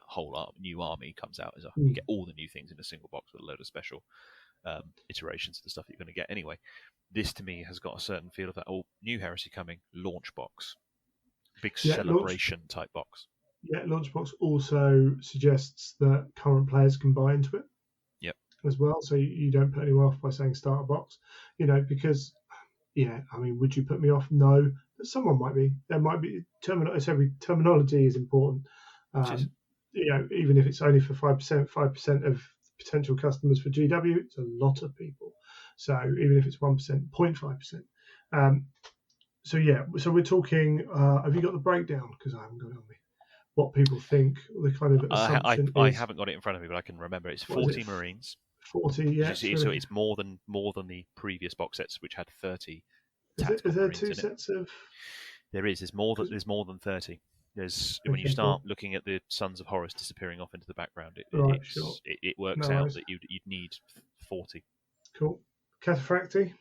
whole new army comes out as you get all the new things in a single box with a load of special iterations of the stuff that you're going to get anyway. This to me has got a certain feel of that. Oh, new Heresy coming, launch box. Big celebration type box. Yeah, Launchbox also suggests that current players can buy into it. Yep. As well, so you don't put anyone off by saying starter box. Because I mean, would you put me off? No, but someone might be. There might be every terminology is important. Even if it's only for 5% of potential customers for GW, it's a lot of people. So even if it's 1%, 0.5%. So we're talking. Have you got the breakdown? Because I haven't got it on me. What people think, the kind of assumption I haven't got it in front of me, but I can remember it's 40 Marines. 40, yeah. So it's more than the previous box sets, which had 30. Is there two sets of? There is. There's more than 30. There's when you start looking at the Sons of Horus disappearing off into the background, it works out that you'd need 40. Cool. Cataphracti.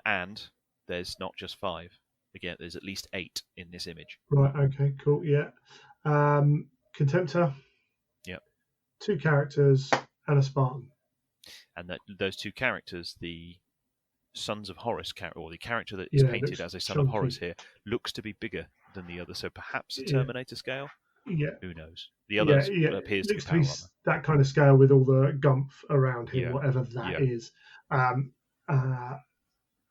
And there's not just 5. Again, there's at least 8 in this image. Right. Okay. Cool. Yeah. Contemptor. Yep. 2 characters and a Spartan. And those 2 characters, the Sons of Horus character, or the character that is painted as a Son of Horus here, looks to be bigger than the other. So perhaps a Terminator scale. Yeah. Who knows? The others appears to be power armor. That kind of scale with all the gumph around him, whatever that is.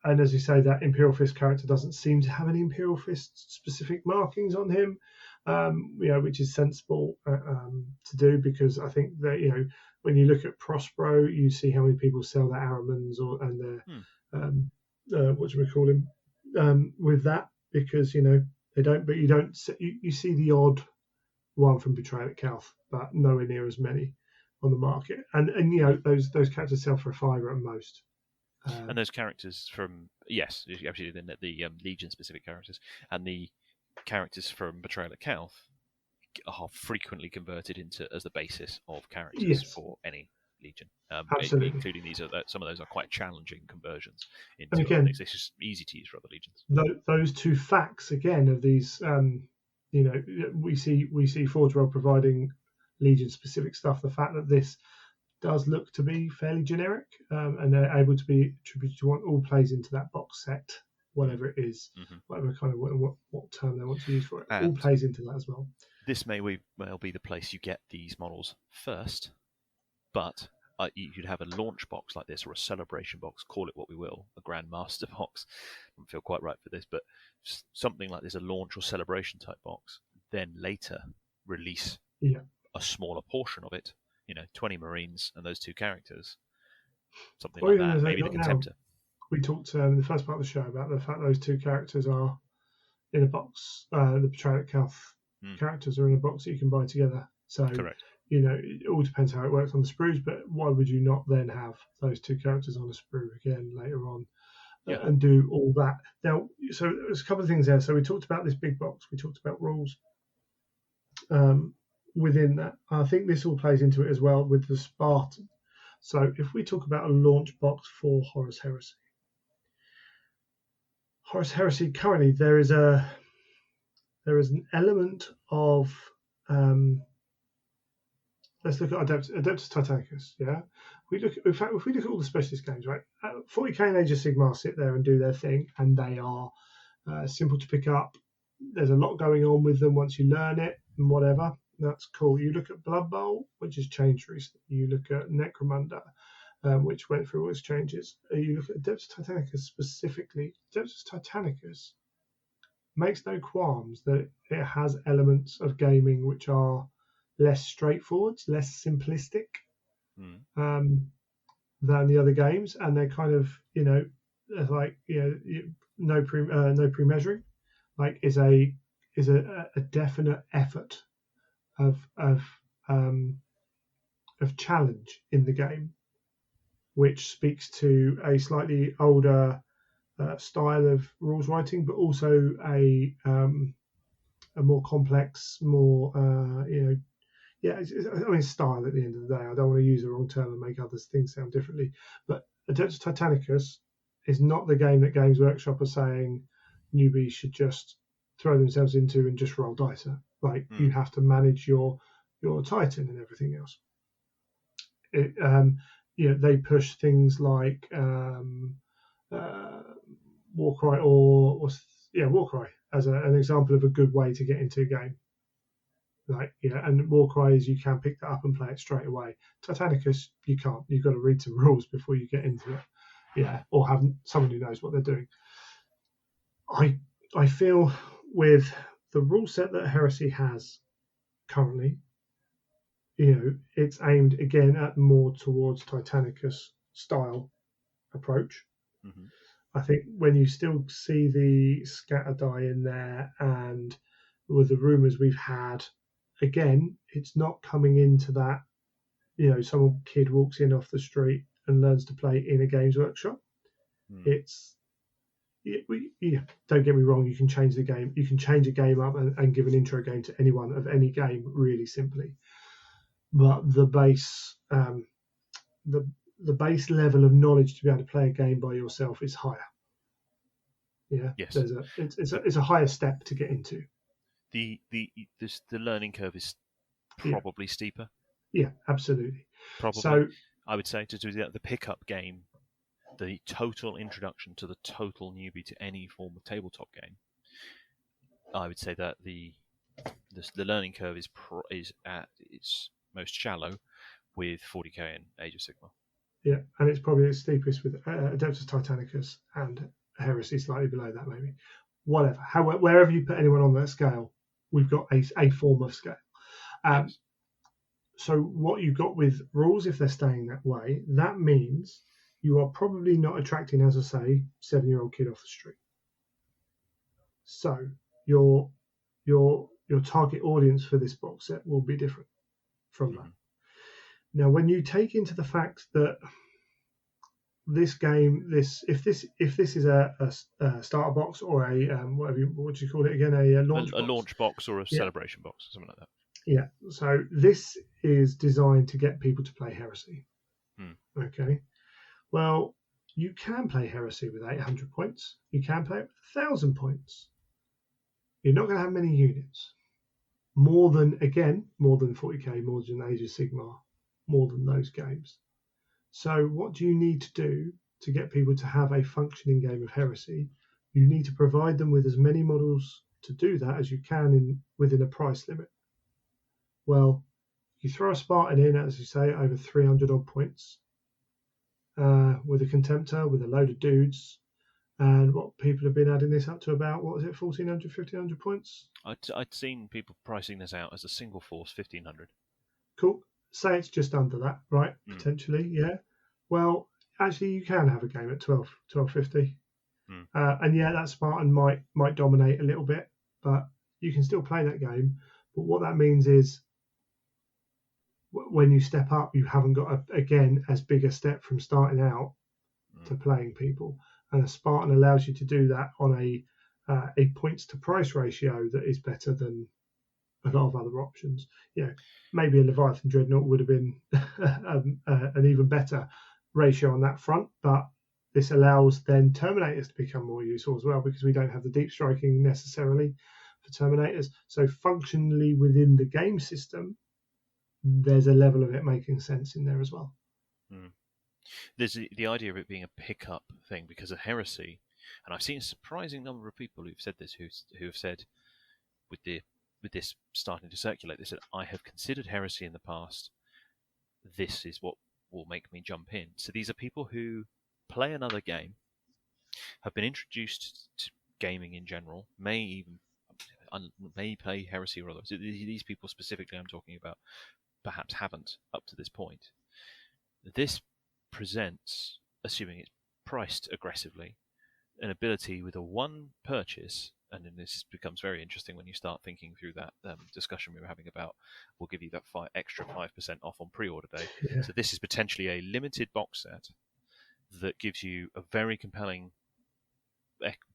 And as you say, that Imperial Fist character doesn't seem to have any Imperial Fist specific markings on him, which is sensible to do, because I think that when you look at Prospero, you see how many people sell their Aramans and their what do we call him with that, because they don't. But you see the odd one from Betrayal at Calth, but nowhere near as many on the market. And those characters sell for $5 at most. And those characters from absolutely, the Legion specific characters and the characters from Betrayal at Calth are frequently converted into as the basis of characters for any Legion. Absolutely, including these. Some of those are quite challenging conversions into other things. It's just easy to use for other Legions. Those 2 facts again of these, we see Forge World providing Legion specific stuff. The fact that this does look to be fairly generic, and they're able to be attributed to what all plays into that box set, whatever it is, whatever kind of what term they want to use for it, all plays into that as well. This may well be the place you get these models first, but you could have a launch box like this, or a celebration box, call it what we will, a Grandmaster box. Doesn't feel quite right for this, but something like this, a launch or celebration type box, then later release a smaller portion of it. 20 Marines and those 2 characters, something like that. Maybe the Contemptor. We talked in the first part of the show about the fact those 2 characters are in a box. The Betrayal at Calth characters are in a box that you can buy together. So, correct. It all depends how it works on the sprues, but why would you not then have those 2 characters on a sprue again later on and do all that? Now, so there's a couple of things there. So we talked about this big box. We talked about rules. Within that, I think this all plays into it as well with the Spartan. So if we talk about a launch box for Horus Heresy, currently there is an element of let's look at Adeptus Titanicus. If we look at all the specialist games, right? 40k and Age of Sigmar sit there and do their thing, and they are simple to pick up. There's a lot going on with them once you learn it and whatever. That's cool. You look at Blood Bowl, which has changed recently. You look at Necromunda, which went through all its changes. You look at Adeptus Titanicus specifically. Adeptus Titanicus makes no qualms that it has elements of gaming which are less straightforward, less simplistic Mm. than the other games, and they're kind of like no pre-measuring, like is a definite effort of challenge in the game, which speaks to a slightly older style of rules writing, but also a more complex, more I mean, style at the end of the day. I don't want to use the wrong term and make other things sound differently. But Adeptus Titanicus is not the game that Games Workshop are saying newbies should just throw themselves into and just roll dice at. Like you have to manage your Titan and everything else. They push things like Warcry Warcry as an example of a good way to get into a game. And Warcry is you can pick that up and play it straight away. Titanicus, you can't. You've got to read some rules before you get into it. Or have someone who knows what they're doing. I feel with the rule set that Heresy has currently, it's aimed again at more towards Titanicus style approach. Mm-hmm. I think when you still see the scatter die in there, and with the rumours we've had, again, it's not coming into that, some kid walks in off the street and learns to play in a Games Workshop. Don't get me wrong, you can change the game. You can change a game up and give an intro game to anyone of any game really simply. But the base the base level of knowledge to be able to play a game by yourself is higher. Yeah, yes, it's a higher step to get into. The learning curve is probably steeper. Yeah, absolutely. Probably. So I would say to do the pickup game, the total introduction to the total newbie to any form of tabletop game. I would say that the learning curve is at its most shallow with 40k and Age of Sigmar. Yeah, and it's probably the steepest with Adeptus Titanicus and Heresy slightly below that, maybe. Whatever. Wherever you put anyone on that scale, we've got a form of scale. Yes. So what you've got with rules, if they're staying that way, that means you are probably not attracting, as I say, 7-year-old kid off the street. So your target audience for this box set will be different from that. Now, when you take into the fact that this game, if this is a starter box or a what do you call it again, a launch box? Launch box or a celebration box, something like that. Yeah. So this is designed to get people to play Heresy. Okay. Well, you can play Heresy with 800 points. You can play it with 1,000 points. You're not going to have many units. More than 40k, more than Age of Sigmar, more than those games. So what do you need to do to get people to have a functioning game of Heresy? You need to provide them with as many models to do that as you can within a price limit. Well, you throw a Spartan in, as you say, over 300 odd points, with a Contemptor, with a load of dudes, and what people have been adding this up to about, 1,400, 1,500 points? I'd seen people pricing this out as a single force, 1,500. Cool. Say it's just under that, right? Potentially, yeah. Well, actually, you can have a game at 12.50, and that Spartan might dominate a little bit, but you can still play that game. But what that means is, when you step up, you haven't got again as big a step from starting out to playing people, and a Spartan allows you to do that on a points to price ratio that is better than a lot of other options. Maybe a Leviathan Dreadnought would have been an even better ratio on that front, but this allows then Terminators to become more useful as well, because we don't have the deep striking necessarily for Terminators. So functionally within the game system, there's a level of it making sense in there as well. There's the idea of it being a pickup thing because of Heresy, and I've seen a surprising number of people who've said this, who have said with this starting to circulate, they said, I have considered Heresy in the past. This is what will make me jump in. So these are people who play another game, have been introduced to gaming in general, may even, may play Heresy or others. These people specifically I'm talking about perhaps haven't up to this point. This presents, assuming it's priced aggressively, an ability with a one purchase, and then this becomes very interesting when you start thinking through that discussion we were having about we'll give you that extra 5% off on pre-order day. Yeah. So this is potentially a limited box set that gives you a very compelling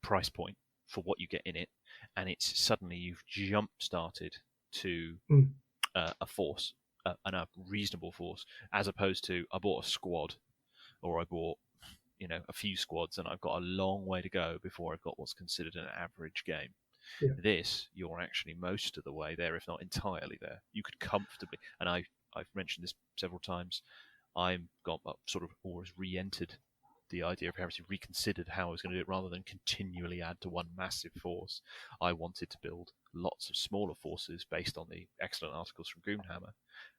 price point for what you get in it, and it's suddenly you've jump-started to a force, and a reasonable force, as opposed to I bought a squad, or I bought a few squads, and I've got a long way to go before I've got what's considered an average game. Yeah. This, you're actually most of the way there, if not entirely there. You could comfortably, and I've mentioned this several times, I've got sort of always re-entered the idea of Heresy, reconsidered how I was going to do it rather than continually add to one massive force. I wanted to build lots of smaller forces based on the excellent articles from Goonhammer,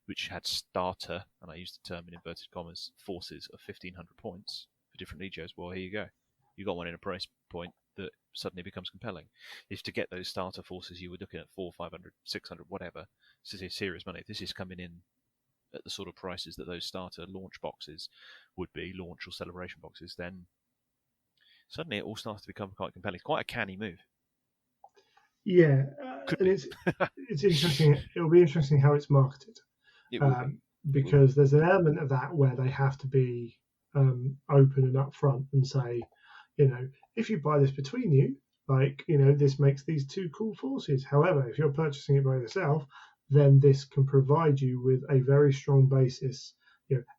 which had starter, and I use the term in inverted commas, forces of 1,500 points for different legios. Well, here you go. You got one in a price point that suddenly becomes compelling. If to get those starter forces you were looking at 400, 500, 600, whatever, this is serious money. If this is coming in at the sort of prices that those starter launch boxes would be, launch or celebration boxes, then suddenly it all starts to become quite compelling. It's quite a canny move. Yeah, and it's interesting. It'll be interesting how it's marketed, because there's an element of that where they have to be open and upfront and say, if you buy this between you, this makes these two cool forces. However, if you're purchasing it by yourself, then this can provide you with a very strong basis.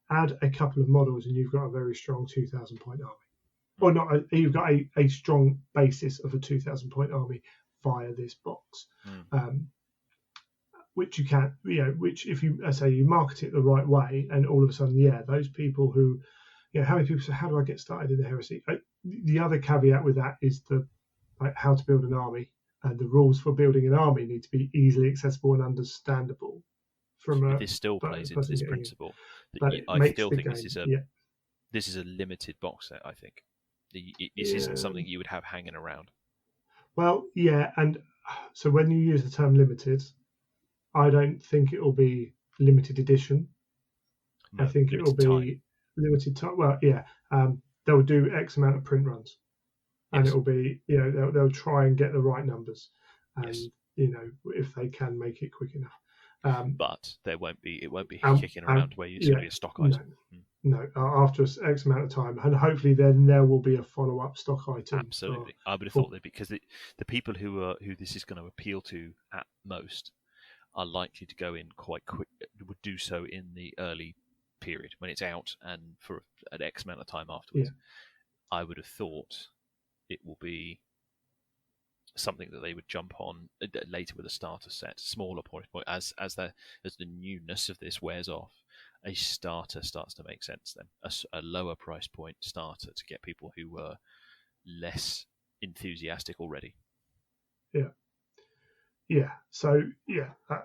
Add a couple of models and you've got a very strong 2,000 point army. Or not, you've got a strong basis of a 2,000 point army via this box. Which you can, which if you say you market it the right way, and all of a sudden, those people who, how many people say, how do I get started in the Heresy? The other caveat with that is how to build an army. And the rules for building an army need to be easily accessible and understandable. This still plays into this principle. I still think this is a limited box set. I think this isn't something you would have hanging around. Well, and so when you use the term limited, I don't think it will be limited edition. No, I think it will be limited time. Well, they'll do X amount of print runs. And it will be, they'll try and get the right numbers, and if they can make it quick enough. But it won't be kicking around where it's going to be a stock item. No, after X amount of time, and hopefully then there will be a follow-up stock item. Absolutely, I would have thought that, because the people who this is going to appeal to at most are likely to go in quite quick. Would do so in the early period when it's out, and for an X amount of time afterwards. I would have thought it will be something that they would jump on later with a starter set, smaller point as the newness of this wears off. A starter starts to make sense then, a lower price point starter to get people who were less enthusiastic already. So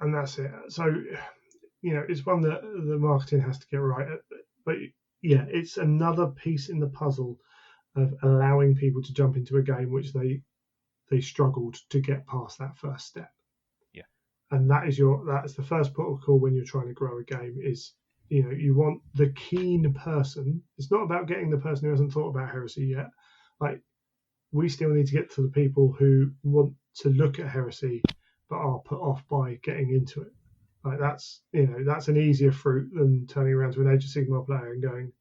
and that's it. So it's one that the marketing has to get right, but it's another piece in the puzzle of allowing people to jump into a game which they struggled to get past that first step. And that's the first port of call when you're trying to grow a game is, you want the keen person. It's not about getting the person who hasn't thought about Heresy yet. We still need to get to the people who want to look at Heresy but are put off by getting into it. That's an easier fruit than turning around to an Age of Sigmar player and going,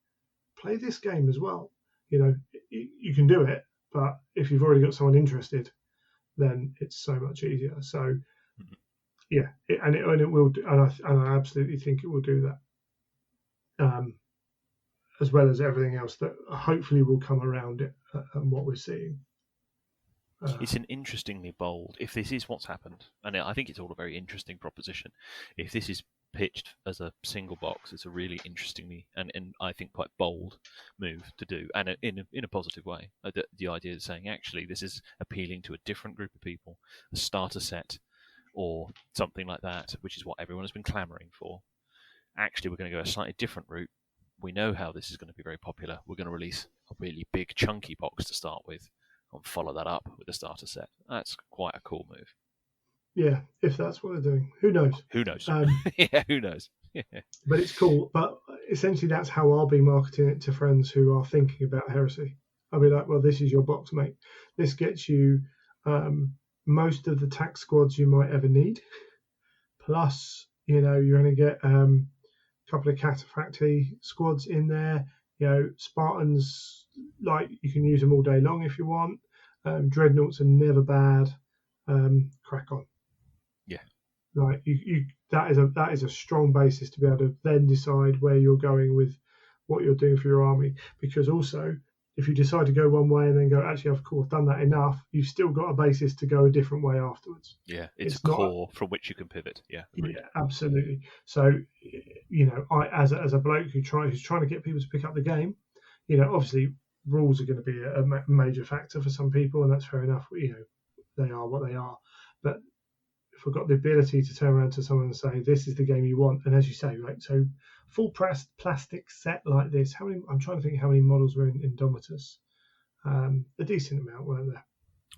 play this game as well. You can do it, but if you've already got someone interested, then it's so much easier. So, it will, and I absolutely think it will do that, as well as everything else that hopefully will come around it and what we're seeing. It's an interestingly bold, if this is what's happened, and I think it's all a very interesting proposition. If this is pitched as a single box, it's a really interestingly and I think quite bold move to do, and in a positive way. The idea of saying, actually, this is appealing to a different group of people, a starter set or something like that, which is what everyone has been clamouring for. Actually, we're going to go a slightly different route. We know how this is going to be very popular. We're going to release a really big, chunky box to start with, and follow that up with a starter set. That's quite a cool move. Yeah, if that's what they're doing, who knows? Who knows? Um, Yeah, who knows? Yeah. but it's cool. But essentially, that's how I'll be marketing it to friends who are thinking about Heresy. I'll be like, well, this is your box, mate. This gets you most of the tax squads you might ever need. Plus, you're going to get a couple of cataphracti squads in there. Spartans, like, you can use them all day long if you want. Dreadnoughts are never bad. Crack on. Yeah. Like that is a strong basis to be able to then decide where you're going with what you're doing for your army. Because also, if you decide to go one way and then go, actually, of course, done that enough, you've still got a basis to go a different way afterwards. Yeah, it's a not core from which you can pivot. Yeah, agreed. Yeah, absolutely. So, I as a bloke who's trying to get people to pick up the game, obviously rules are going to be a major factor for some people, and that's fair enough. They are what they are. But if I've got the ability to turn around to someone and say, this is the game you want, and as you say, right, so full plastic set like this, I'm trying to think how many models were in Indomitus. A decent amount, weren't there?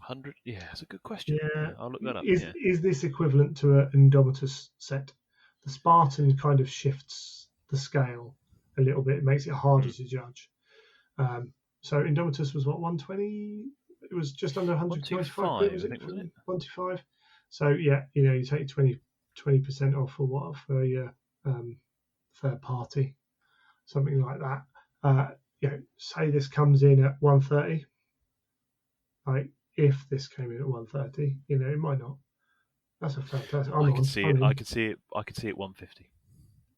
100? Yeah, that's a good question. Yeah. I'll look that up. Is this equivalent to an Indomitus set? The Spartan kind of shifts the scale a little bit. It makes it harder to judge. So Indomitus was what, 120? It was just under 125 quid, was it? I think, wasn't it? 125. So yeah, you take 20% off or what for your third party, something like that. Say this comes in at 130. Like, if this came in at 130, it might not. That's a fantastic. I can see it. I could see it 150.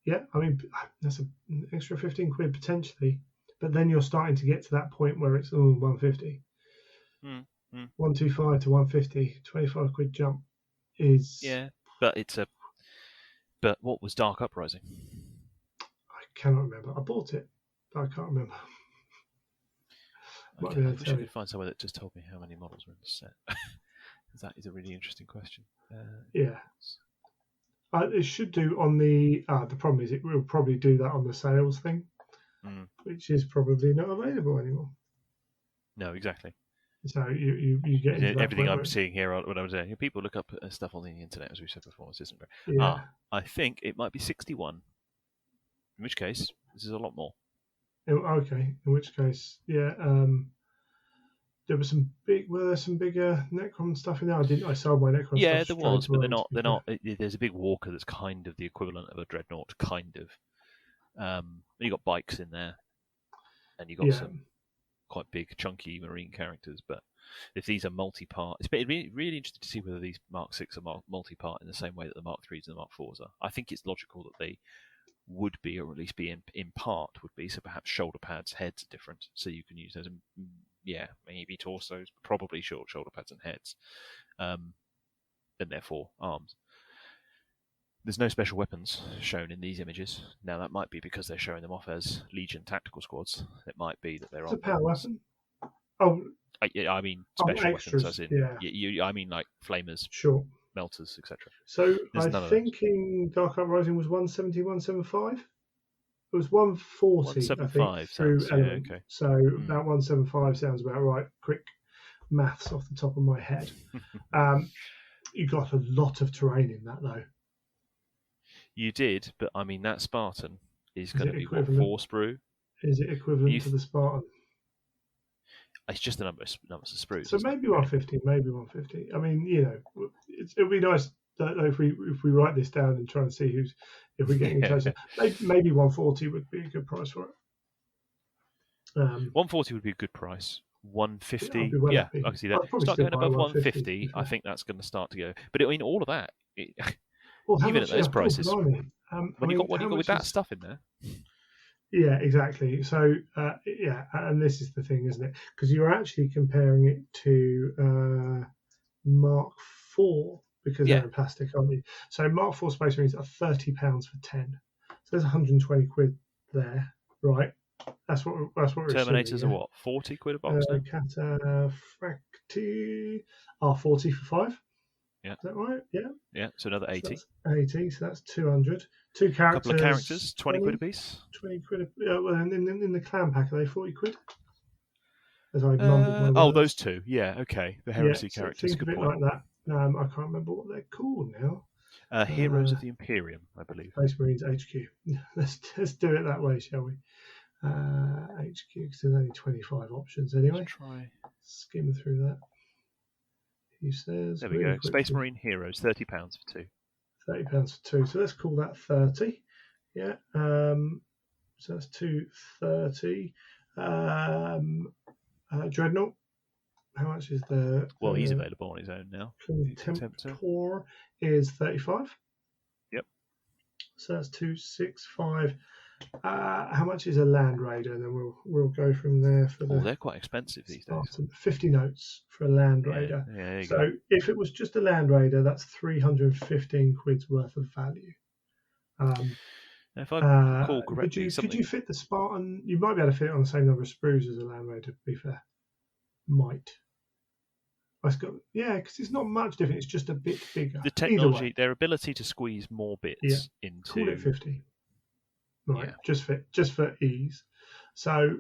Yeah, I mean, that's an extra 15 quid potentially, but then you're starting to get to that point where it's 150. 125 to 150, 25 quid jump is. Yeah, but what was Dark Uprising? I cannot remember. I bought it, but I can't remember. Okay, I wish I could find somewhere that just told me how many models were in the set. That is a really interesting question. Yeah. It should do on the problem is it will probably do that on the sales thing, which is probably not available anymore. No, exactly. So you get into everything I'm seeing here when I was there. People look up stuff on the internet, as we said before. It isn't very. Yeah. I think it might be 61. In which case, this is a lot more. Okay. In which case, yeah. There were some bigger Necron stuff in there. I sold my Necron stuff. Yeah, there was, but they're not. There's a big walker that's kind of the equivalent of a dreadnought, kind of. You got bikes in there, and you got some quite big, chunky marine characters. But if these are multi-part, it's really, really interesting to see whether these Mark 6 are multi-part in the same way that the Mark 3s and the Mark 4s are. I think it's logical that they would be, or at least be in part would be. So perhaps shoulder pads, heads are different, so you can use those. Yeah, maybe torsos, but probably short shoulder pads and heads, and therefore arms. There's no special weapons shown in these images. Now that might be because they're showing them off as Legion tactical squads. It might be that they're it's a power weapon. Oh, I mean special extras, weapons, as in I mean like flamers, sure, melters, etc. So I think in Dark Uprising was 170, 175. It was 140, I think, through element. Okay. So that 175 sounds about right. Quick maths off the top of my head. You got a lot of terrain in that, though. You did, but I mean that Spartan is going to be what, 4 sprue? Is it equivalent to the Spartan? It's just the numbers of sprues. So maybe 150, maybe 150. I mean, it'd be nice if we write this down and try and see if we're getting closer. Maybe 140 would be a good price for it. 140 would be a good price. 150, I can see that. Start going above 150. I think that's going to start to go. But I mean, all of that, even at those prices, when you got with that stuff in there. Yeah, exactly. So, and this is the thing, isn't it? Because you're actually comparing it to Mark IV, because they're in plastic, aren't you? So Mark IV Space Marines are £30 for 10. So there's 120 quid there, right? That's what we're Terminators assuming, are what, 40 quid a box now? Cataphracti are 40 for 5. Yeah. Is that right? Yeah. Yeah, so another 80. So that's 80, so that's 200. Two characters. Couple of characters, 20 quid a piece. 20 quid. Well, in the clan pack, are they 40 quid? As I mumbled my words. Those two. Yeah, okay. The Heresy characters. Think Good of it point. like I can't remember what they're called now. Heroes of the Imperium, I believe. Space Marines HQ. Let's do it that way, shall we? HQ, because there's only 25 options anyway. Let's try. Skim through that. He says. There we go. Space Marine Heroes, £30 for 2. £30 for 2. So let's call that 30. Yeah. So that's 230. Dreadnought. How much is the? Well, he's available on his own now. Contemptor is 35. Yep. So that's 265. How much is a Land Raider? And then we'll go from there for the. They're quite expensive these days. 50 notes for a Land Raider. Yeah, so if it was just a Land Raider, that's 315 quid's worth of value. If I recall correctly, could you fit the Spartan? You might be able to fit it on the same number of sprues as a Land Raider. To be fair, might. Because it's not much different. It's just a bit bigger. The technology, their ability to squeeze more bits into. Call it 50. Right, yeah. just for ease. So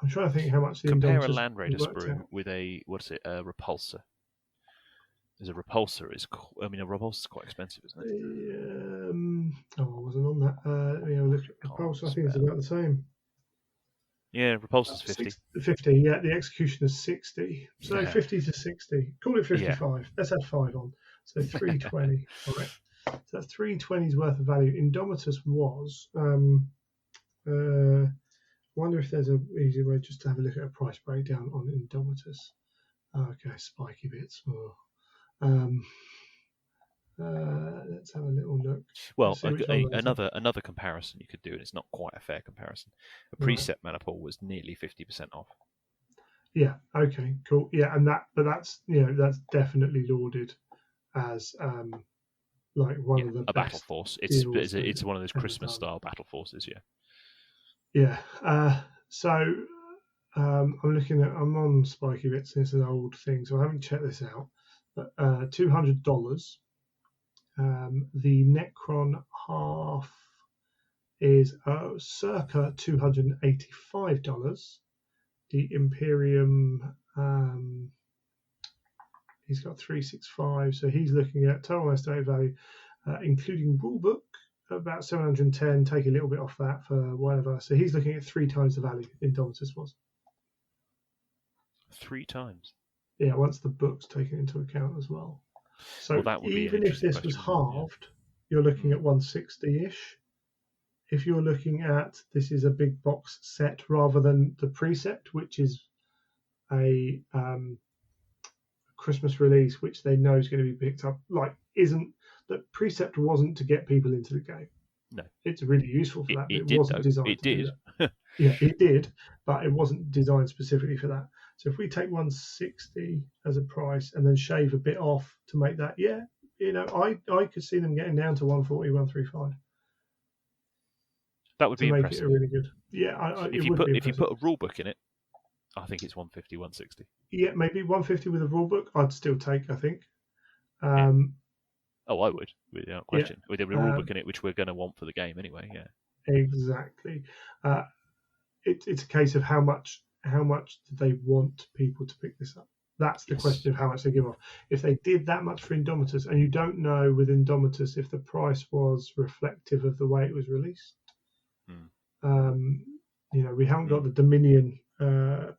I'm trying to think how much the compare a Indomitus Land Raider worked sprue out. with a repulsor. There's a repulsor a repulsor is quite expensive, isn't it? I wasn't on that. Let me have a look at repulsor. I think it's about the same. Yeah, repulsor's 50. 50, yeah. The execution is 60. So 50 to 60. Call it 55. Yeah. Let's add 5 on. So 320. All right. So that's 320's worth of value. Indomitus was. Wonder if there's an easy way just to have a look at a price breakdown on Indomitus. Okay, spiky bits. Let's have a little look. Well, another comparison you could do, and it's not quite a fair comparison. A preset maniple was nearly 50% off. Yeah. Okay. Cool. Yeah, that's definitely lauded as like one of the a best battle force. It's one of those Christmas style battle forces. Yeah. So I'm on Spiky Bits. This is an old thing, so I haven't checked this out. But $200. The Necron half is circa $285. The Imperium, he's got 365, so he's looking at total estimated value, including rulebook, about 710. Take a little bit off that for whatever. So he's looking at 3 times the value Indomitus was. 3 times. Yeah, once the book's taken into account as well. So that would even if this was halved, you're looking at 160-ish. If you're looking at this is a big box set rather than the preset, which is a Christmas release, which they know is going to be picked up, the precept wasn't to get people into the game. No, it's really useful for that. It wasn't designed. It did. Yeah, it did, but it wasn't designed specifically for that. So if we take 160 as a price and then shave a bit off to make that, I could see them getting down to 140, 135. That would be make impressive. It really good. Yeah, if you put a rule book in it, I think it's 150, 160. Yeah, maybe 150 with a rule book. I'd still take. I think. Oh, I would, without question. With a rule book in it, which we're going to want for the game anyway. Yeah. Exactly. It's a case of how much do they want people to pick this up? That's the question of how much they give off. If they did that much for Indomitus, and you don't know with Indomitus if the price was reflective of the way it was released. We haven't got the Dominion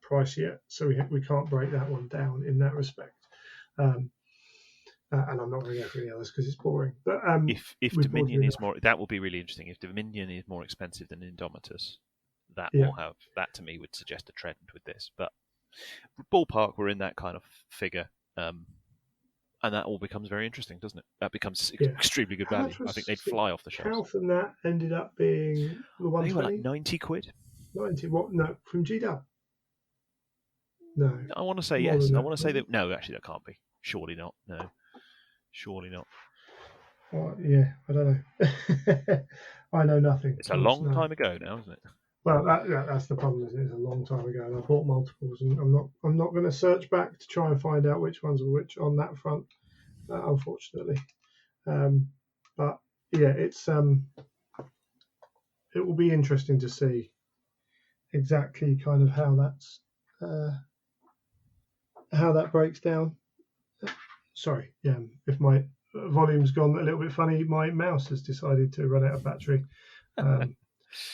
price yet, so we can't break that one down in that respect. And I'm not going to go for any others because it's boring. But if Dominion is more, that will be really interesting. If Dominion is more expensive than Indomitus, that to me would suggest a trend with this. But ballpark, we're in that kind of figure, and that all becomes very interesting, doesn't it? That becomes extremely good value. I think they'd fly off the shelves. Health and that ended up being the 120. They were like 90 quid. 90 what? No, from GW. No, I want to say yes. I want to say that. No, actually, that can't be. Surely not. No, surely not. Well, yeah, I don't know. I know nothing. It's a long time ago now, isn't it? Well, that's the problem, isn't it? It's a long time ago, and I bought multiples, and I'm not going to search back to try and find out which ones are which on that front, unfortunately. But yeah, it will be interesting to see exactly kind of how that breaks down. sorry, if my volume's gone a little bit funny, my mouse has decided to run out of battery. And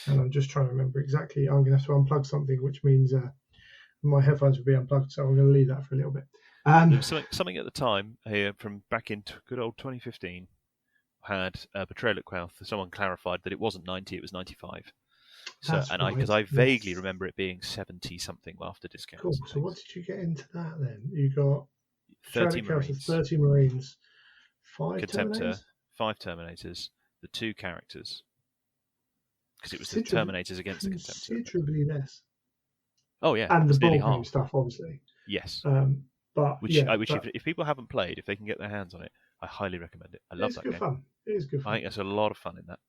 I'm just trying to remember exactly. I'm going to have to unplug something, which means my headphones will be unplugged, so I'm going to leave that for a little bit. There was something at the time from back in good old 2015 had Betrayal at Quel'The. Someone clarified that it wasn't 90, it was 95. So, That's right, because I vaguely yes. remember it being 70 something after discounts. Cool. and So what things. did you get into that then? You got 30 Betrayal at Quel'The, Marines, 30 Marines, 5 Contemptor, Terminators? 5 Terminators, the 2 characters. Because it was the Considerably- Terminators against the Contemptor. Considerably less. Oh yeah, And the it's nearly board game half. stuff, obviously. Yes. But Which, yeah, which if people haven't played, if they can get their hands on it, I highly recommend it. I love it's that good game. fun. It is good I fun. think there's a lot of fun in that.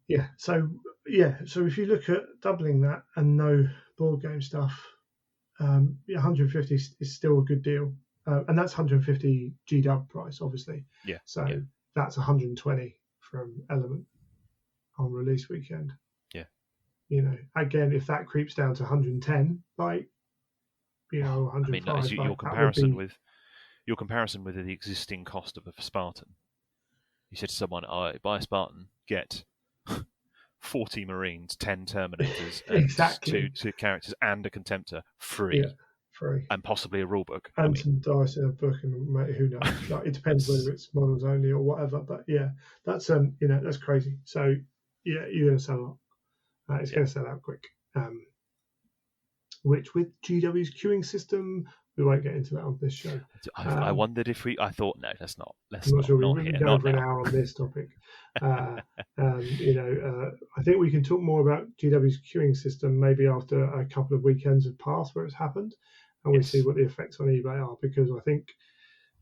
Yeah. So if you look at doubling that and no board game stuff, 150 is still a good deal, and that's 150 GW price, obviously. Yeah. So yeah. that's 120 from Element on release weekend. Yeah. Again, if that creeps down to 110, like 105, I mean, your comparison with the existing cost of a Spartan. You said to someone, buy a Spartan, get 40 Marines, 10 Terminators, and exactly. two characters, and a Contemptor, free. Yeah, free. And possibly a rulebook. And some dice in a book, and who knows? Like, it depends whether it's models only or whatever. But yeah, that's that's crazy. So yeah, you're going to sell a lot. It's going to sell out quick. Which with GW's queuing system, we won't get into that on this show. I wondered if I thought, no, let's not. I'm not sure we've been going for an now. hour on this topic. I think we can talk more about GW's queuing system maybe after a couple of weekends have passed where it's happened, and we see what the effects on eBay are, because I think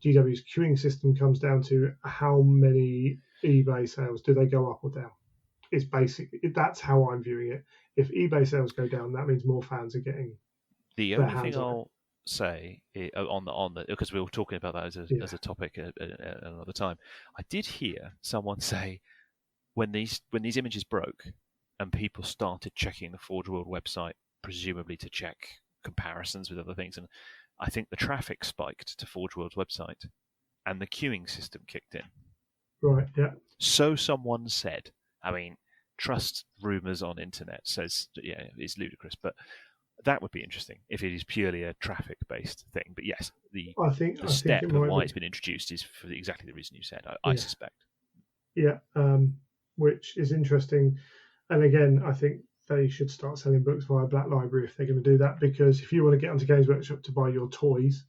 GW's queuing system comes down to how many eBay sales do they go up or down. It's basically, that's how I'm viewing it. If eBay sales go down, that means more fans are getting the their only hands thing on it. I'll say on the because we were talking about that as a topic at another time. I did hear someone say when these images broke and people started checking the Forge World website, presumably to check comparisons with other things, and I think the traffic spiked to Forge World's website and the queuing system kicked in. Right. Yeah. So someone said. I mean, trust rumors on internet says it's ludicrous, but that would be interesting if it is purely a traffic-based thing. But yes, the step and why it's been introduced is for exactly the reason you said, I suspect. Yeah, which is interesting. And again, I think they should start selling books via Black Library if they're going to do that, because if you want to get onto Games Workshop to buy your toys,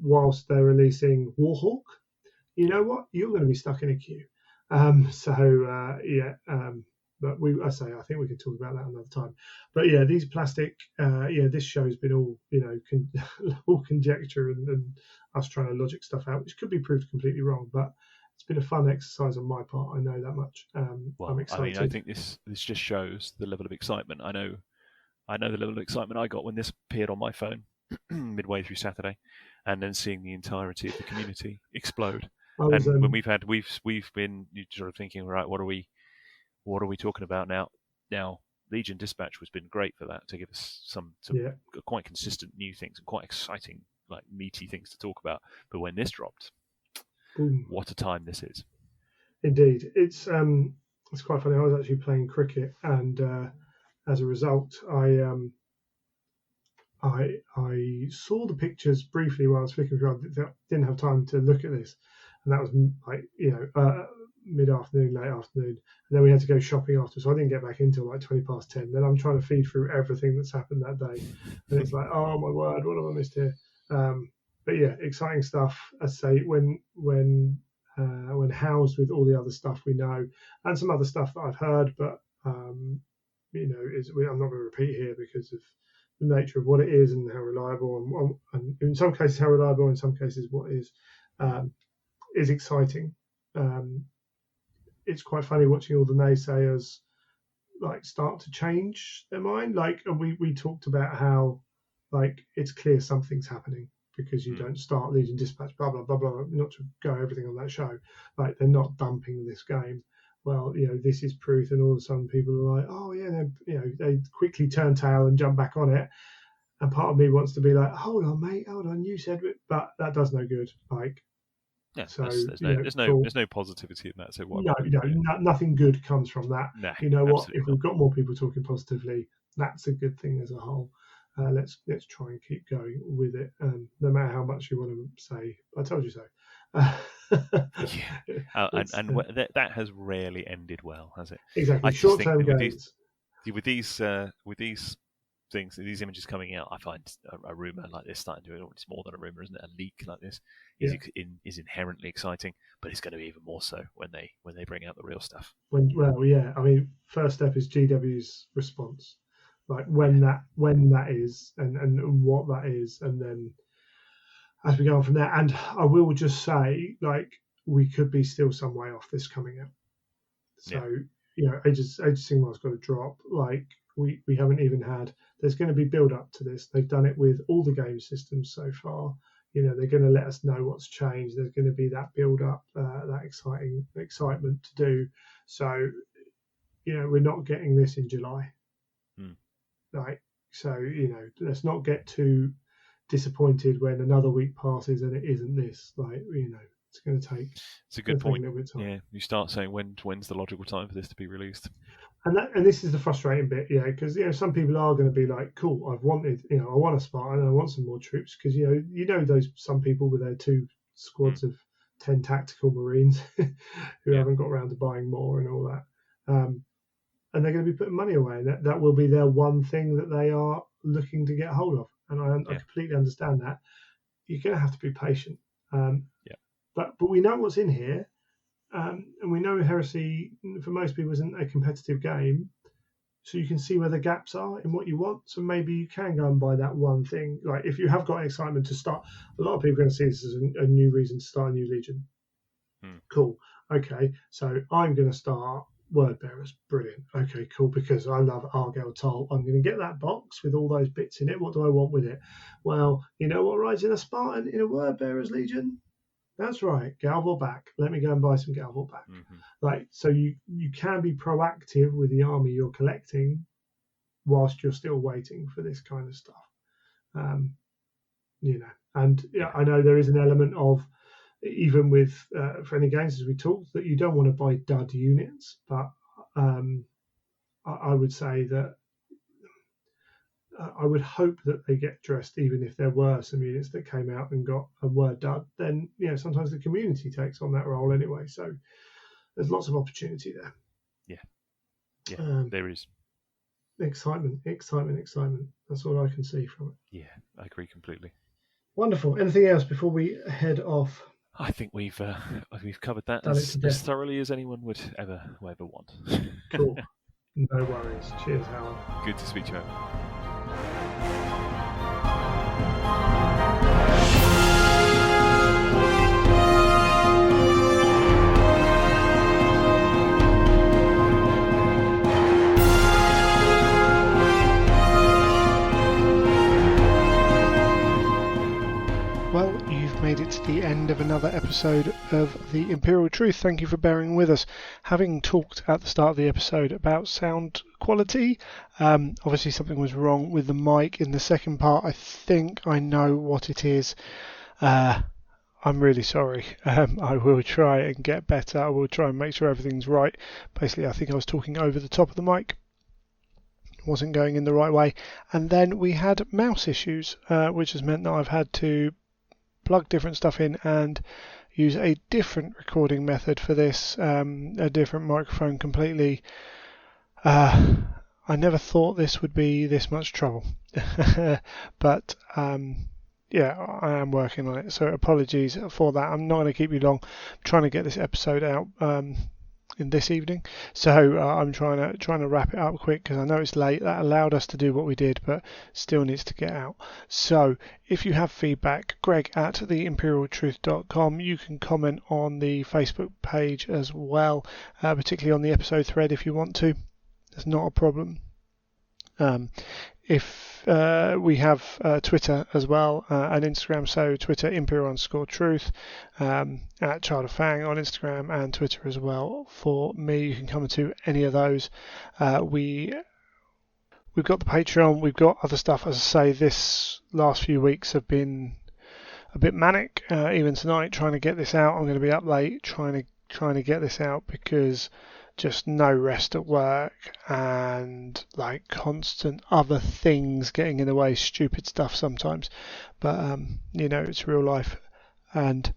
whilst they're releasing Warhawk, you know what? You're going to be stuck in a queue. But I think we can talk about that another time. But yeah, these plastic, this show's been all, all conjecture and us trying to logic stuff out, which could be proved completely wrong. But it's been a fun exercise on my part. I know that much. I'm excited. I think this just shows the level of excitement. I know the level of excitement I got when this appeared on my phone midway through Saturday, and then seeing the entirety of the community explode. And when we've been sort of thinking, right, what are we talking about now? Now, Legion Dispatch has been great for that, to give us some quite consistent new things and quite exciting, like meaty things to talk about. But when this dropped, boom. What a time this is! Indeed, it's quite funny. I was actually playing cricket, and as a result, I saw the pictures briefly while I was flicking through. I didn't have time to look at this. And that was mid-afternoon, late afternoon. And then we had to go shopping after, so I didn't get back until like 20 past 10. Then I'm trying to feed through everything that's happened that day. And it's like, oh my word, what have I missed here? But yeah, exciting stuff. I say when housed with all the other stuff we know and some other stuff that I've heard, but I'm not going to repeat here because of the nature of what it is and how reliable, and in some cases how reliable, in some cases what is exciting. It's quite funny watching all the naysayers like start to change their mind. Like, and we talked about how like it's clear something's happening because you don't start Legion Dispatch, blah blah blah blah. Not to go everything on that show, like they're not dumping this game. Well, this is proof, and all of a sudden people are like, oh yeah, they quickly turn tail and jump back on it. And part of me wants to be like, hold on, mate, hold on, you said it, but that does no good. Like, Yeah, So there's no positivity in that. So why? Nothing good comes from that. No, You know what? absolutely If we've got more people talking positively, that's a good thing as a whole. Let's try and keep going with it, no matter how much you want to say. I told you so. That has rarely ended well, has it? Exactly. I just think Short-term that gains. with these things, these images coming out, I find a rumor like this starting to. It's more than a rumor, isn't it? A leak like this is inherently exciting, but it's going to be even more so when they bring out the real stuff. I mean, first step is GW's response, like when that is and what that is, and then as we go on from there. And I will just say, like, we could be still some way off this coming out. So Age of Sigmar's got to drop. Like we haven't even had. There's going to be build up to this. They've done it with all the game systems so far. They're going to let us know what's changed. There's going to be that build up, that excitement to do. So, we're not getting this in July. Like, so, let's not get too disappointed when another week passes and it isn't this. Like, it's going to take. It's a good point. A little bit of time. Yeah, you start saying when's the logical time for this to be released. And this is the frustrating bit, because some people are going to be like, cool, I want a Spartan and I want some more troops, because those some people with their 2 squads of 10 tactical Marines who haven't got around to buying more and all that, and they're going to be putting money away, and that will be their one thing that they are looking to get hold of, and I completely understand that. You're going to have to be patient, but we know what's in here. And we know Heresy, for most people, isn't a competitive game, so you can see where the gaps are in what you want. So maybe you can go and buy that one thing. Like if you have got excitement to start, a lot of people are going to see this as a new reason to start a new Legion. Cool. Okay, so I'm going to start Word Bearers. Brilliant. Okay, cool, because I love Argel Toll. I'm going to get that box with all those bits in it. What do I want with it? Well, you know what rides in a Spartan in a Word Bearers Legion? That's right, Galvor back. Let me go and buy some Galvor back. Like, so you can be proactive with the army you're collecting whilst you're still waiting for this kind of stuff. And I know there is an element of, even with friendly games, as we talked, that you don't want to buy dud units, but I would say that I would hope that they get dressed, even if there were some units that came out and got a word dud. Then sometimes the community takes on that role anyway. So there's lots of opportunity there. Yeah, there is excitement. That's all I can see from it. Yeah, I agree completely. Wonderful. Anything else before we head off? I think we've covered that as thoroughly as anyone would ever want. Cool. No worries. Cheers, Howard. Good to speak to you. Well, you've made it to the end of another episode of The Imperial Truth. Thank you for bearing with us. Having talked at the start of the episode about sound quality, obviously something was wrong with the mic in the second part. I think I know what it is. I'm really sorry. I will try and get better. I will try and make sure everything's right. Basically, I think I was talking over the top of the mic. Wasn't going in the right way. And then we had mouse issues, which has meant that I've had to plug different stuff in and use a different recording method for this, a different microphone completely. I never thought this would be this much trouble, but I am working on it, so apologies for that. I'm not going to keep you long. I'm trying to get this episode out in this evening, so I'm trying to wrap it up quick because I know it's late. That allowed us to do what we did, but still needs to get out. So if you have feedback, greg@theimperialtruth.com. You can comment on the Facebook page as well, particularly on the episode thread if you want to. It's not a problem. If we have Twitter as well and Instagram, so Twitter Imperial_Truth, at Child of Fang on Instagram and Twitter as well. For me, you can come to any of those. We've got the Patreon, we've got other stuff. As I say, this last few weeks have been a bit manic even tonight trying to get this out. I'm going to be up late trying to get this out because just no rest at work and like constant other things getting in the way, stupid stuff sometimes. But it's real life, and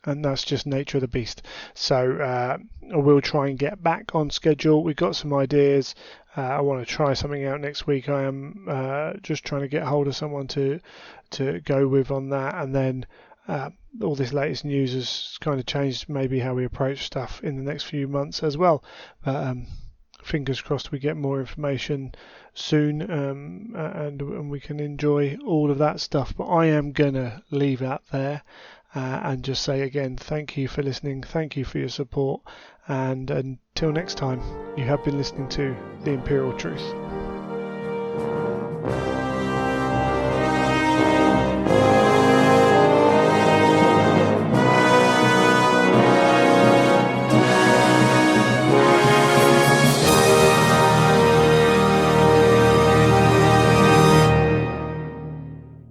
that's just nature of the beast. So I will try and get back on schedule. We've got some ideas. I want to try something out next week. I am just trying to get hold of someone to go with on that, and then all this latest news has kind of changed maybe how we approach stuff in the next few months as well. But fingers crossed we get more information soon, and we can enjoy all of that stuff. But I am gonna leave that there. And just say again, thank you for listening, thank you for your support, and until next time, you have been listening to The Imperial Truth.